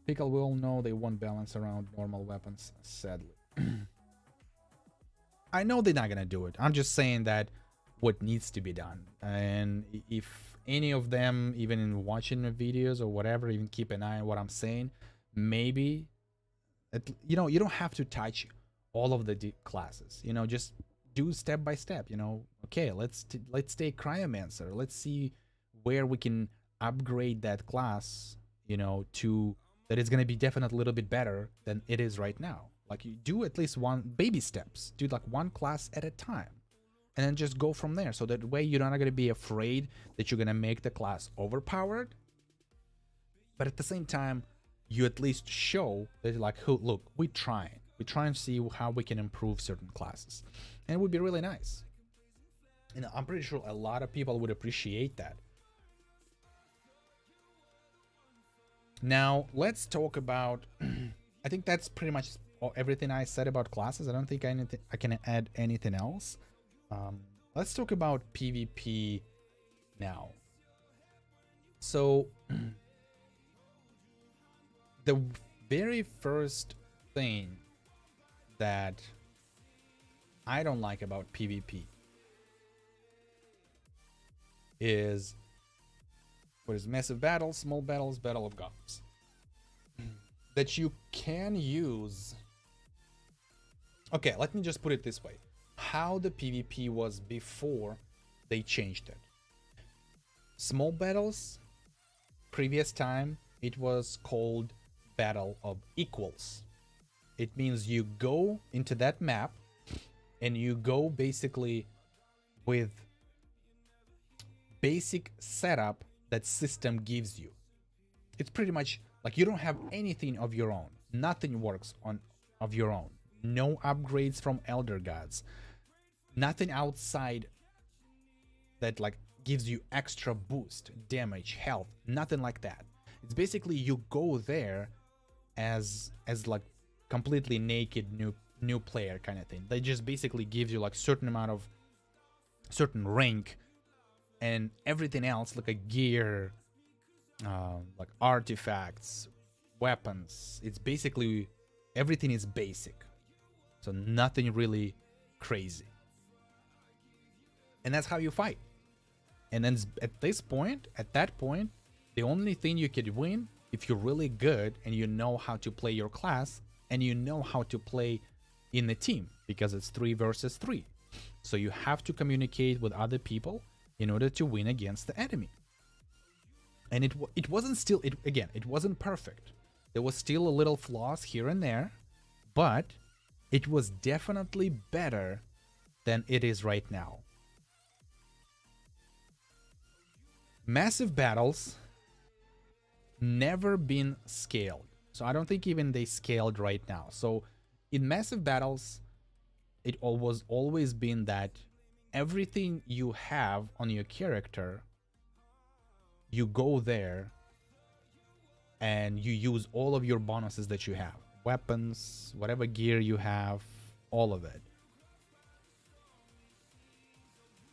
Pickle, we all know they won't balance around normal weapons, sadly. I know they're not gonna do it. I'm just saying that what needs to be done. And if any of them, even in watching the videos or whatever, even keep an eye on what I'm saying, maybe, you don't have to touch all of the classes. Just do step by step. Okay, let's take Cryomancer. Let's see where we can upgrade that class. To that it's gonna be definitely a little bit better than it is right now. Like, you do at least one baby steps. Do like one class at a time, and then just go from there. So that way you're not gonna be afraid that you're gonna make the class overpowered. But at the same time, you at least show that, like, look, we try and see how we can improve certain classes, and it would be really nice. And I'm pretty sure a lot of people would appreciate that. Now let's talk about I think that's pretty much everything I said about classes. I don't think I can add anything else. Let's talk about PvP now. So the very first thing that I don't like about PvP is what is massive battles, small battles, battle of gods. That you can use. Okay, let me just put it this way. How the PvP was before they changed it. Small battles, previous time, it was called Battle of Equals. It means you go into that map and you go basically with basic setup that system gives you. It's pretty much like you don't have anything of your own. Nothing works of your own. No upgrades from elder gods. Nothing outside that like gives you extra boost, damage, health, nothing like that. It's basically you go there as like completely naked new player kind of thing. They just basically gives you like certain amount of certain rank, and everything else like a gear, like artifacts, weapons. It's basically everything is basic, so nothing really crazy, and that's how you fight. And then at that point, the only thing you could win if you're really good and you know how to play your class and you know how to play in the team, because it's 3 versus 3. So you have to communicate with other people in order to win against the enemy. And it wasn't perfect. There was still a little flaws here and there, but it was definitely better than it is right now. Massive battles never been scaled. So I don't think even they scaled right now. So in massive battles, it always been that everything you have on your character, you go there and you use all of your bonuses that you have. Weapons, whatever gear you have, all of it.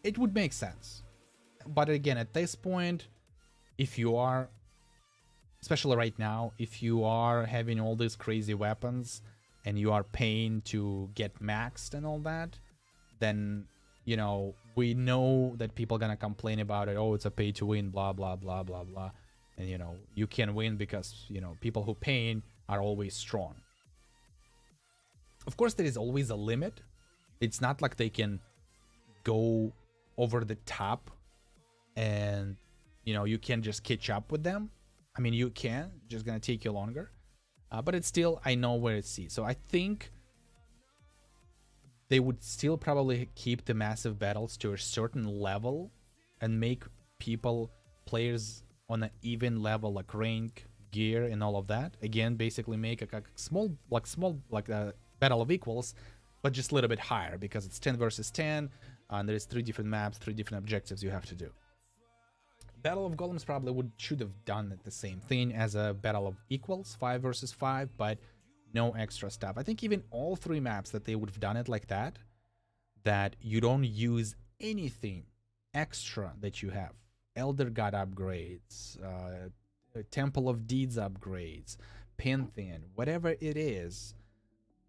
It would make sense. But again, at this point, if you are, especially right now, if you are having all these crazy weapons and you are paying to get maxed and all that, then, you know, we know that people are gonna complain about it. Oh, it's a pay to win, blah, blah, blah, blah, blah. And, you know, you can win because, you know, people who paying are always strong. Of course, there is always a limit. It's not like they can go over the top and, you know, you can just catch up with them. I mean, you can, just gonna take you longer. But it's still, I know where it's at. So I think they would still probably keep the massive battles to a certain level and make players on an even level, like rank, gear, and all of that. Again, basically make a small a battle of equals, but just a little bit higher, because it's 10 versus 10, and there's 3 different maps, 3 different objectives you have to do. Battle of Golems probably should have done it the same thing as a Battle of Equals, 5 versus 5, but no extra stuff. I think even all 3 maps that they would have done it like that you don't use anything extra that you have. Elder God upgrades, Temple of Deeds upgrades, Pantheon, whatever it is,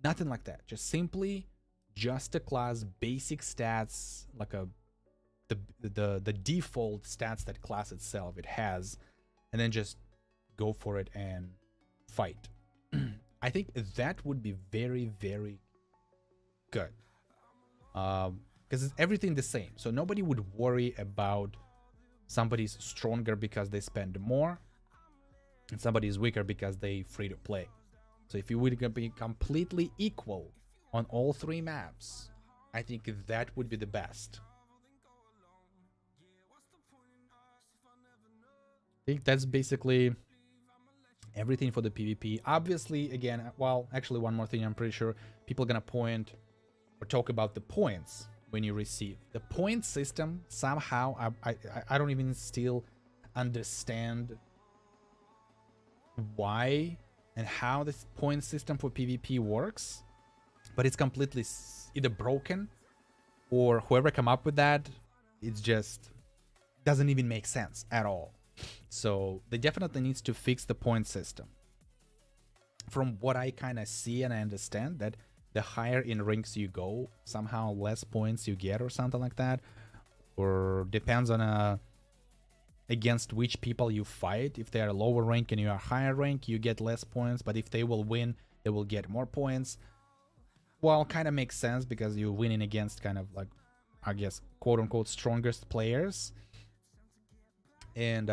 nothing like that. Just simply just a class, basic stats, like the default stats that class itself it has, and then just go for it and fight. I think that would be very, very good, because it's everything the same, so nobody would worry about somebody's stronger because they spend more and somebody's weaker because they free to play. So if you would be completely equal on all 3 maps, I think that would be the best. I think that's basically everything for the PvP. Obviously, again, well, actually one more thing, I'm pretty sure people are gonna point or talk about the points when you receive. The point system, somehow, I don't even still understand why and how this point system for PvP works, but it's completely either broken or whoever come up with that, it's just doesn't even make sense at all. So they definitely needs to fix the point system. From what I kind of see and I understand, that the higher in ranks you go, somehow less points you get or something like that, or depends on against which people you fight. If they are lower rank and you are higher rank, you get less points, but if they will win, they will get more points. Well, kind of makes sense because you're winning against kind of like, I guess, quote-unquote strongest players. And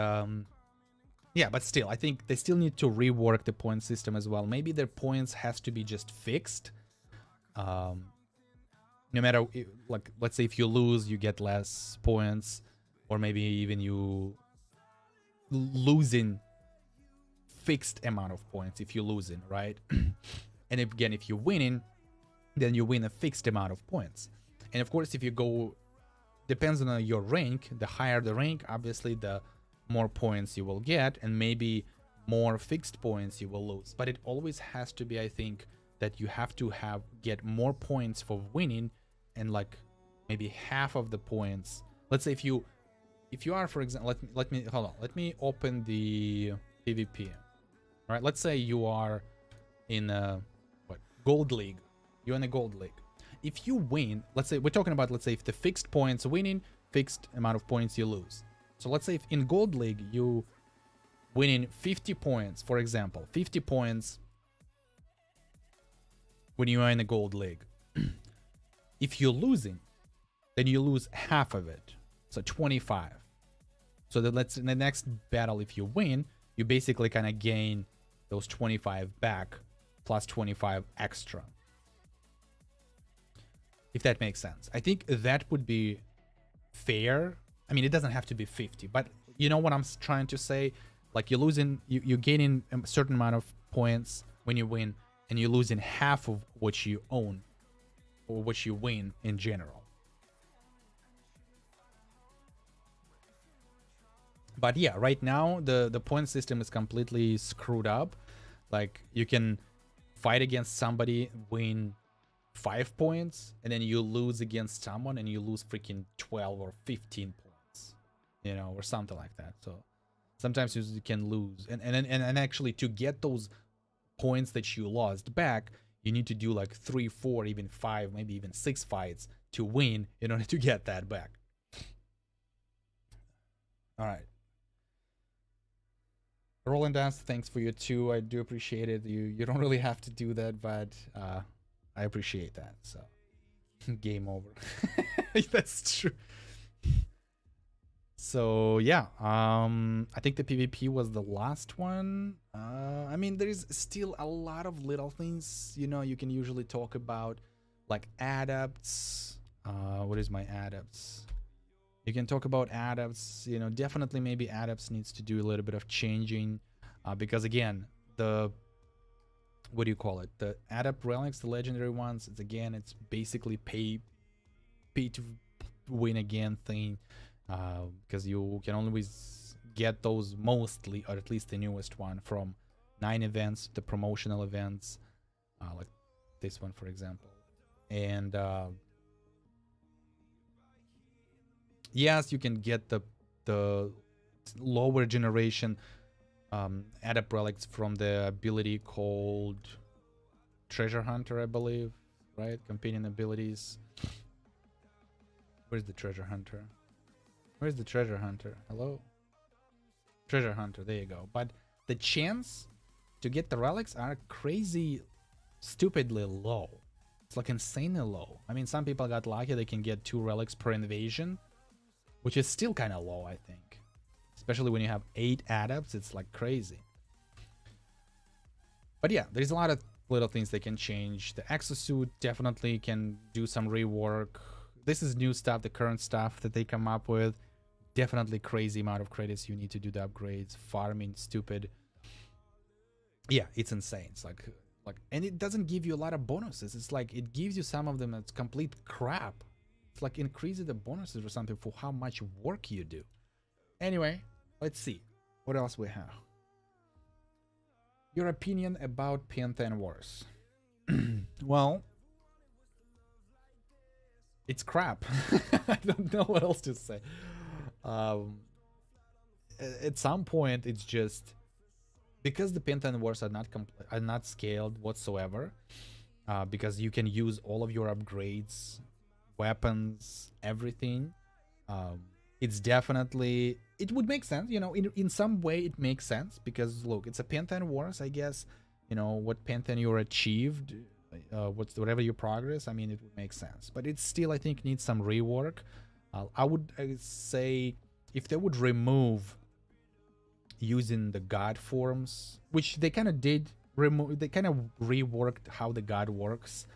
yeah, but still, I think they still need to rework the point system as well. Maybe their points has to be just fixed. No matter, like, let's say if you lose, you get less points, or maybe even you losing fixed amount of points if you're losing, right? And again, if you're winning, then you win a fixed amount of points. And of course, if you go, depends on your rank, the higher the rank, obviously the more points you will get, and maybe more fixed points you will lose. But it always has to be, I think, that you have to get more points for winning, and like maybe half of the points. Let's say if you are, for example, let me hold on, let me open the PvP. All right, let's say you are in gold league. You're in a gold league. If you win, let's say we're talking about, let's say if the fixed points winning, fixed amount of points you lose. So let's say if in gold league you winning 50 points, for example, 50 points when you are in a gold league. If you're losing, then you lose half of it, so 25. So that let's in the next battle, if you win, you basically kind of gain those 25 back plus 25 extra. If that makes sense. I think that would be fair. I mean, it doesn't have to be 50, but you know what I'm trying to say? Like you're losing, you're gaining a certain amount of points when you win, and you're losing half of what you own or what you win in general. But yeah, right now the point system is completely screwed up. Like you can fight against somebody, win 5 points, and then you lose against someone and you lose freaking 12 or 15 points, you know, or something like that. So sometimes you can lose, and actually to get those points that you lost back, you need to do like 3, 4, even 5, maybe even 6 fights to win in order to get that back. All right. Roland Dance, thanks for your 2. I do appreciate it. You don't really have to do that, but I appreciate that. So game over. That's true. So yeah, I think the PvP was the last one. I mean, there is still a lot of little things, you know, you can usually talk about, like adapts. What is my adapts? You can talk about adapts, you know, definitely maybe adapts needs to do a little bit of changing, because again, the, what do you call it? The adapt relics, the legendary ones, it's basically pay to win again thing, because you can always get those mostly, or at least the newest one, from 9 events, the promotional events, like this one, for example. And yes, you can get the lower generation adept relics from the ability called Treasure Hunter, I believe, right? Companion abilities. Where's the Treasure Hunter? Where's the Treasure Hunter? Hello? Treasure Hunter, there you go. But the chance to get the relics are crazy, stupidly low. It's like insanely low. I mean, some people got lucky, they can get 2 relics per invasion, which is still kind of low, I think. Especially when you have 8 adepts, it's like crazy. But yeah, there's a lot of little things they can change. The exosuit definitely can do some rework. This is new stuff, the current stuff that they come up with. Definitely crazy amount of credits you need to do the upgrades. Farming, stupid. Yeah, it's insane. It's like, and it doesn't give you a lot of bonuses. It's like, it gives you some of them that's complete crap. It's like increasing the bonuses or something for how much work you do. Anyway, let's see. What else we have? Your opinion about Pantheon Wars. Well, it's crap. I don't know what else to say. At some point, it's just because the Pantheon Wars are not scaled whatsoever. Because you can use all of your upgrades, weapons, everything. It's definitely, it would make sense, you know, in some way it makes sense, because look, it's a Pantheon Wars, I guess, you know, what Pantheon you achieved, whatever your progress, I mean, it would make sense, but it still, I think, needs some rework. I would say if they would remove using the god forms, which they kind of did remove, they kind of reworked how the god works.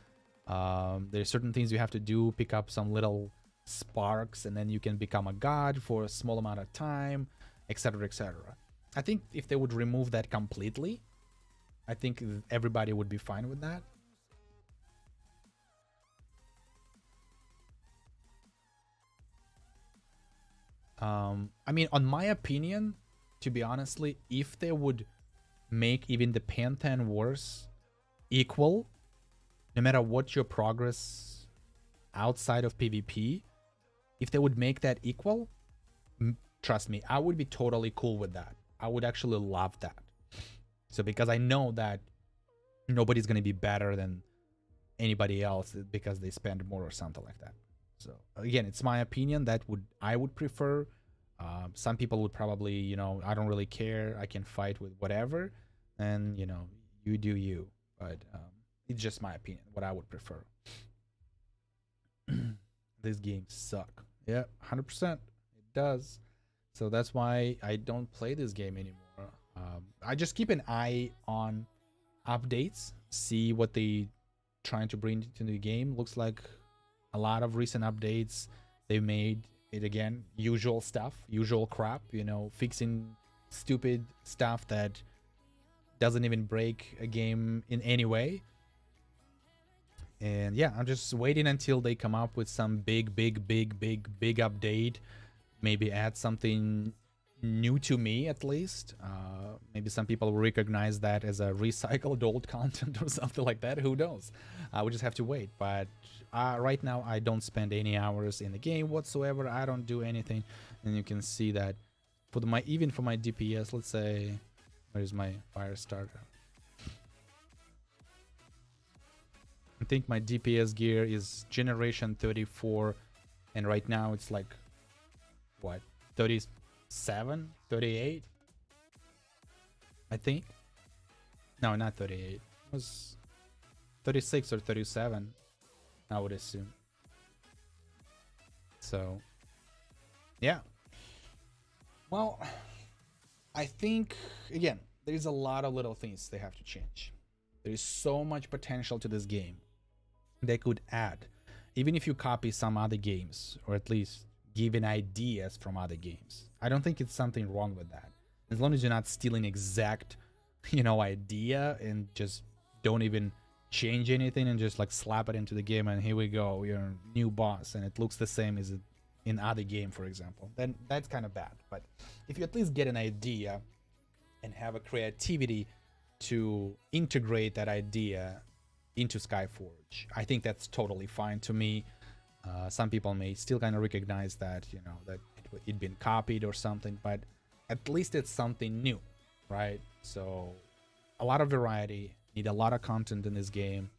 There's certain things you have to do, pick up some little sparks, and then you can become a god for a small amount of time, etc, etc. I think if they would remove that completely, I think everybody would be fine with that. I mean, on my opinion, to be honestly, if they would make even the Pantheon Wars equal, no matter what your progress outside of PvP, if they would make that equal, trust me, I would be totally cool with that. I would actually love that. So because I know that nobody's going to be better than anybody else because they spend more or something like that. So again, it's my opinion. I would prefer. Some people would probably, you know, I don't really care. I can fight with whatever, and you know, you do you. But it's just my opinion. What I would prefer. These games suck. Yeah, 100%. It does. So that's why I don't play this game anymore. I just keep an eye on updates, see what they trying to bring to the game. Looks like a lot of recent updates they made it again, usual stuff, usual crap, you know, fixing stupid stuff that doesn't even break a game in any way. And yeah, I'm just waiting until they come up with some big update, maybe add something new to me at least. Maybe some people will recognize that as a recycled old content or something like that. Who knows? We just have to wait. But right now, I don't spend any hours in the game whatsoever. I don't do anything, and you can see that for even for my DPS. Let's say, where's my fire starter? I think my DPS gear is generation 34, and right now it's like what, 37, 38, I think. No, not 38. It was 36 or 37, I would assume. So yeah, well, I think again there's a lot of little things they have to change. There is so much potential to this game they could add, even if you copy some other games, or at least given ideas from other games. I don't think it's something wrong with that, as long as you're not stealing exact, you know, idea and just don't even change anything and just like slap it into the game and here we go, you're a new boss and it looks the same as in other game, for example, then that's kind of bad. But if you at least get an idea and have a creativity to integrate that idea into Skyforge, I think that's totally fine to me. Some people may still kind of recognize that, you know, that it'd been copied or something, but at least it's something new, right? So a lot of variety, need a lot of content in this game.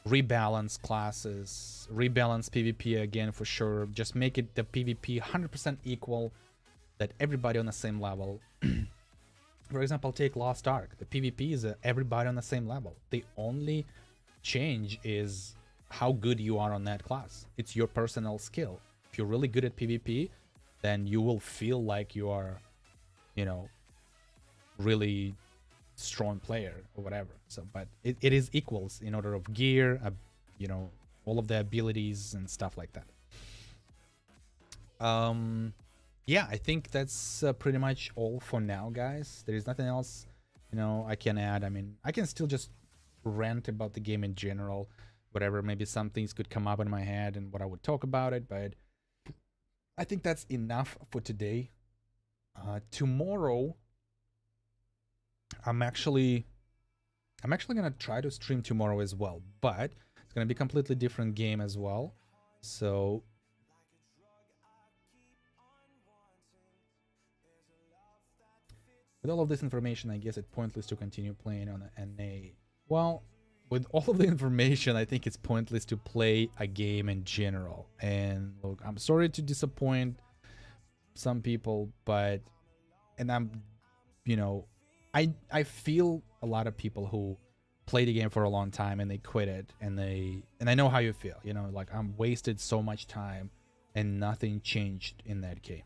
Rebalance classes, rebalance PvP again for sure. Just make it the PvP 100% equal, that everybody on the same level. For example, take Lost Ark. The PvP is everybody on the same level. The only change is how good you are on that class. It's your personal skill. If you're really good at PvP, then you will feel like you are, you know, really strong player or whatever. So, but it is equals in order of gear, you know, all of the abilities and stuff like that. Yeah, I think that's pretty much all for now, guys. There is nothing else, you know, I can add. I mean, I can still just rant about the game in general, whatever. Maybe some things could come up in my head and what I would talk about it, but I think that's enough for today. Tomorrow, I'm actually gonna try to stream tomorrow as well, but it's gonna be a completely different game as well. So with all of this information, I guess it's pointless to continue playing on an NA. Well, with all of the information, I think it's pointless to play a game in general. And look, I'm sorry to disappoint some people, but, and I'm, you know, I feel a lot of people who play the game for a long time and they quit it, and I know how you feel, you know, like I'm wasted so much time and nothing changed in that game.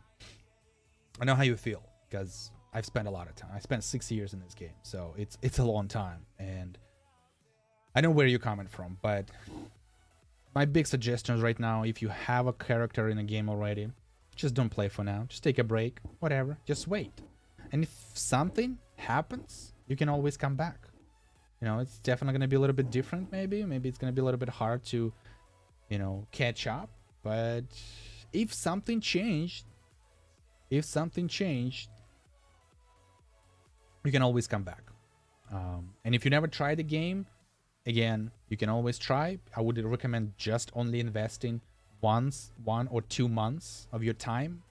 I know how you feel because I've spent a lot of time. I spent 6 years in this game, so it's a long time, and I know where you're coming from. But my big suggestions right now, if you have a character in a game already, just don't play for now. Just take a break, whatever. Just wait, and if something happens, you can always come back. You know, it's definitely going to be a little bit different. Maybe it's going to be a little bit hard to, you know, catch up. But if something changed, you can always come back. And if you never tried the game, again, you can always try. I would recommend just only investing 1 or 2 months of your time,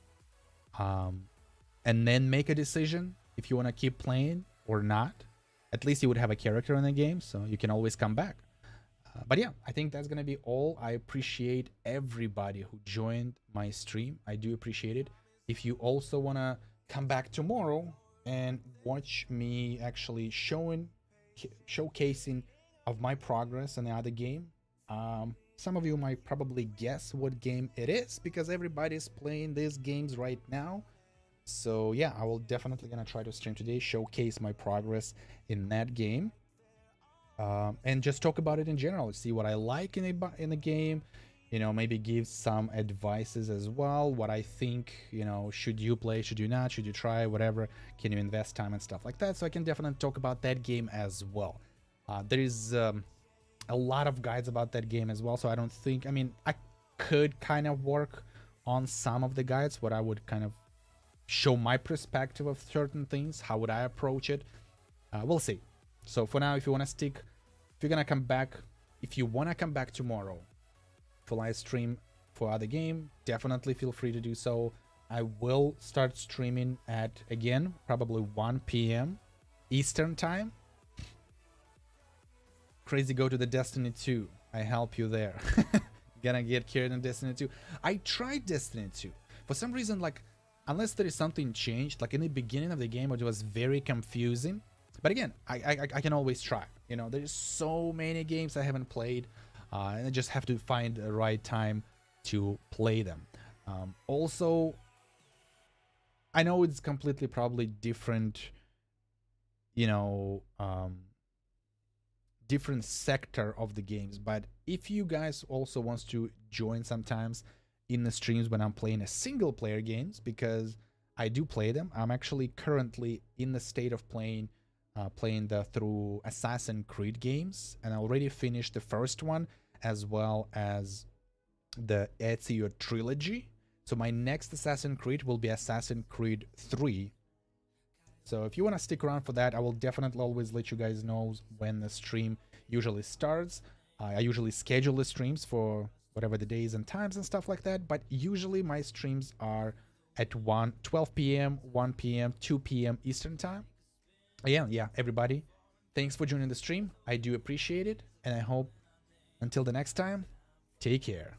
and then make a decision if you want to keep playing or not. At least you would have a character in the game, so you can always come back. But yeah, I think that's gonna be all. I appreciate everybody who joined my stream. I do appreciate it. If you also want to come back tomorrow and watch me actually showcasing of my progress in the other game, some of you might probably guess what game it is because everybody's playing these games right now. So yeah, I will definitely gonna try to stream today, showcase my progress in that game, and just talk about it in general, see what I like in the game, you know, maybe give some advices as well, what I think, you know, should you play, should you not, should you try, whatever, can you invest time and stuff like that. So I can definitely talk about that game as well. There is a lot of guides about that game as well, so I don't think, I mean, I could kind of work on some of the guides, what I would kind of show my perspective of certain things, how would I approach it. We'll see. So for now, if you want to stick, if you're gonna come back, if you want to come back tomorrow for live stream for other game, definitely feel free to do so. I will start streaming at, again, probably 1 p.m. Eastern time. Crazy, go to the Destiny 2. I help you there. Gonna get carried in Destiny 2. I tried Destiny 2. For some reason, like, unless there is something changed, like in the beginning of the game, it was very confusing. But again, I can always try. You know, there's so many games I haven't played, and I just have to find the right time to play them. Also, I know it's completely probably different, you know, different sector of the games, but if you guys also wants to join sometimes in the streams when I'm playing a single player games, because I do play them. I'm actually currently in the state of playing through Assassin's Creed games, and I already finished the first one, as well as the Ezio trilogy. So my next Assassin's Creed will be Assassin's Creed 3. So if you want to stick around for that, I will definitely always let you guys know when the stream usually starts. I usually schedule the streams for whatever the days and times and stuff like that, but usually my streams are at 12 p.m., 1 p.m., 2 p.m. Eastern time. Yeah, everybody, thanks for joining the stream. I do appreciate it, and I hope until the next time, take care.